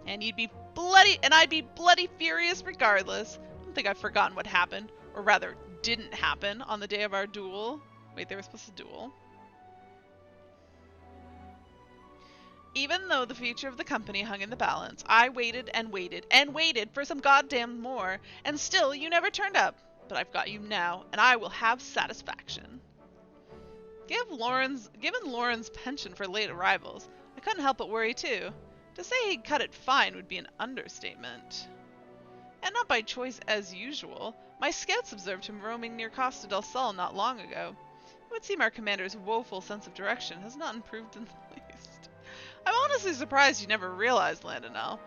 And I'd be bloody furious regardless. I don't think I've forgotten what happened. Or rather, didn't happen on the day of our duel. Wait, they were supposed to duel? Even though the future of the company hung in the balance, I waited and waited and waited for some goddamn more, and still you never turned up. But I've got you now, and I will have satisfaction. Given Lauren's penchant for late arrivals, I couldn't help but worry too. To say he'd cut it fine would be an understatement. And not by choice as usual. My scouts observed him roaming near Costa del Sol not long ago. It would seem our commander's woeful sense of direction has not improved in the least. I'm honestly surprised you never realized, Landonal,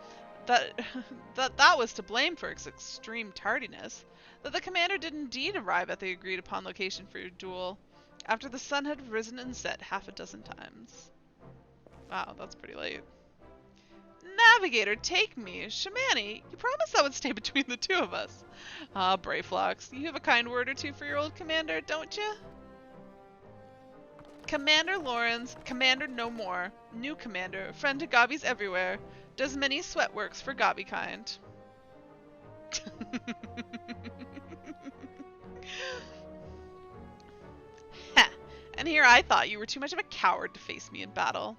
that was to blame for his extreme tardiness, that the commander did indeed arrive at the agreed-upon location for your duel, after the sun had risen and set half a dozen times. Wow, that's pretty late. Navigator, take me. Shamani, you promised that would stay between the two of us. Ah, Brayflox, you have a kind word or two for your old commander, don't you? Commander Lawrence, commander no more. New commander, friend to Gobbies everywhere. Does many sweat works for Gobby kind. Ha! And here I thought you were too much of a coward to face me in battle.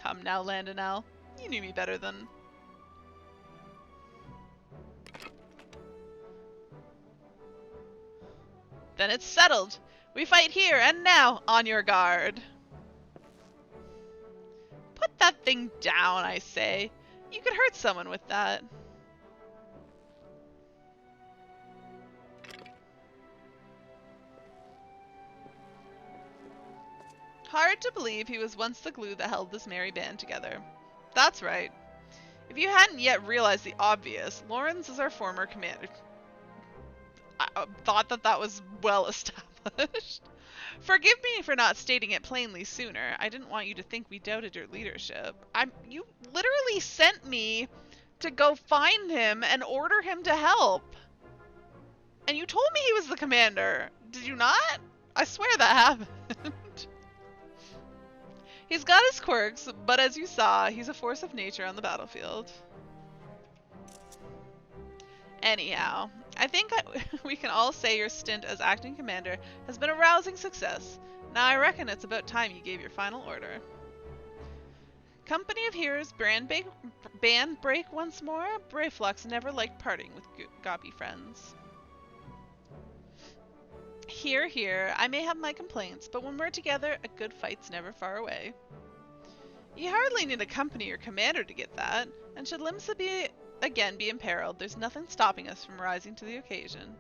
Come now, Landonal. You knew me better than... Then it's settled. We fight here and now, on your guard. Put that thing down, I say. You could hurt someone with that. Hard to believe he was once the glue that held this merry band together. That's right. If you hadn't yet realized the obvious, Lawrence is our former commander. I thought that was well established. Forgive me for not stating it plainly sooner. I didn't want you to think we doubted your leadership. You literally sent me to go find him and order him to help. And you told me he was the commander. Did you not? I swear that happened. He's got his quirks, but as you saw, he's a force of nature on the battlefield. Anyhow, I think we can all say your stint as acting commander has been a rousing success. Now I reckon it's about time you gave your final order. Company of Heroes band break once more? Brayflux never liked parting with gobby friends. Here, here, I may have my complaints, but when we're together, a good fight's never far away. You hardly need a company or commander to get that, and should Limsa again be imperiled, there's nothing stopping us from rising to the occasion.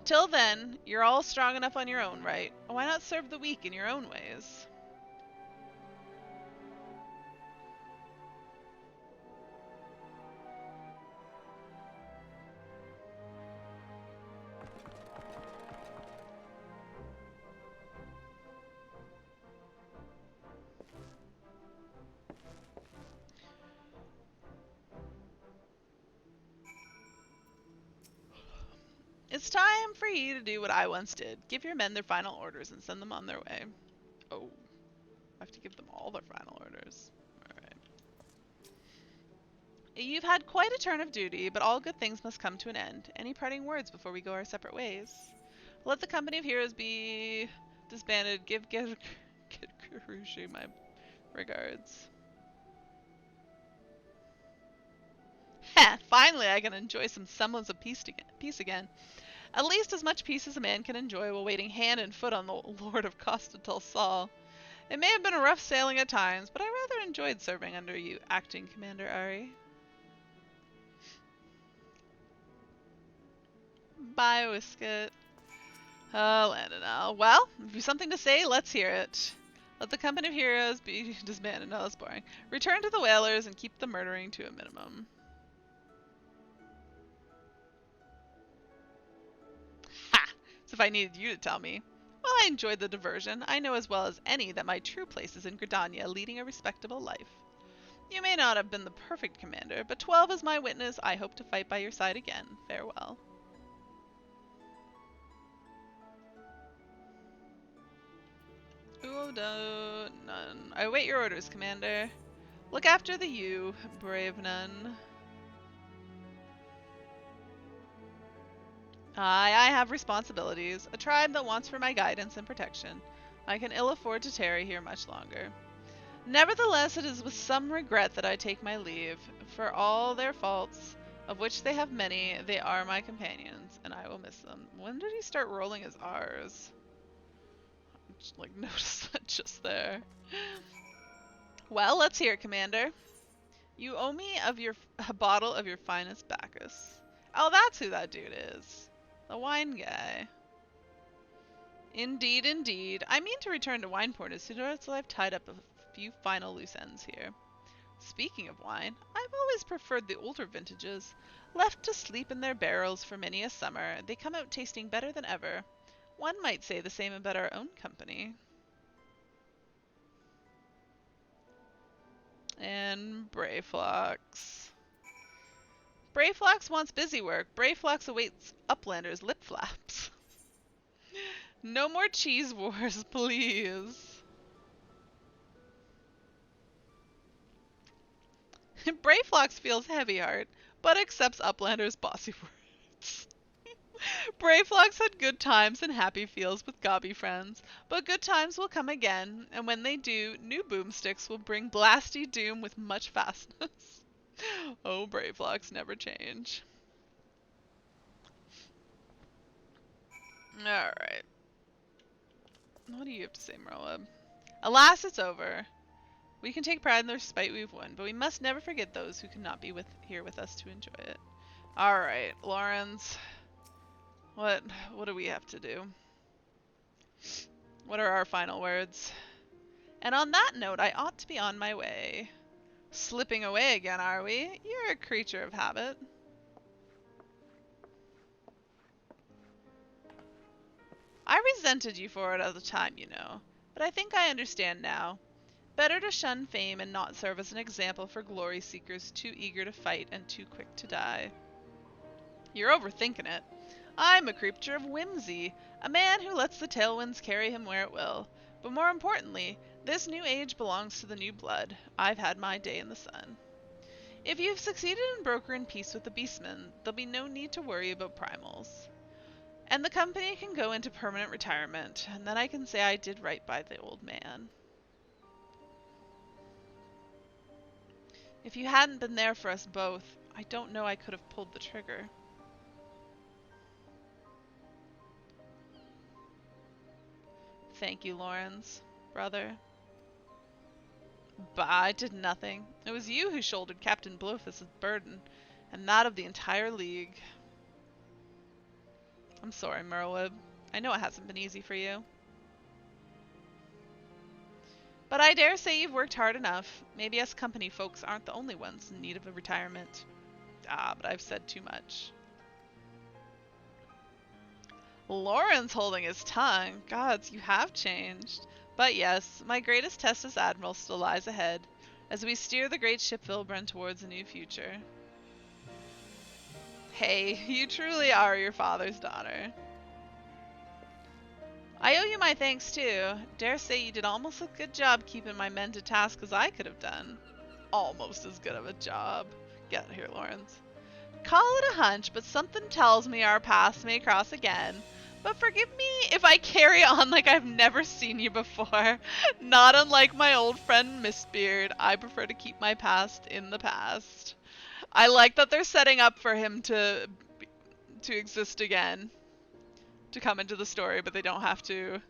Till then, you're all strong enough on your own right. Why not serve the weak in your own ways? It's time for you to do what I once did. Give your men their final orders and send them on their way. Oh, I have to give them all their final orders. Alright. You've had quite a turn of duty, but all good things must come to an end. Any parting words before we go our separate ways? Let the Company of Heroes be disbanded. Give Karushi my regards. Heh, finally I can enjoy some semblance of peace again. At least as much peace as a man can enjoy while waiting hand and foot on the Lord of Costatal Sol. It may have been a rough sailing at times, but I rather enjoyed serving under you, acting Commander Ari. Bye, Whisket. Oh, Landonel. Well, if you've something to say, let's hear it. Let the Company of Heroes be disbanded. No, that's boring. Return to the whalers and keep the murdering to a minimum. As if I needed you to tell me. Well, I enjoyed the diversion. I know as well as any that my true place is in Gridania, leading a respectable life. You may not have been the perfect commander, but 12 is my witness. I hope to fight by your side again. Farewell. Uodo, none. I await your orders, Commander. Look after the you, brave nun. I have responsibilities, a tribe that wants for my guidance and protection. I can ill afford to tarry here much longer. Nevertheless, it is with some regret that I take my leave. For all their faults, of which they have many, they are my companions, and I will miss them. When did he start rolling his R's? I just, noticed that just there. Well, let's hear it, Commander. You owe me a bottle of your finest Bacchus. Oh, that's who that dude is. The wine guy. Indeed, indeed. I mean to return to Wineport as soon as I've tied up a few final loose ends here. Speaking of wine, I've always preferred the older vintages. Left to sleep in their barrels for many a summer, they come out tasting better than ever. One might say the same about our own company. And Brayflux. Brayflux wants busy work. Brayflux awaits Uplander's lip flaps. No more cheese wars, please. Brayflux feels heavy heart, but accepts Uplander's bossy words. Brayflux had good times and happy feels with gobby friends, but good times will come again, and when they do, new boomsticks will bring blasty doom with much fastness. Oh, Brayflux never change. Alright. What do you have to say, Merleb? Alas, it's over. We can take pride in the respite we've won, but we must never forget those who cannot be here with us to enjoy it. Alright, Lawrence. What do we have to do? What are our final words? And on that note, I ought to be on my way. Slipping away again, are we? You're a creature of habit. I resented you for it at the time, you know, but I think I understand now. Better to shun fame and not serve as an example for glory seekers too eager to fight and too quick to die. You're overthinking it. I'm a creature of whimsy, a man who lets the tailwinds carry him where it will. But more importantly, this new age belongs to the new blood. I've had my day in the sun. If you've succeeded in brokering peace with the beastmen, there'll be no need to worry about primals. And the company can go into permanent retirement, and then I can say I did right by the old man. If you hadn't been there for us both, I don't know I could have pulled the trigger. Thank you, Lawrence, brother. Bah, I did nothing. It was you who shouldered Captain Blowfist's burden, and that of the entire League. I'm sorry, Merleb. I know it hasn't been easy for you. But I dare say you've worked hard enough. Maybe us company folks aren't the only ones in need of a retirement. Ah, but I've said too much. Lawrence holding his tongue. Gods, you have changed. But yes, my greatest test as Admiral still lies ahead, as we steer the great ship Vilbrun towards a new future. Hey, you truly are your father's daughter. I owe you my thanks too. Dare say you did almost a good job keeping my men to task as I could have done. Almost as good of a job. Get here, Lawrence. Call it a hunch, but something tells me our paths may cross again. But forgive me if I carry on like I've never seen you before. Not unlike my old friend Mistbeard, I prefer to keep my past in the past. I like that they're setting up for him to exist again, to come into the story, but they don't have to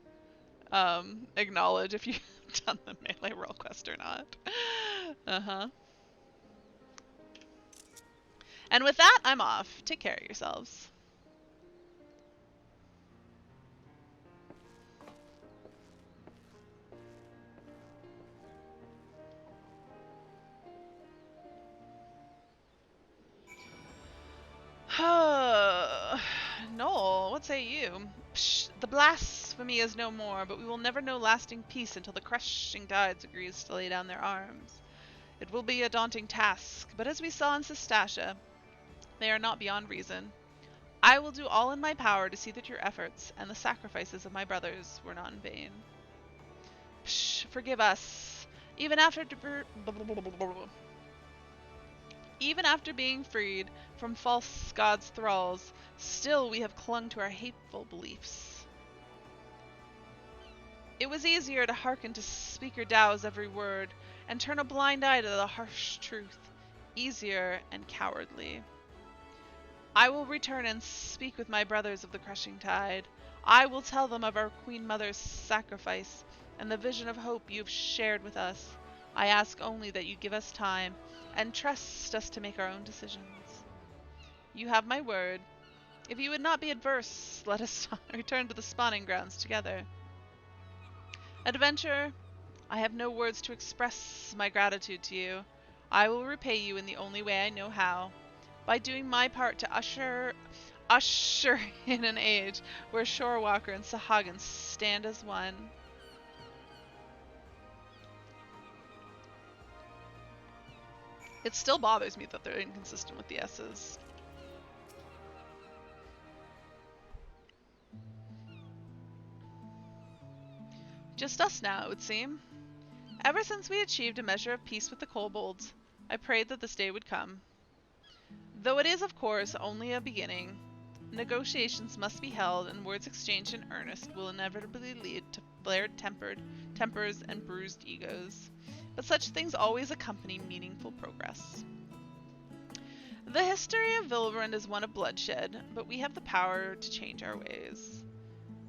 acknowledge if you've done the melee roll quest or not. And with that, I'm off. Take care of yourselves. Noel, what say you? Psh, the blasphemy is no more, but we will never know lasting peace until the crushing tides agrees to lay down their arms. It will be a daunting task, but as we saw in Sestasha, they are not beyond reason. I will do all in my power to see that your efforts and the sacrifices of my brothers were not in vain. Psh, forgive us. Even after being freed from false gods' thralls, still we have clung to our hateful beliefs. It was easier to hearken to Speaker Dow's every word, and turn a blind eye to the harsh truth. Easier and cowardly. I will return and speak with my brothers of the crushing tide. I will tell them of our Queen Mother's sacrifice, and the vision of hope you have shared with us. I ask only that you give us time, and trust us to make our own decisions. You have my word. If you would not be adverse, let us return to the spawning grounds together. Adventurer, I have no words to express my gratitude to you. I will repay you in the only way I know how, by doing my part to usher in an age where Shorewalker and Sahagin stand as one. It still bothers me that they're inconsistent with the S's. Just us now, it would seem. Ever since we achieved a measure of peace with the kobolds, I prayed that this day would come. Though it is, of course, only a beginning, negotiations must be held, and words exchanged in earnest will inevitably lead to flared tempers and bruised egos. But such things always accompany meaningful progress. The history of Vilbrand is one of bloodshed, but we have the power to change our ways.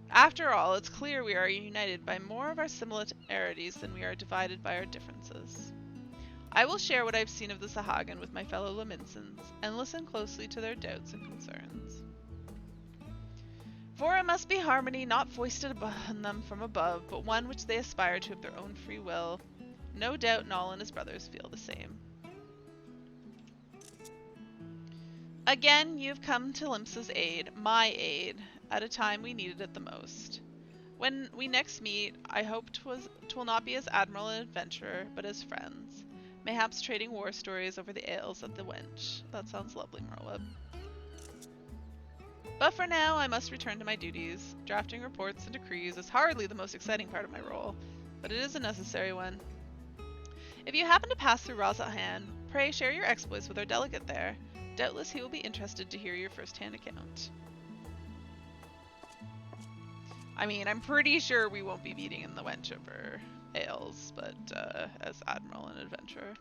After all, it's clear we are united by more of our similarities than we are divided by our differences. I will share what I've seen of the Sahagin with my fellow Laminsons, and listen closely to their doubts and concerns. For it must be harmony not foisted upon them from above, but one which they aspire to of their own free will. No doubt Nall and his brothers feel the same. Again, you have come to Limsa's aid, my aid, at a time we needed it the most. When we next meet, I hope 'twill not be as admiral and adventurer, but as friends, mayhaps trading war stories over the ales at the Wench. That sounds lovely, Merlib. But for now, I must return to my duties. Drafting reports and decrees is hardly the most exciting part of my role, but it is a necessary one. If you happen to pass through Razahan, pray share your exploits with our delegate there. Doubtless he will be interested to hear your first-hand account. I mean, I'm pretty sure we won't be meeting in the Wench over ales, but as admiral and adventurer.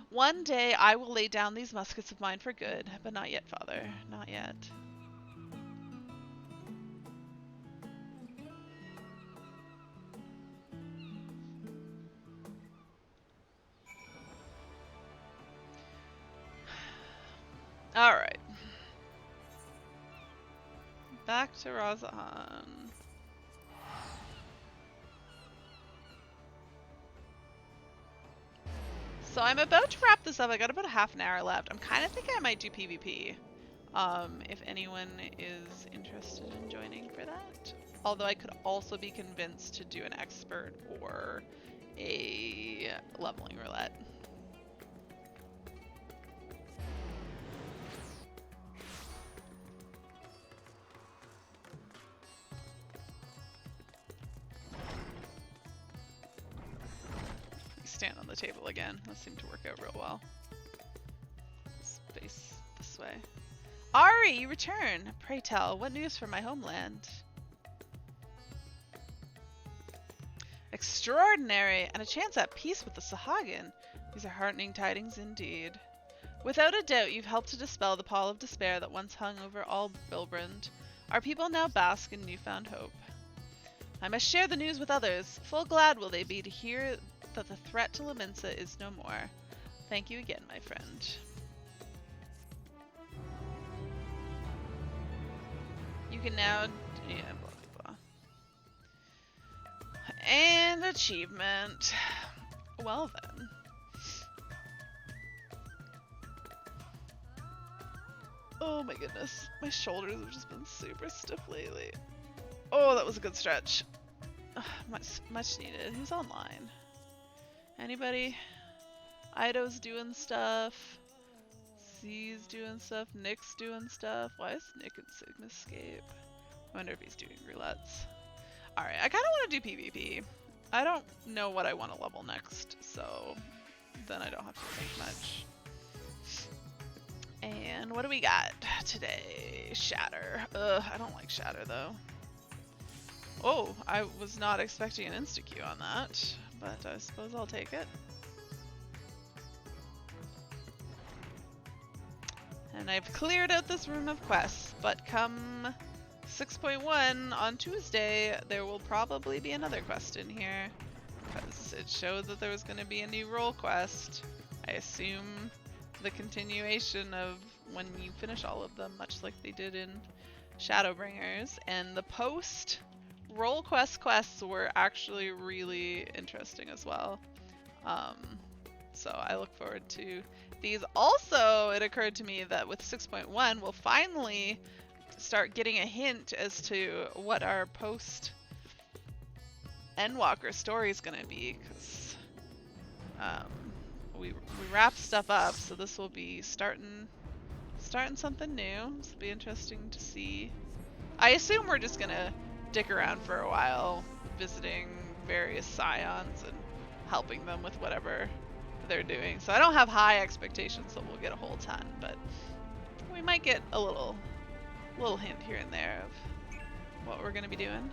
One day I will lay down these muskets of mine for good, but not yet, father, not yet. Alright. Back to Razahan. So I'm about to wrap this up. I got about a half an hour left. I'm kind of thinking I might do PvP. If anyone is interested in joining for that. Although I could also be convinced to do an expert or a leveling roulette. Stand on the table again. That seemed to work out real well. Space this way. Ari, you return! Pray tell, what news from my homeland? Extraordinary! And a chance at peace with the Sahagin. These are heartening tidings indeed. Without a doubt, you've helped to dispel the pall of despair that once hung over all Bilbrand. Our people now bask in newfound hope. I must share the news with others. Full glad will they be to hear that the threat to Laminsa is no more. Thank you again, my friend. You can now... yeah, blah, blah, blah. And achievement. Well then. Oh my goodness. My shoulders have just been super stiff lately. Oh, that was a good stretch. Much needed. Who's online? Anybody? Ido's doing stuff. C's doing stuff. Nick's doing stuff. Why is Nick in Sigmascape? I wonder if he's doing roulettes. Alright, I kind of want to do PvP. I don't know what I want to level next, so then I don't have to think much. And what do we got today? Shatter. Ugh, I don't like Shatter though. Oh, I was not expecting an insta-Q on that, but I suppose I'll take it. And I've cleared out this room of quests, but come 6.1 on Tuesday, there will probably be another quest in here, because it showed that there was going to be a new role quest. I assume the continuation of when you finish all of them, much like they did in Shadowbringers, and the post role quests were actually really interesting as well. So I look forward to these. Also, it occurred to me that with 6.1, we'll finally start getting a hint as to what our post Endwalker story is going to be, because we wrap stuff up, so this will be starting something new. This will be interesting to see. I assume we're just gonna dick around for a while, visiting various scions and helping them with whatever they're doing. So I don't have high expectations that we'll get a whole ton, but we might get a little hint here and there of what we're gonna be doing.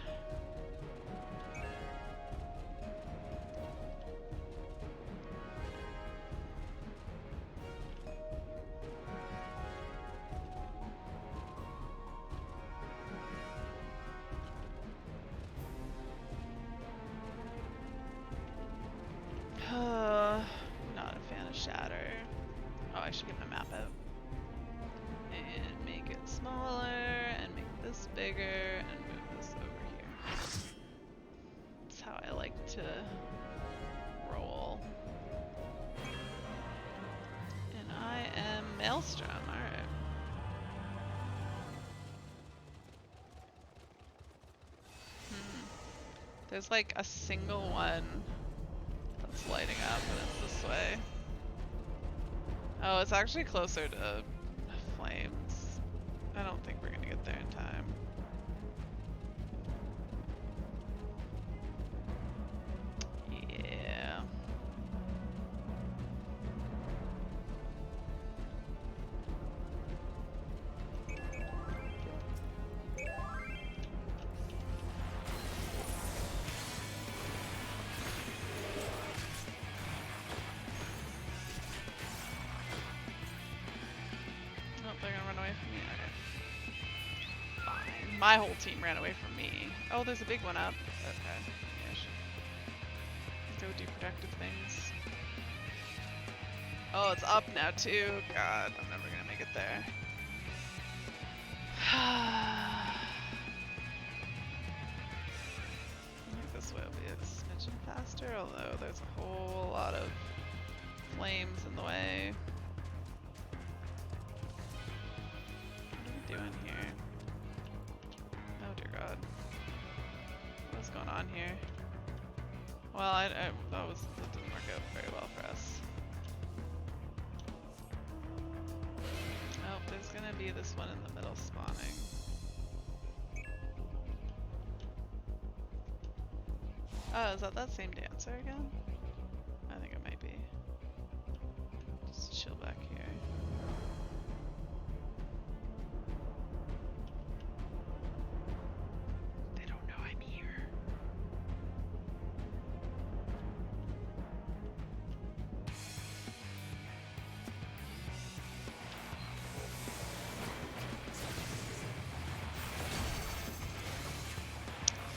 Maelstrom, alright. There's like a single one that's lighting up, and it's this way. Oh, it's actually closer to flames. I don't think we're gonna get there in time. Yeah. Nope, they're gonna run away from me. Okay. Fine. My whole team ran away from me. Oh, there's a big one up. Okay. Yeah, I should go do productive things. Oh, it's up now too. God, I'm never gonna make it there. I think this way will be a smidgen faster, although there's a whole lot of flames in the way. What are we doing here? Oh dear God. What's going on here? Well, that didn't work out very well for us. Oh, there's gonna be this one in the middle spawning. Oh, is that same dancer again? I think it might be. Just chill back here. They don't know I'm here.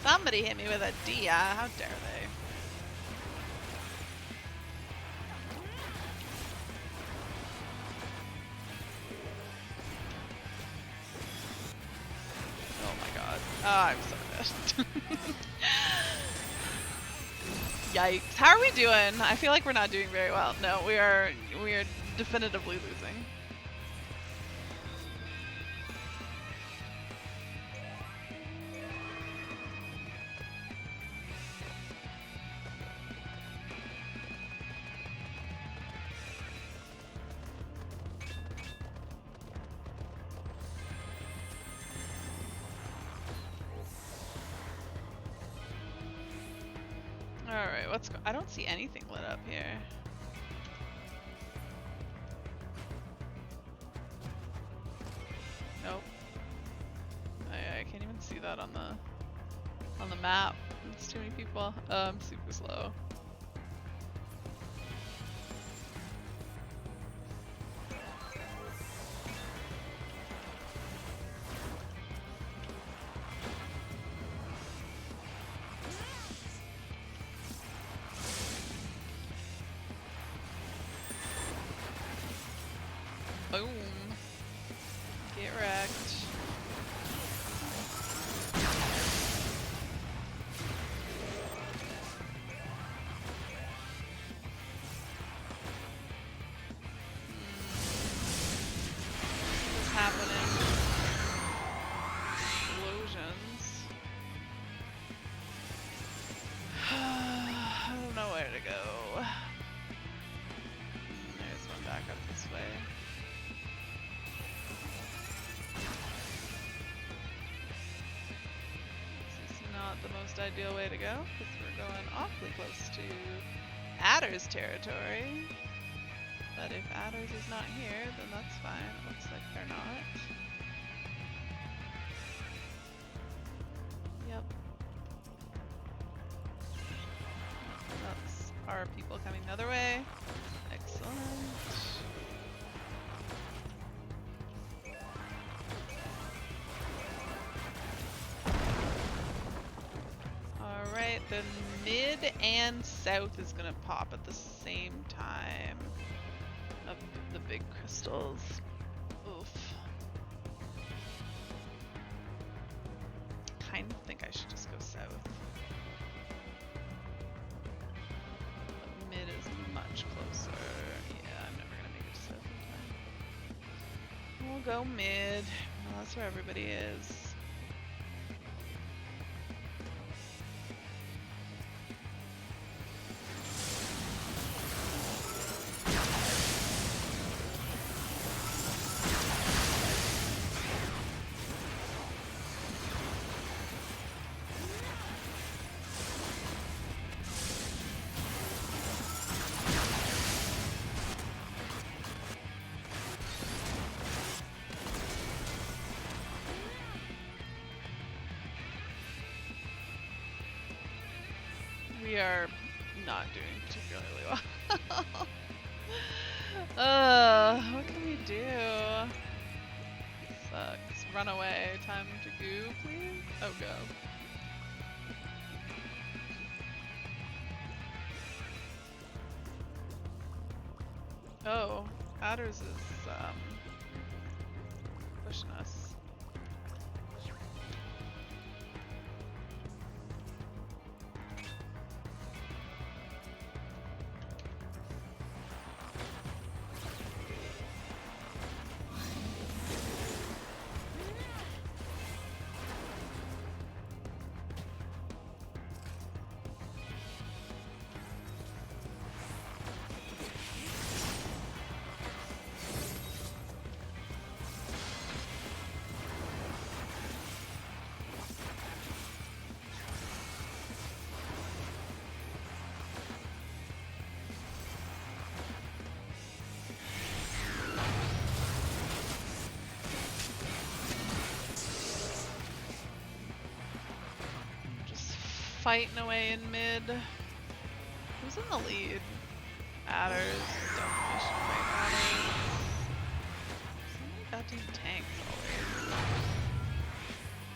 Somebody hit me with a Dia. How dare they? Oh my God. Oh, I'm so dead. Yikes. How are we doing? I feel like we're not doing very well. No, we are definitively losing. Alright, I don't see anything lit up here. Nope. I can't even see that on the map. It's too many people. I'm super slow. Boom. Get wrecked. What's happening? Explosions. I don't know where to go. There's one back up this way. The most ideal way to go because we're going awfully close to Adder's territory. But if Adders is not here, then that's fine. It looks like they're not. Yep. That's our people coming the other way. Excellent. Alright, the mid and south is gonna pop at the same time of the big crystals. Oof. Kind of think I should just go south. But mid is much closer. Yeah, I'm never gonna make it to south in time. go mid. Well, that's where everybody is. We are not doing particularly well. What can we do? Sucks. Run away. Time to goo, please? Oh, go. Oh, Adders is, pushing us. Fighting away in mid. Who's in the lead? Adders. Definitely should fight Adders. So many goddamn tanks always.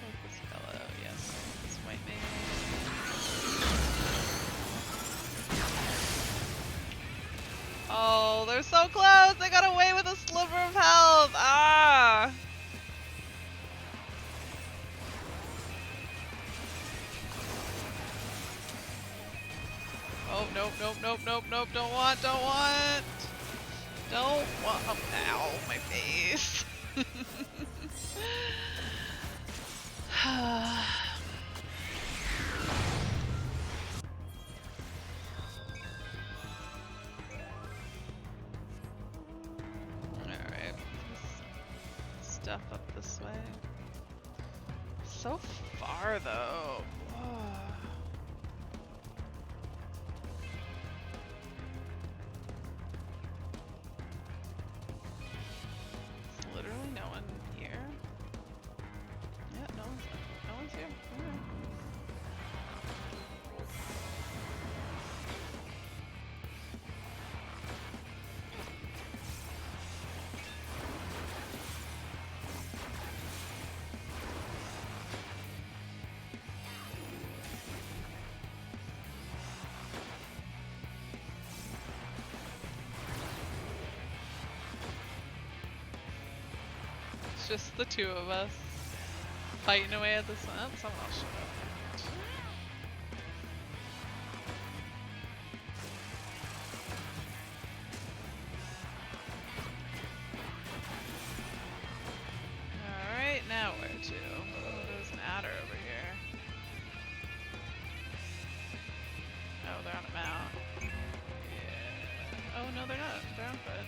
Focus fellow, yes. This white mage. Oh, they're so close! They got away with a sliver of health! Ah! Oh, nope, nope, nope, nope, nope, don't want. Oh, ow, my face. Alright, stuff up this way. So far, though. Literally no one here. Yeah, no one's here. Alright. It's just the two of us fighting away at the sun. Oh, someone else showed up. Alright, now where to? Oh, there's an adder over here. Oh, they're on a mount. Yeah. Oh, no, they're not. They're on foot.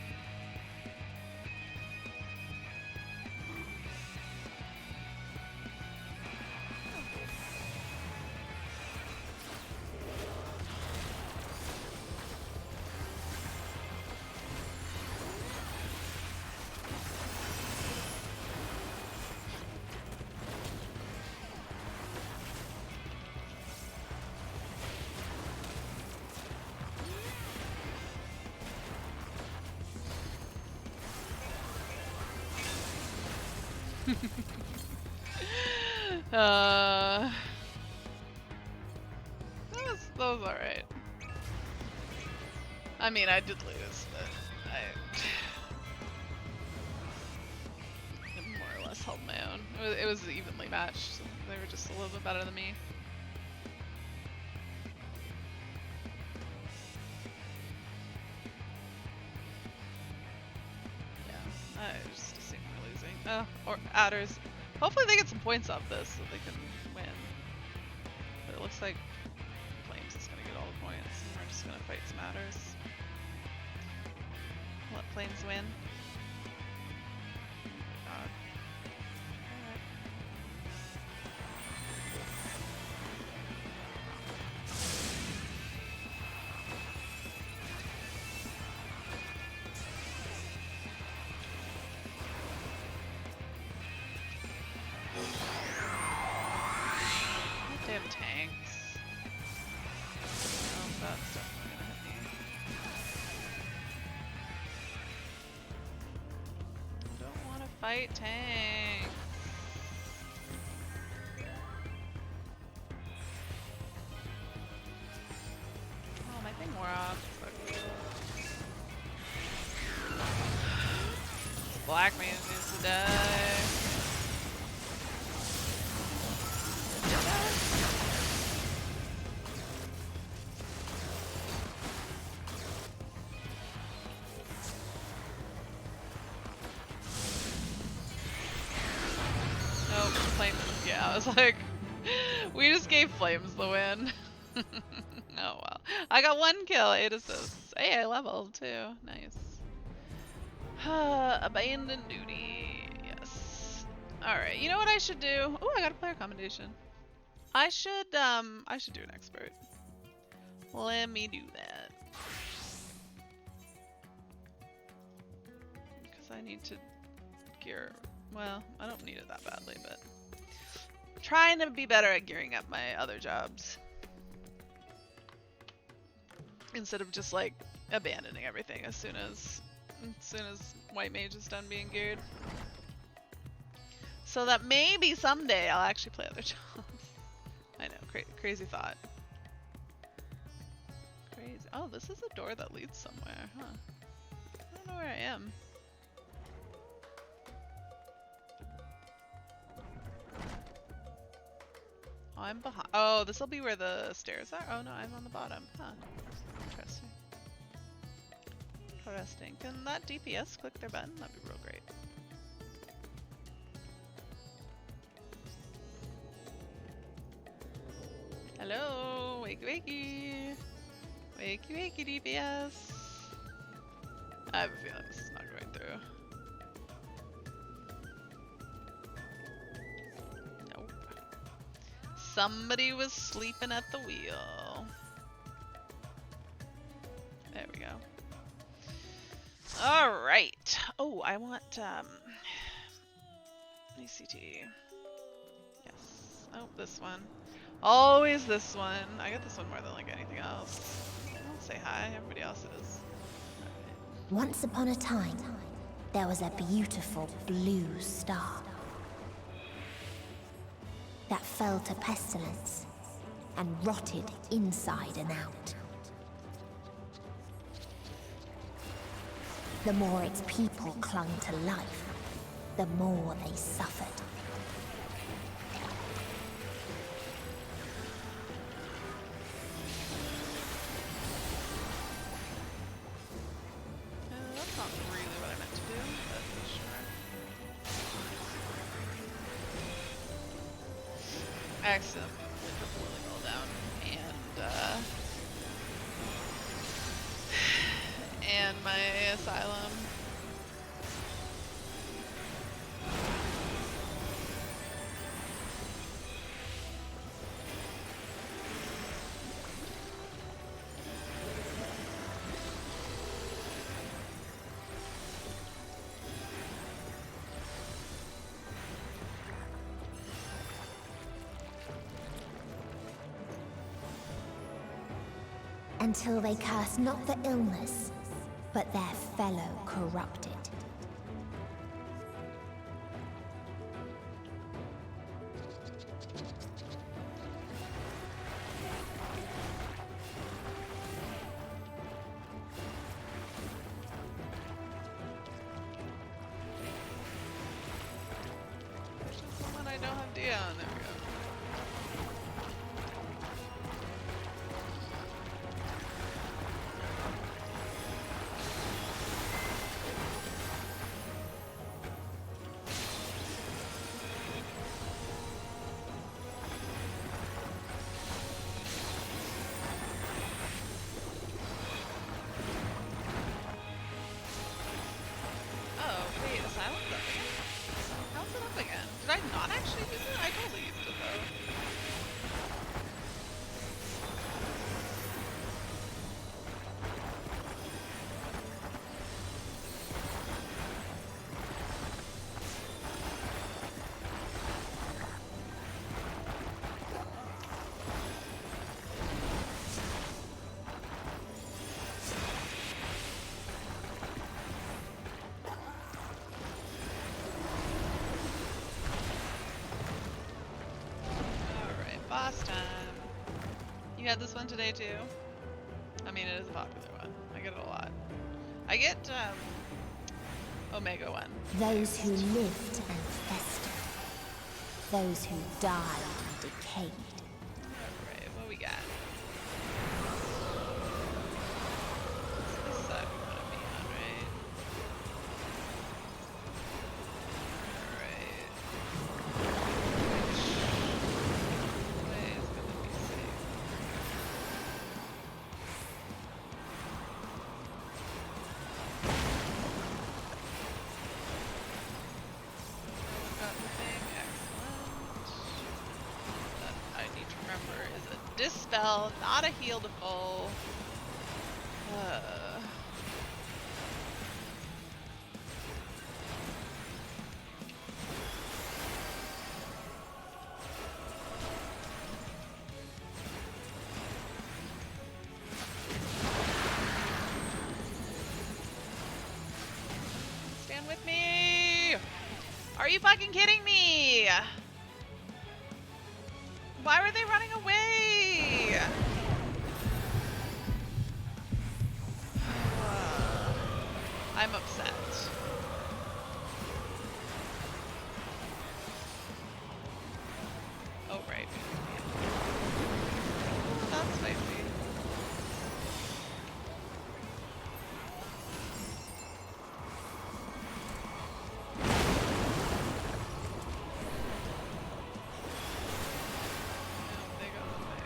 That was alright. I mean, I did lose, but I more or less held my own. It was evenly matched. So they were just a little bit better than me. Yeah, I just assumed we're losing. Or adders. Hopefully they get some points off this so they can win. But it looks like Flames is gonna get all the points and we're just gonna fight some adders. Let Flames win. God. Alright. Damn tanks. Oh, that's definitely gonna hit me. I don't want to fight tanks. Oh, my thing wore off. Fuck. Black man needs to die. Nope, Flames. Yeah, I was like, we just gave Flames the win. Oh well. I got 1 kill, 8 assists. Hey, I leveled too. Nice. Abandoned duty. Yes. Alright, you know what I should do? Oh, I got a player commendation. I should do an expert. Let me do that. Because I need to gear. Well, I don't need it that badly, but trying to be better at gearing up my other jobs. Instead of just like abandoning everything as soon as White Mage is done being geared. So that maybe someday I'll actually play other jobs. I know, crazy thought. Crazy. Oh, this is a door that leads somewhere, huh? I don't know where I am. Oh, I'm behind. Oh, this will be where the stairs are? Oh no, I'm on the bottom. Huh. Interesting. Interesting. Can that DPS click their button? That'd be real great. Hello! Wakey wakey! Wakey wakey DPS! I have a feeling this is not going through. Nope. Somebody was sleeping at the wheel. There we go. Alright. Oh, I want, ACT. Yes. Oh, this one. Always this one. I get this one more than like anything else. I'll say hi. Everybody else is. Once upon a time, there was a beautiful blue star that fell to pestilence and rotted inside and out. The more its people clung to life, the more they suffered. That's not really what I meant to do, but sure. I accidentally put the boiling oil down and my asylum. Until they curse not the illness, but their fellow corrupted. Someone I don't have D on. There we go. had this one today too. I mean, it is a popular one. I get it a lot. I get Omega one. Those who lived and festered. Those who died and decayed. Alright, what we got? This side we want to be on, right? Alright. Which way is gonna be safe? Got the thing, excellent. That I need to remember is a dispel, not a heal to full. Stand with me! Are you fucking kidding me? Why were they running away? I'm upset. Oh, right. That's spicy. No, they got away.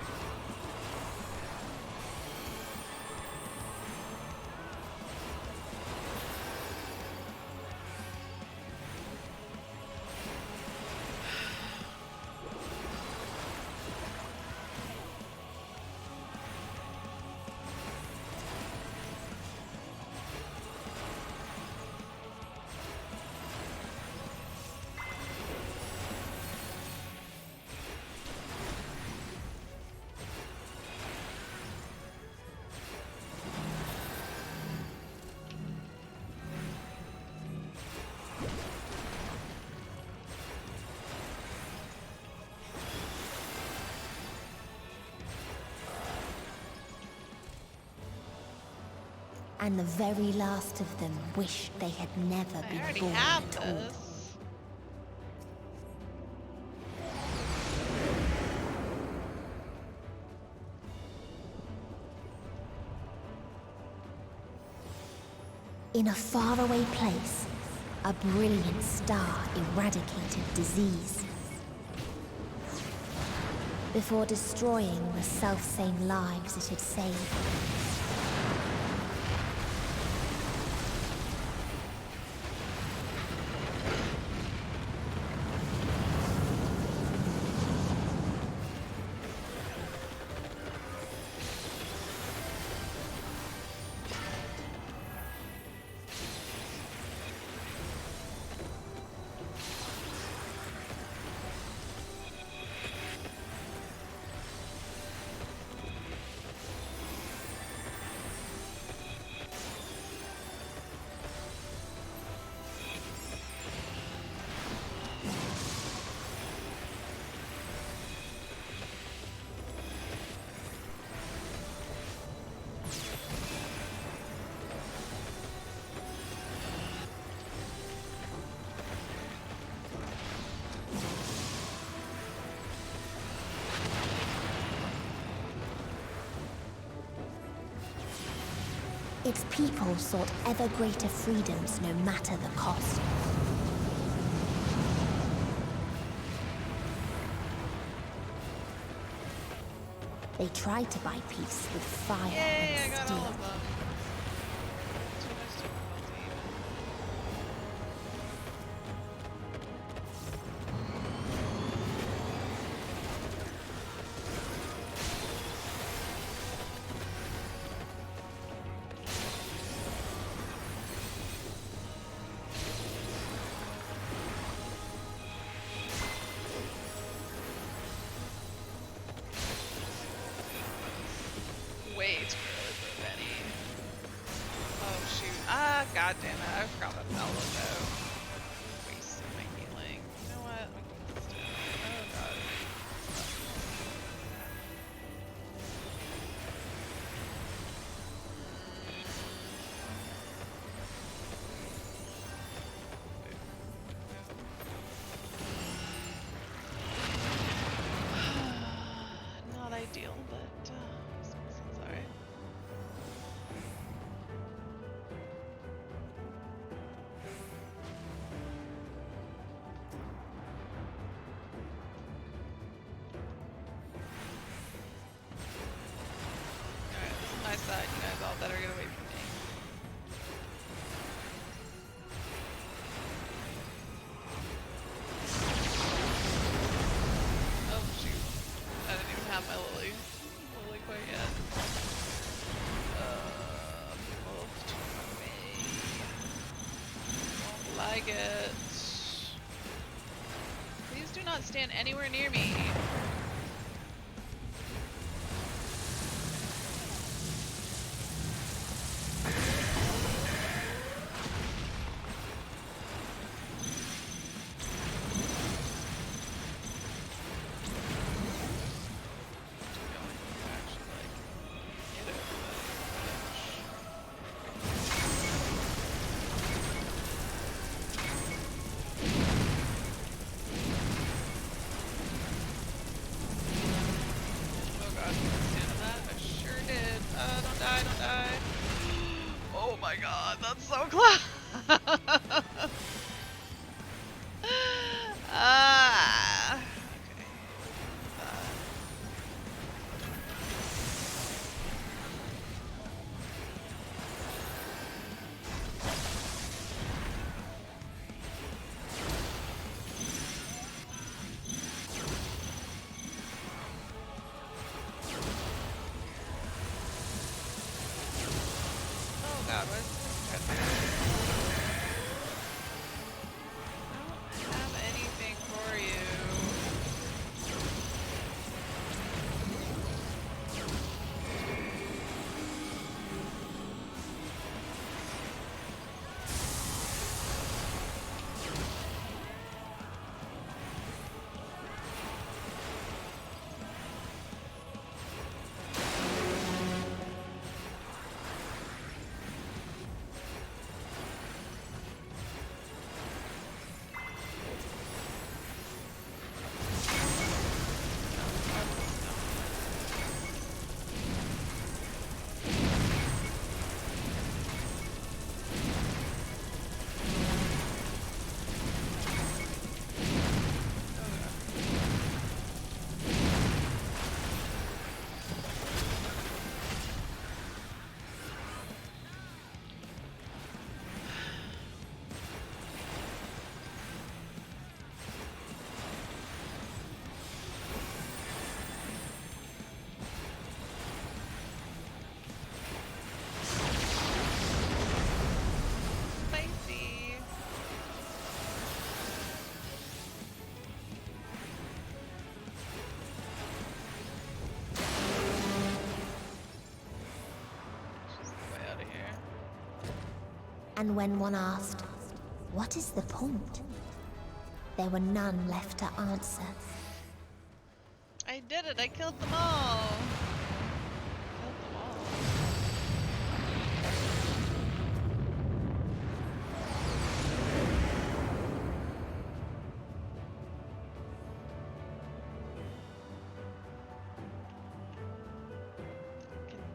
And the very last of them wished they had never I been already born have at all. this. In a faraway place, a brilliant star eradicated disease. Before destroying the selfsame lives it had saved. Its people sought ever greater freedoms no matter the cost. They tried to buy peace with fire Yay, I and got steel. all of them. Too much difficulty. Way too early for Benny. Oh shoot. Ah, god damn it. I forgot about Bella though. Wasted my healing. You know what? We can just do it. Oh god. take it. Please do not stand anywhere near me. That's so close. Ah. Okay. Oh God, what is this? I don't have anything for you. Spicy. Just the way out of here. And when one asked, what is the point? There were none left to answer. I did it. I killed them all. Killed them all.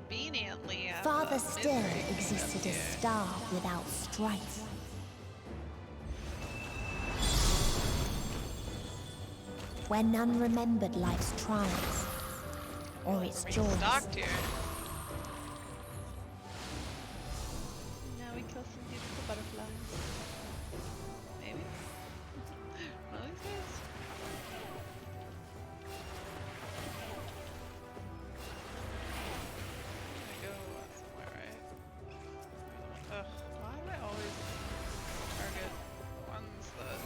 Conveniently, I have Farther a still misery existed a here. star without strife. Where none remembered life's trials or its We're joys. stocked here. Now we kill some beautiful butterflies. Maybe? One of these days? I go somewhere, right? Ugh, why do I always target ones that...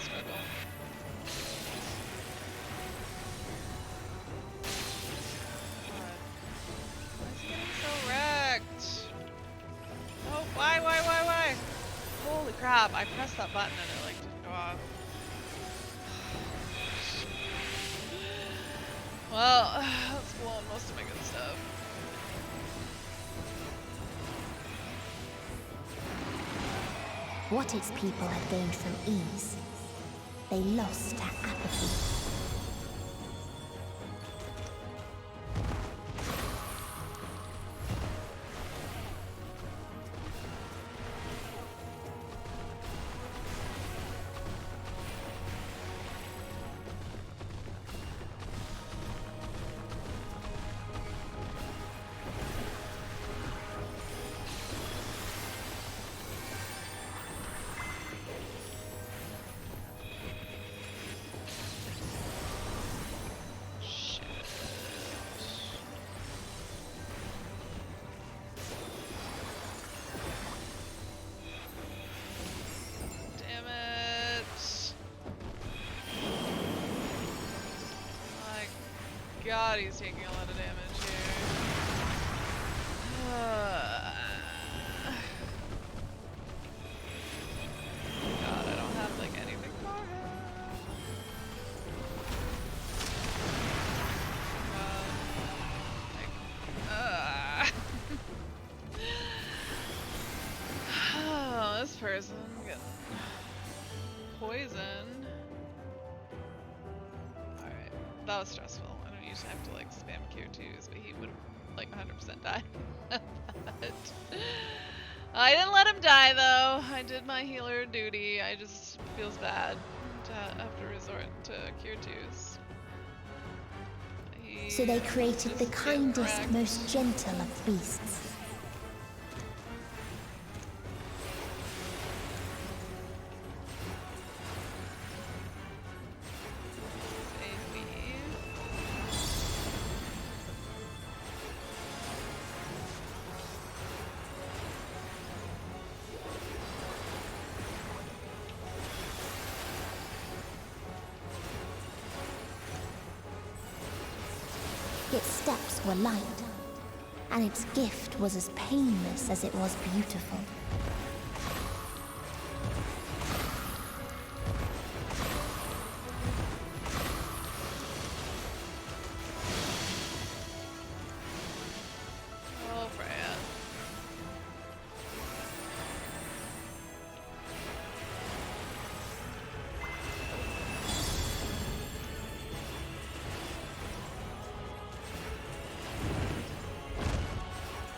struggle? God. Why is he getting so wrecked? Oh, why? Holy crap, I pressed that button and it like didn't go off. Well, that's blowing most of my good stuff. What its people had gained from ease, they lost to apathy. God, he's taking a lot of damage here. God, I don't have like anything for him. Oh, this person getting poisoned. Alright, that was stressful. I don't usually have to like spam cure 2s, but he would have like 100% died. But I didn't let him die though. I did my healer duty. I just feels bad to have to resort to cure 2s. So they created the Just get kindest, wrecked. most gentle of beasts. Its steps were light, and its gift was as painless as it was beautiful. Oh, Freya.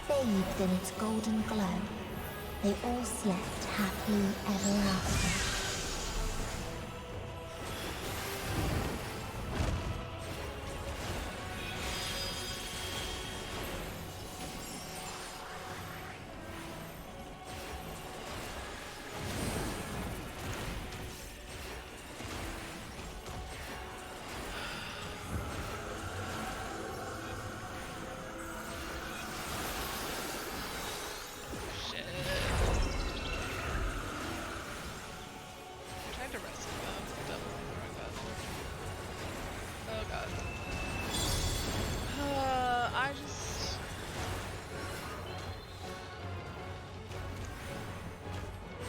Bathed in its golden glow, they all slept happily ever after. Shit. I tried to rescue them. Oh god. I just...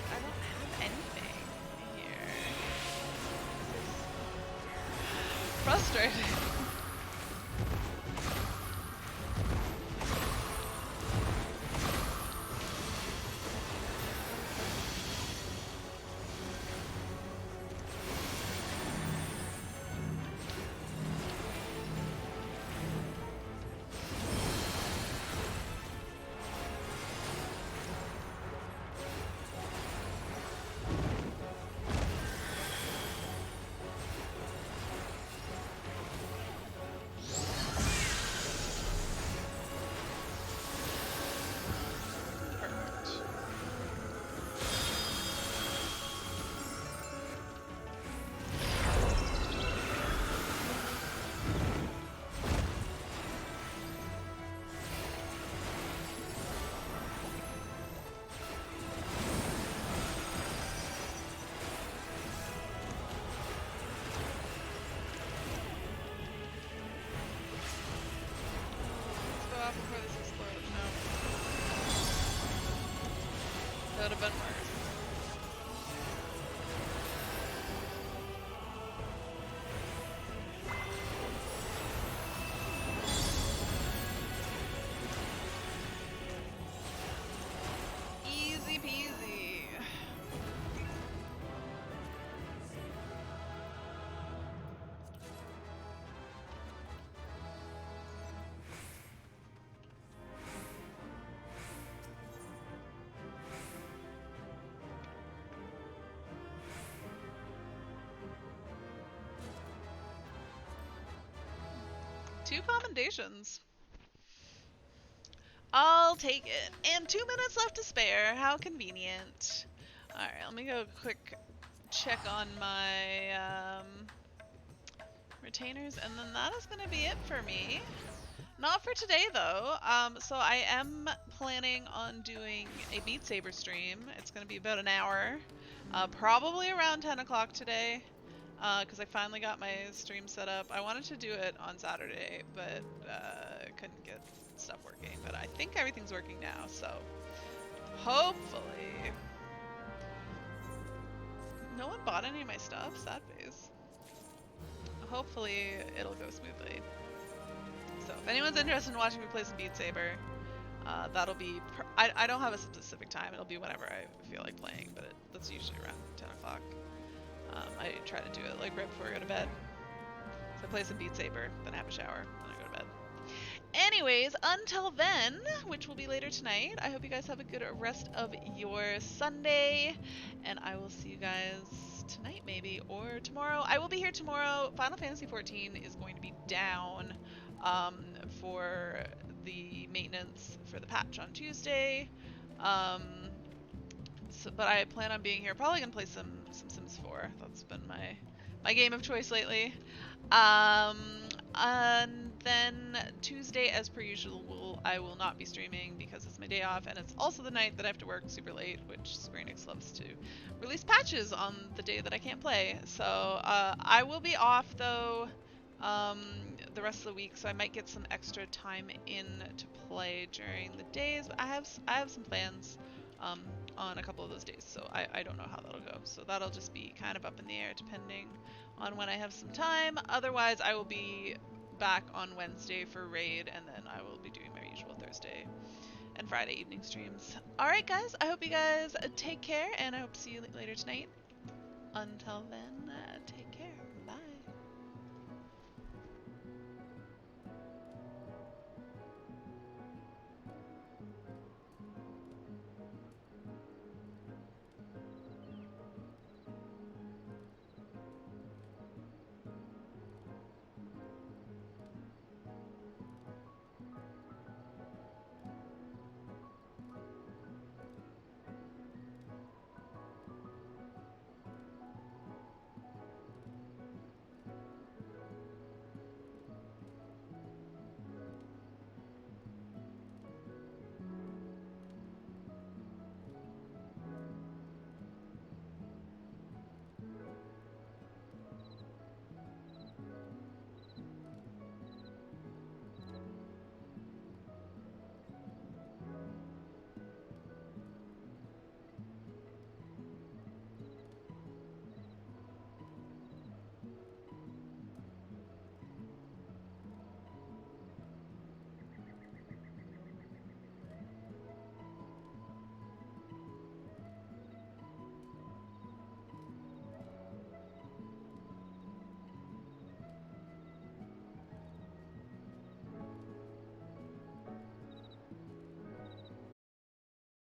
I don't have anything here. Frustrating. Perfect. Let's go out before this explodes. No. That would have been worse. Easy peasy. Two commendations. I'll take it. And 2 minutes left to spare. How convenient. Alright, let me go quick check on my retainers, and then that is going to be it for me. Not for today, though. So I am planning on doing a Beat Saber stream. It's going to be about an hour. Probably around 10 o'clock today. because I finally got my stream set up. I wanted to do it on Saturday, but couldn't get stuff working. But I think everything's working now, so hopefully. No one bought any of my stuff, sad face. Hopefully it'll go smoothly. So if anyone's interested in watching me play some Beat Saber, that'll be, I don't have a specific time, it'll be whenever I feel like playing, but that's usually around 10 o'clock. I try to do it like right before I go to bed. So I play some Beat Saber, then I have a shower, then I go to bed. Anyways, until then, which will be later tonight, I hope you guys have a good rest of your Sunday, and I will see you guys tonight maybe, or tomorrow. I will be here tomorrow. Final Fantasy XIV is going to be down for the maintenance for the patch on Tuesday. But I plan on being here. Probably gonna play some Sims 4. That's been my game of choice lately. And then Tuesday, as per usual, I will not be streaming because it's my day off, and it's also the night that I have to work super late, which Square Enix loves to release patches on the day that I can't play. So I will be off though the rest of the week, so I might get some extra time in to play during the days. But I have some plans on a couple of those days, so I don't know how that'll go. So that'll just be kind of up in the air depending on when I have some time. Otherwise, I will be back on Wednesday for Raid, and then I will be doing my usual Thursday and Friday evening streams. Alright guys, I hope you guys take care, and I hope to see you later tonight. Until then.